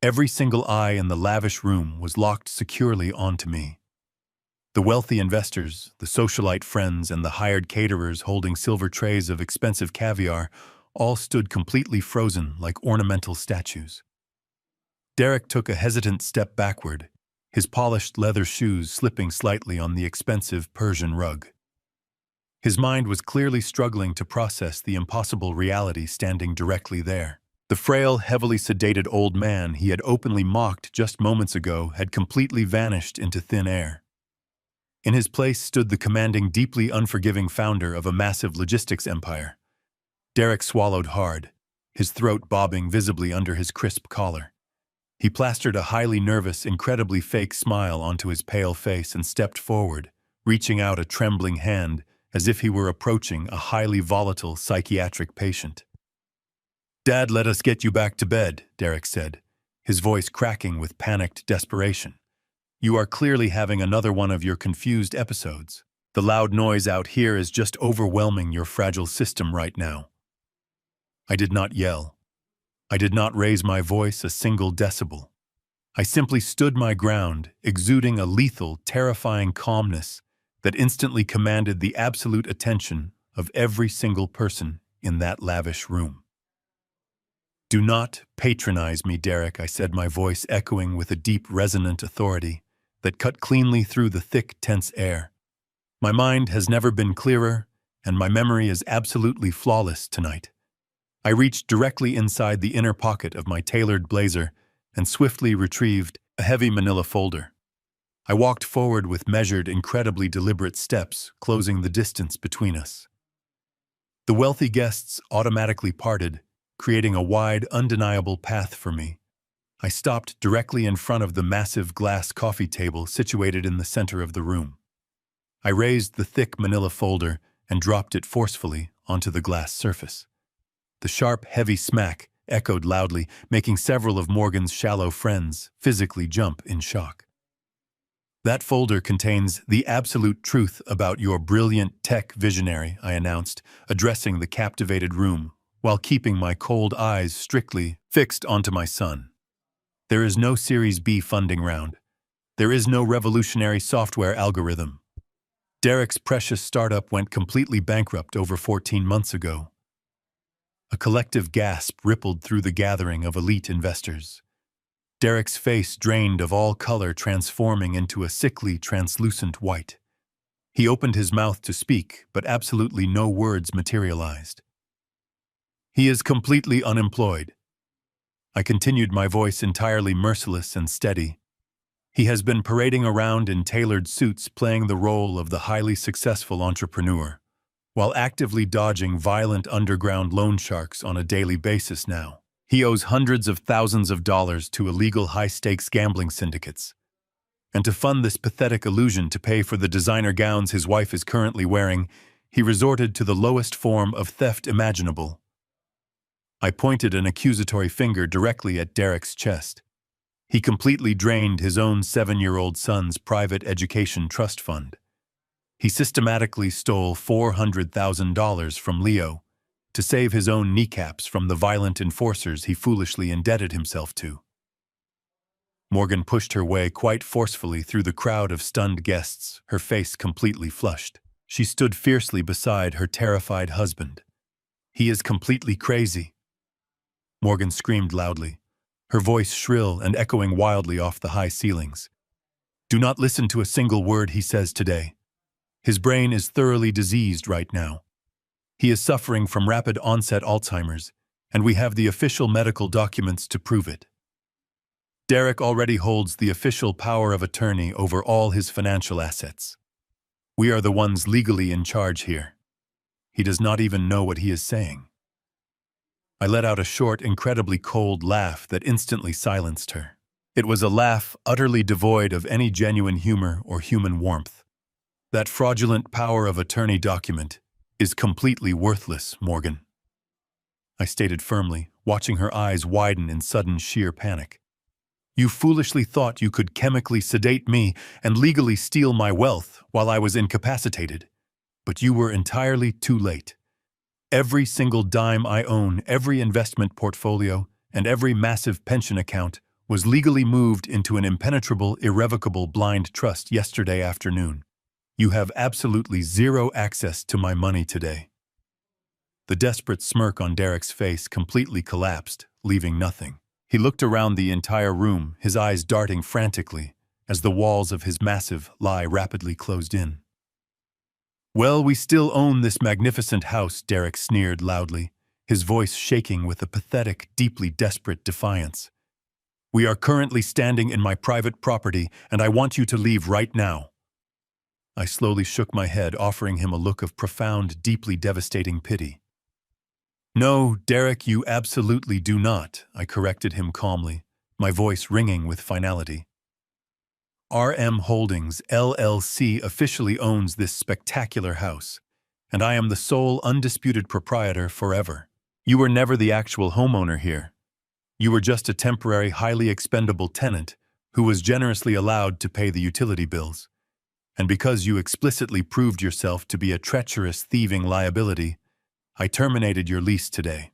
Every single eye in the lavish room was locked securely onto me. The wealthy investors, the socialite friends, and the hired caterers holding silver trays of expensive caviar all stood completely frozen like ornamental statues. Derek took a hesitant step backward, his polished leather shoes slipping slightly on the expensive Persian rug. His mind was clearly struggling to process the impossible reality standing directly there. The frail, heavily sedated old man he had openly mocked just moments ago had completely vanished into thin air. In his place stood the commanding, deeply unforgiving founder of a massive logistics empire. Derek swallowed hard, his throat bobbing visibly under his crisp collar. He plastered a highly nervous, incredibly fake smile onto his pale face and stepped forward, reaching out a trembling hand as if he were approaching a highly volatile psychiatric patient. "Dad, let us get you back to bed," Derek said, his voice cracking with panicked desperation. "You are clearly having another one of your confused episodes. The loud noise out here is just overwhelming your fragile system right now." I did not yell. I did not raise my voice a single decibel. I simply stood my ground, exuding a lethal, terrifying calmness that instantly commanded the absolute attention of every single person in that lavish room. "Do not patronize me, Derek," I said, my voice echoing with a deep, resonant authority that cut cleanly through the thick, tense air. My mind has never been clearer, and my memory is absolutely flawless tonight. I reached directly inside the inner pocket of my tailored blazer and swiftly retrieved a heavy manila folder. I walked forward with measured, incredibly deliberate steps, closing the distance between us. The wealthy guests automatically parted, creating a wide, undeniable path for me. I stopped directly in front of the massive glass coffee table situated in the center of the room. I raised the thick manila folder and dropped it forcefully onto the glass surface. The sharp, heavy smack echoed loudly, making several of Morgan's shallow friends physically jump in shock. "That folder contains the absolute truth about your brilliant tech visionary," I announced, addressing the captivated room, while keeping my cold eyes strictly fixed onto my son. "There is no Series B funding round. There is no revolutionary software algorithm. Derek's precious startup went completely bankrupt over 14 months ago." A collective gasp rippled through the gathering of elite investors. Derek's face drained of all color, transforming into a sickly, translucent white. He opened his mouth to speak, but absolutely no words materialized. "He is completely unemployed." I continued, my voice entirely merciless and steady. "He has been parading around in tailored suits, playing the role of the highly successful entrepreneur, while actively dodging violent underground loan sharks on a daily basis now. He owes hundreds of thousands of dollars to illegal high-stakes gambling syndicates. And to fund this pathetic illusion to pay for the designer gowns his wife is currently wearing, he resorted to the lowest form of theft imaginable." I pointed an accusatory finger directly at Derek's chest. He completely drained his own 7-year-old son's private education trust fund. He systematically stole $400,000 from Leo to save his own kneecaps from the violent enforcers he foolishly indebted himself to. Morgan pushed her way quite forcefully through the crowd of stunned guests, her face completely flushed. She stood fiercely beside her terrified husband. "He is completely crazy," Morgan screamed loudly, her voice shrill and echoing wildly off the high ceilings. "Do not listen to a single word he says today. His brain is thoroughly diseased right now. He is suffering from rapid-onset Alzheimer's, and we have the official medical documents to prove it. Derek already holds the official power of attorney over all his financial assets. We are the ones legally in charge here. He does not even know what he is saying." I let out a short, incredibly cold laugh that instantly silenced her. It was a laugh utterly devoid of any genuine humor or human warmth. "That fraudulent power of attorney document is completely worthless, Morgan," I stated firmly, watching her eyes widen in sudden sheer panic. "You foolishly thought you could chemically sedate me and legally steal my wealth while I was incapacitated, but you were entirely too late. Every single dime I own, every investment portfolio, and every massive pension account was legally moved into an impenetrable, irrevocable blind trust yesterday afternoon. You have absolutely zero access to my money today." The desperate smirk on Derek's face completely collapsed, leaving nothing. He looked around the entire room, his eyes darting frantically, as the walls of his massive lie rapidly closed in. "Well, we still own this magnificent house," Derek sneered loudly, his voice shaking with a pathetic, deeply desperate defiance. "We are currently standing in my private property, and I want you to leave right now." I slowly shook my head, offering him a look of profound, deeply devastating pity. "No, Derek, you absolutely do not," I corrected him calmly, my voice ringing with finality. "RM Holdings, LLC officially owns this spectacular house, and I am the sole undisputed proprietor forever. You were never the actual homeowner here. You were just a temporary, highly expendable tenant who was generously allowed to pay the utility bills. And because you explicitly proved yourself to be a treacherous, thieving liability, I terminated your lease today.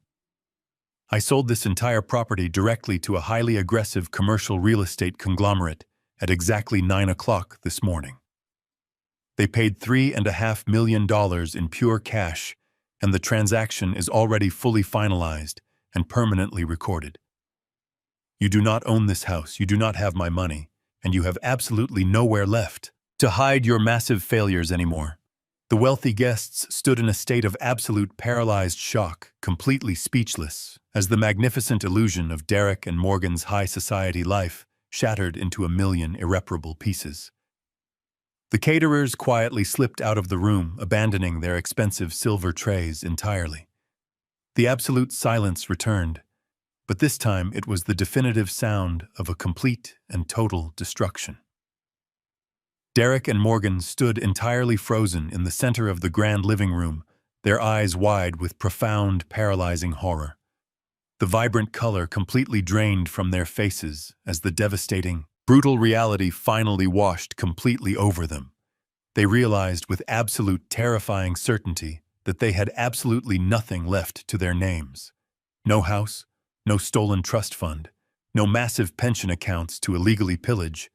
I sold this entire property directly to a highly aggressive commercial real estate conglomerate at exactly 9 o'clock this morning. They paid $3.5 million in pure cash, and the transaction is already fully finalized and permanently recorded. You do not own this house, you do not have my money, and you have absolutely nowhere left to hide your massive failures anymore." The wealthy guests stood in a state of absolute paralyzed shock, completely speechless, as the magnificent illusion of Derek and Morgan's high society life shattered into a million irreparable pieces. The caterers quietly slipped out of the room, abandoning their expensive silver trays entirely. The absolute silence returned, but this time it was the definitive sound of a complete and total destruction. Derek and Morgan stood entirely frozen in the center of the grand living room, their eyes wide with profound, paralyzing horror. The vibrant color completely drained from their faces as the devastating, brutal reality finally washed completely over them. They realized with absolute terrifying certainty that they had absolutely nothing left to their names. No house, no stolen trust fund, no massive pension accounts to illegally pillage.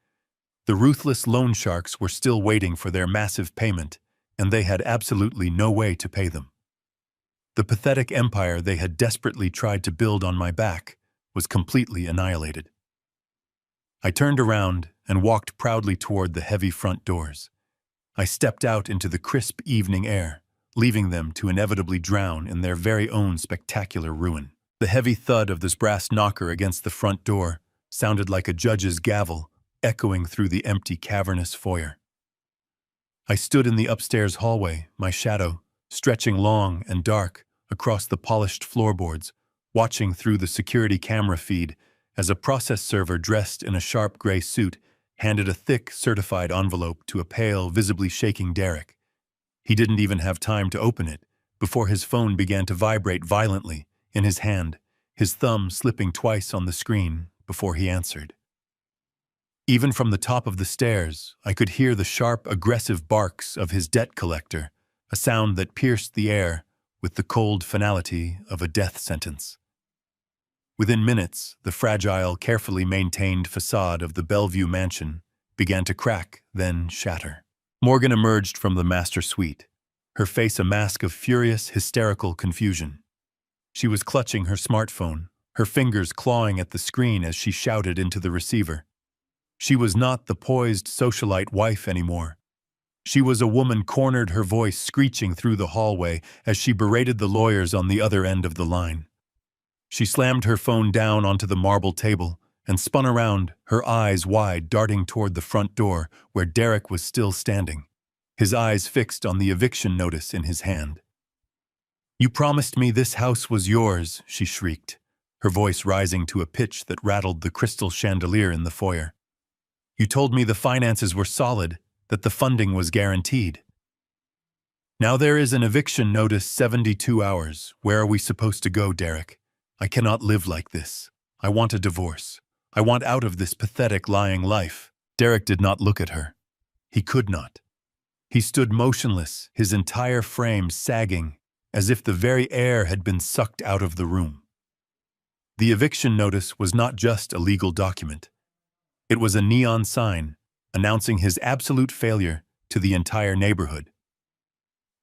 The ruthless loan sharks were still waiting for their massive payment, and they had absolutely no way to pay them. The pathetic empire they had desperately tried to build on my back was completely annihilated. I turned around and walked proudly toward the heavy front doors. I stepped out into the crisp evening air, leaving them to inevitably drown in their very own spectacular ruin. The heavy thud of this brass knocker against the front door sounded like a judge's gavel, echoing through the empty, cavernous foyer. I stood in the upstairs hallway, my shadow stretching long and dark across the polished floorboards, watching through the security camera feed as a process server dressed in a sharp gray suit handed a thick, certified envelope to a pale, visibly shaking Derek. He didn't even have time to open it before his phone began to vibrate violently in his hand, his thumb slipping twice on the screen before he answered. Even from the top of the stairs, I could hear the sharp, aggressive barks of his debt collector, a sound that pierced the air with the cold finality of a death sentence. Within minutes, the fragile, carefully maintained facade of the Bellevue mansion began to crack, then shatter. Morgan emerged from the master suite, her face a mask of furious, hysterical confusion. She was clutching her smartphone, her fingers clawing at the screen as she shouted into the receiver. She was not the poised socialite wife anymore. She was a woman cornered, her voice screeching through the hallway as she berated the lawyers on the other end of the line. She slammed her phone down onto the marble table and spun around, her eyes wide, darting toward the front door where Derek was still standing, his eyes fixed on the eviction notice in his hand. "You promised me this house was yours," she shrieked, her voice rising to a pitch that rattled the crystal chandelier in the foyer. "You told me the finances were solid, that the funding was guaranteed. Now there is an eviction notice 72 hours. Where are we supposed to go, Derek? I cannot live like this. I want a divorce. I want out of this pathetic, lying life." Derek did not look at her. He could not. He stood motionless, his entire frame sagging, as if the very air had been sucked out of the room. The eviction notice was not just a legal document. It was a neon sign announcing his absolute failure to the entire neighborhood.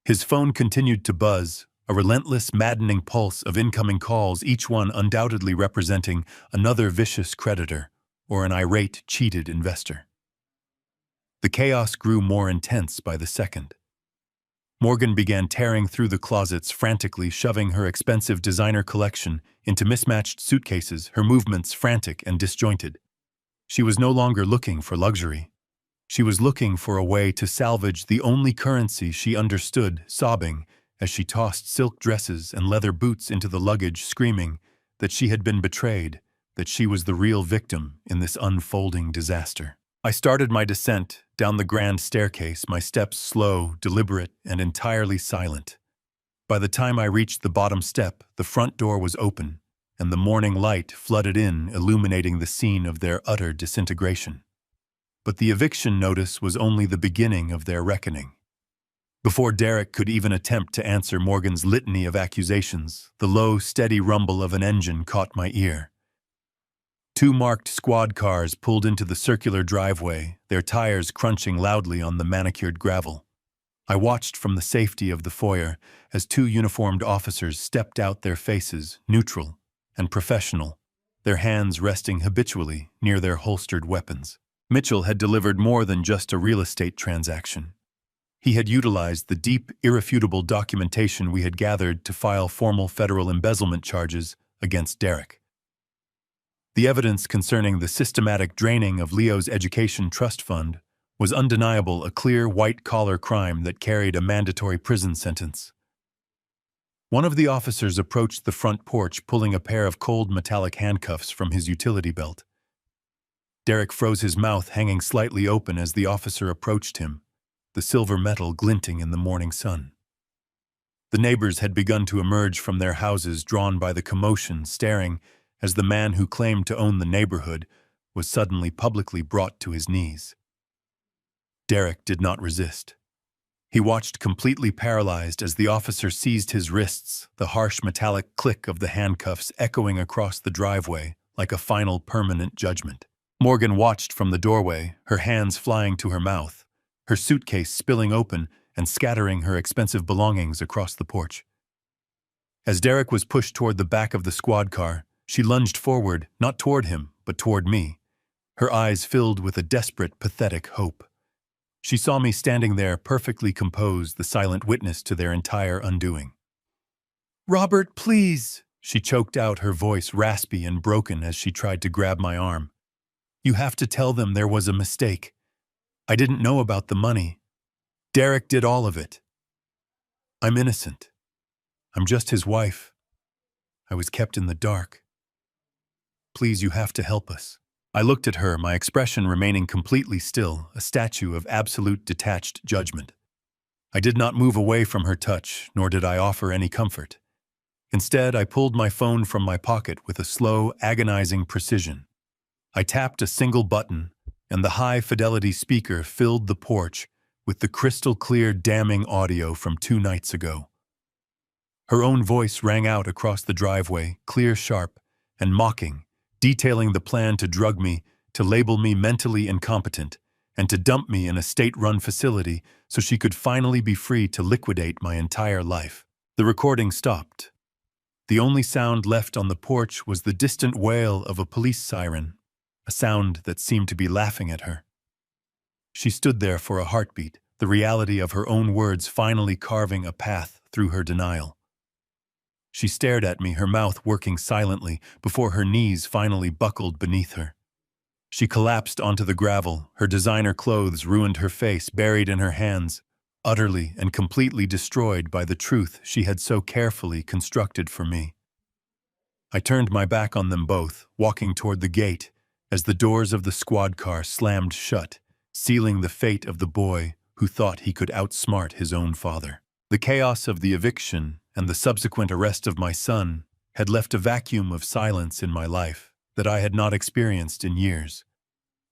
His phone continued to buzz, a relentless, maddening pulse of incoming calls, each one undoubtedly representing another vicious creditor or an irate, cheated investor. The chaos grew more intense by the second. Morgan began tearing through the closets, frantically shoving her expensive designer collection into mismatched suitcases, her movements frantic and disjointed. She was no longer looking for luxury. She was looking for a way to salvage the only currency she understood, sobbing as she tossed silk dresses and leather boots into the luggage, screaming that she had been betrayed, that she was the real victim in this unfolding disaster. I started my descent down the grand staircase, my steps slow, deliberate, and entirely silent. By the time I reached the bottom step, the front door was open, and the morning light flooded in, illuminating the scene of their utter disintegration. But the eviction notice was only the beginning of their reckoning. Before Derek could even attempt to answer Morgan's litany of accusations, the low, steady rumble of an engine caught my ear. 2 marked squad cars pulled into the circular driveway, their tires crunching loudly on the manicured gravel. I watched from the safety of the foyer as 2 uniformed officers stepped out, their faces neutral and professional, their hands resting habitually near their holstered weapons. Mitchell had delivered more than just a real estate transaction. He had utilized the deep, irrefutable documentation we had gathered to file formal federal embezzlement charges against Derek. The evidence concerning the systematic draining of Leo's education trust fund was undeniable, a clear, white-collar crime that carried a mandatory prison sentence. One of the officers approached the front porch, pulling a pair of cold metallic handcuffs from his utility belt. Derek froze, his mouth hanging slightly open as the officer approached him, the silver metal glinting in the morning sun. The neighbors had begun to emerge from their houses, drawn by the commotion, staring as the man who claimed to own the neighborhood was suddenly publicly brought to his knees. Derek did not resist. He watched, completely paralyzed, as the officer seized his wrists, the harsh metallic click of the handcuffs echoing across the driveway like a final permanent judgment. Morgan watched from the doorway, her hands flying to her mouth, her suitcase spilling open and scattering her expensive belongings across the porch. As Derek was pushed toward the back of the squad car, she lunged forward, not toward him, but toward me, her eyes filled with a desperate, pathetic hope. She saw me standing there, perfectly composed, the silent witness to their entire undoing. "Robert, please," she choked out, her voice raspy and broken as she tried to grab my arm. "You have to tell them there was a mistake. I didn't know about the money. Derek did all of it. I'm innocent. I'm just his wife. I was kept in the dark. Please, you have to help us." I looked at her, my expression remaining completely still, a statue of absolute detached judgment. I did not move away from her touch, nor did I offer any comfort. Instead, I pulled my phone from my pocket with a slow, agonizing precision. I tapped a single button, and the high-fidelity speaker filled the porch with the crystal-clear damning audio from 2 nights ago. Her own voice rang out across the driveway, clear, sharp, and mocking, detailing the plan to drug me, to label me mentally incompetent, and to dump me in a state-run facility so she could finally be free to liquidate my entire life. The recording stopped. The only sound left on the porch was the distant wail of a police siren, a sound that seemed to be laughing at her. She stood there for a heartbeat, the reality of her own words finally carving a path through her denial. She stared at me, her mouth working silently, before her knees finally buckled beneath her. She collapsed onto the gravel, her designer clothes ruined her face, buried in her hands, utterly and completely destroyed by the truth she had so carefully constructed for me. I turned my back on them both, walking toward the gate, as the doors of the squad car slammed shut, sealing the fate of the boy who thought he could outsmart his own father. The chaos of the eviction and the subsequent arrest of my son had left a vacuum of silence in my life that I had not experienced in years.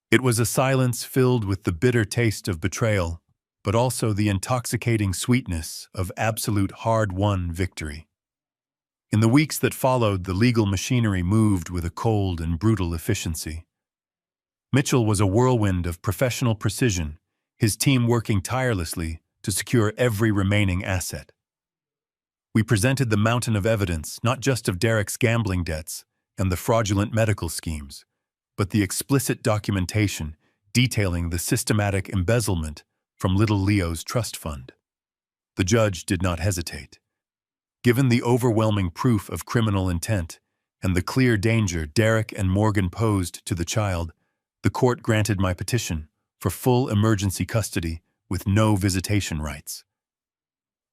It was a silence filled with the bitter taste of betrayal, but also the intoxicating sweetness of absolute hard-won victory. In the weeks that followed, the legal machinery moved with a cold and brutal efficiency. Mitchell was a whirlwind of professional precision, his team working tirelessly to secure every remaining asset. We presented the mountain of evidence, not just of Derek's gambling debts and the fraudulent medical schemes, but the explicit documentation detailing the systematic embezzlement from little Leo's trust fund. The judge did not hesitate. Given the overwhelming proof of criminal intent and the clear danger Derek and Morgan posed to the child, the court granted my petition for full emergency custody with no visitation rights.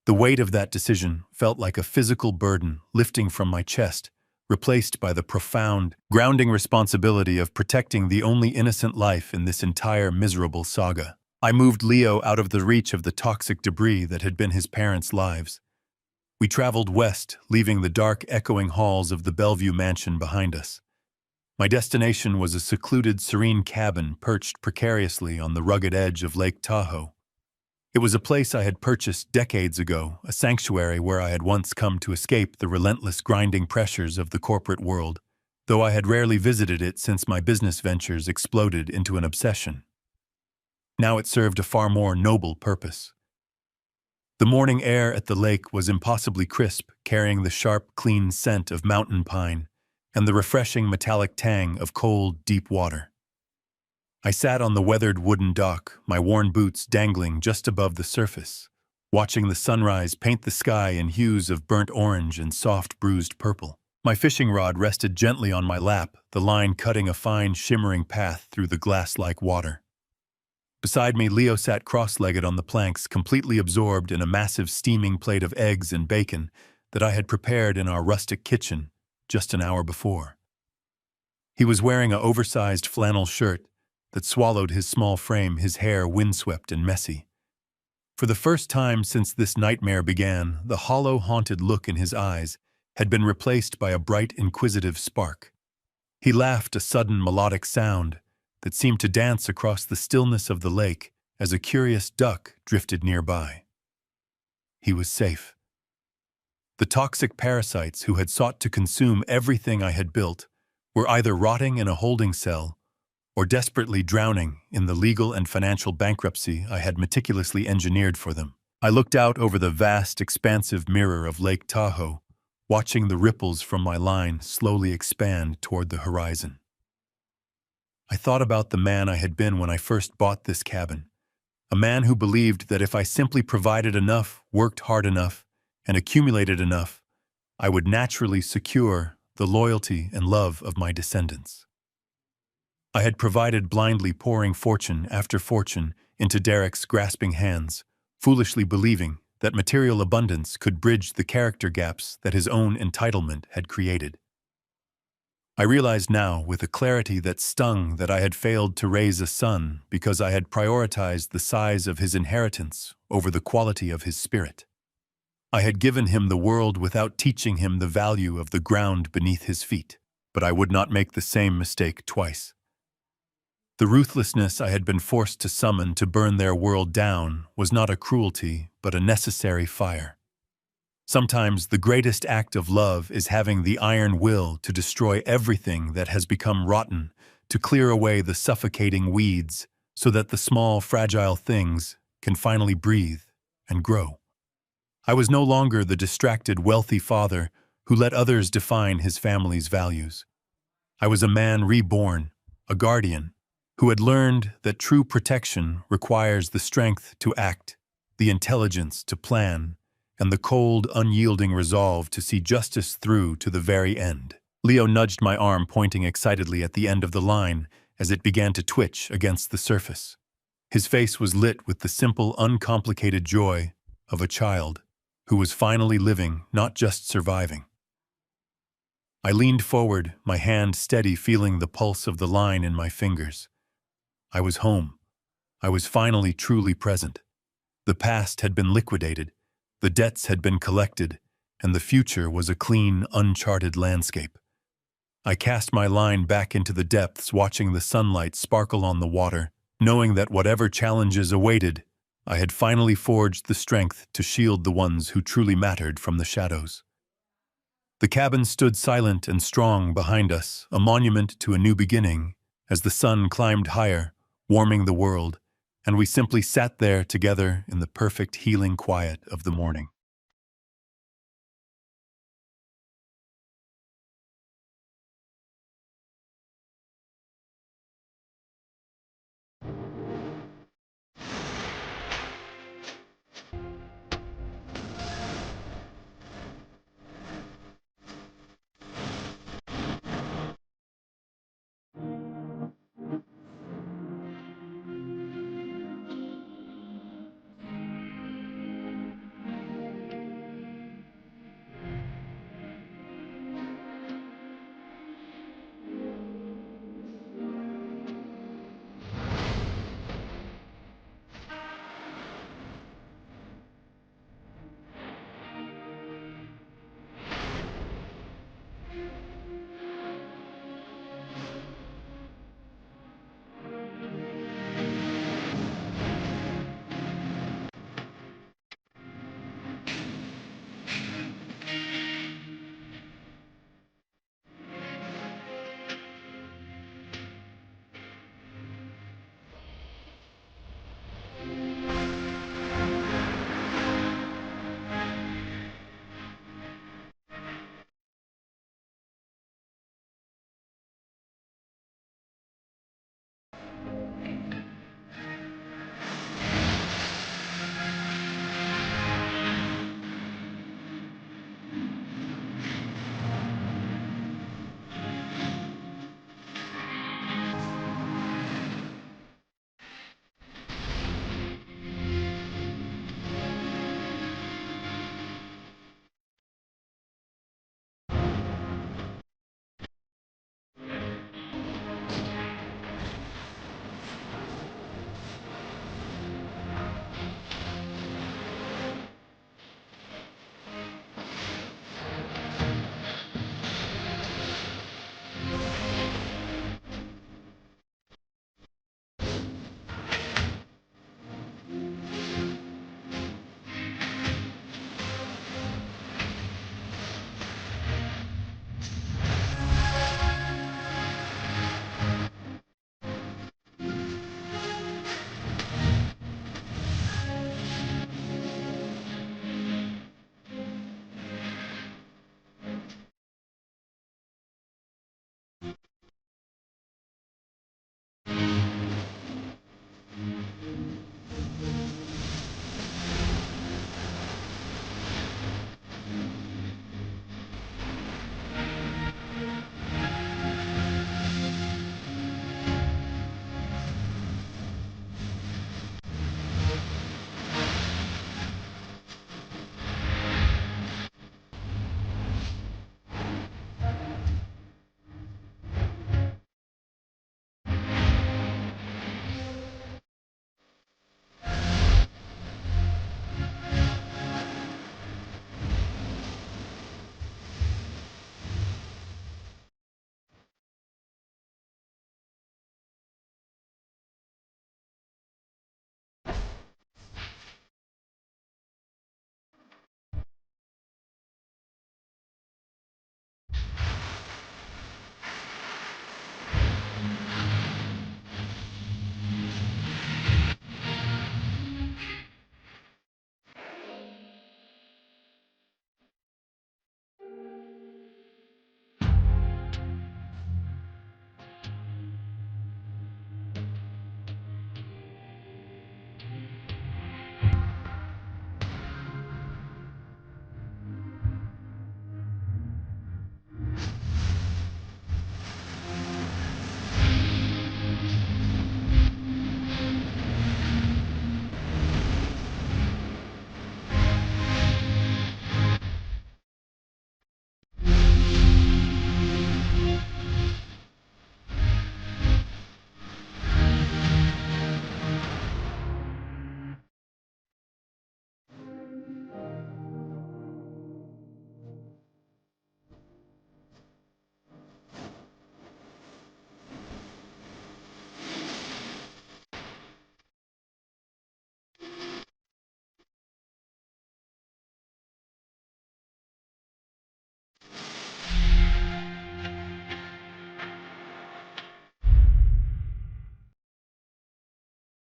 The weight of that decision felt like a physical burden lifting from my chest, replaced by the profound, grounding responsibility of protecting the only innocent life in this entire miserable saga. I moved Leo out of the reach of the toxic debris that had been his parents' lives. We traveled west, leaving the dark, echoing halls of the Bellevue mansion behind us. My destination was a secluded, serene cabin perched precariously on the rugged edge of Lake Tahoe. It was a place I had purchased decades ago, a sanctuary where I had once come to escape the relentless grinding pressures of the corporate world, though I had rarely visited it since my business ventures exploded into an obsession. Now it served a far more noble purpose. The morning air at the lake was impossibly crisp, carrying the sharp, clean scent of mountain pine and the refreshing metallic tang of cold, deep water. I sat on the weathered wooden dock, my worn boots dangling just above the surface, watching the sunrise paint the sky in hues of burnt orange and soft, bruised purple. My fishing rod rested gently on my lap, the line cutting a fine, shimmering path through the glass-like water. Beside me, Leo sat cross-legged on the planks, completely absorbed in a massive steaming plate of eggs and bacon that I had prepared in our rustic kitchen just an hour before. He was wearing an oversized flannel shirt that swallowed his small frame, his hair windswept and messy. For the first time since this nightmare began, the hollow, haunted look in his eyes had been replaced by a bright, inquisitive spark. He laughed, a sudden melodic sound that seemed to dance across the stillness of the lake as a curious duck drifted nearby. He was safe. The toxic parasites who had sought to consume everything I had built were either rotting in a holding cell or desperately drowning in the legal and financial bankruptcy I had meticulously engineered for them. I looked out over the vast, expansive mirror of Lake Tahoe, watching the ripples from my line slowly expand toward the horizon. I thought about the man I had been when I first bought this cabin, a man who believed that if I simply provided enough, worked hard enough, and accumulated enough, I would naturally secure the loyalty and love of my descendants. I had provided, blindly pouring fortune after fortune into Derek's grasping hands, foolishly believing that material abundance could bridge the character gaps that his own entitlement had created. I realized now, with a clarity that stung, that I had failed to raise a son because I had prioritized the size of his inheritance over the quality of his spirit. I had given him the world without teaching him the value of the ground beneath his feet, but I would not make the same mistake twice. The ruthlessness I had been forced to summon to burn their world down was not a cruelty, but a necessary fire. Sometimes the greatest act of love is having the iron will to destroy everything that has become rotten, to clear away the suffocating weeds, so that the small, fragile things can finally breathe and grow. I was no longer the distracted, wealthy father who let others define his family's values. I was a man reborn, a guardian, who had learned that true protection requires the strength to act, the intelligence to plan, and the cold, unyielding resolve to see justice through to the very end. Leo nudged my arm, pointing excitedly at the end of the line as it began to twitch against the surface. His face was lit with the simple, uncomplicated joy of a child who was finally living, not just surviving. I leaned forward, my hand steady, feeling the pulse of the line in my fingers. I was home. I was finally truly present. The past had been liquidated, the debts had been collected, and the future was a clean, uncharted landscape. I cast my line back into the depths, watching the sunlight sparkle on the water, knowing that whatever challenges awaited, I had finally forged the strength to shield the ones who truly mattered from the shadows. The cabin stood silent and strong behind us, a monument to a new beginning, as the sun climbed higher, warming the world, and we simply sat there together in the perfect healing quiet of the morning.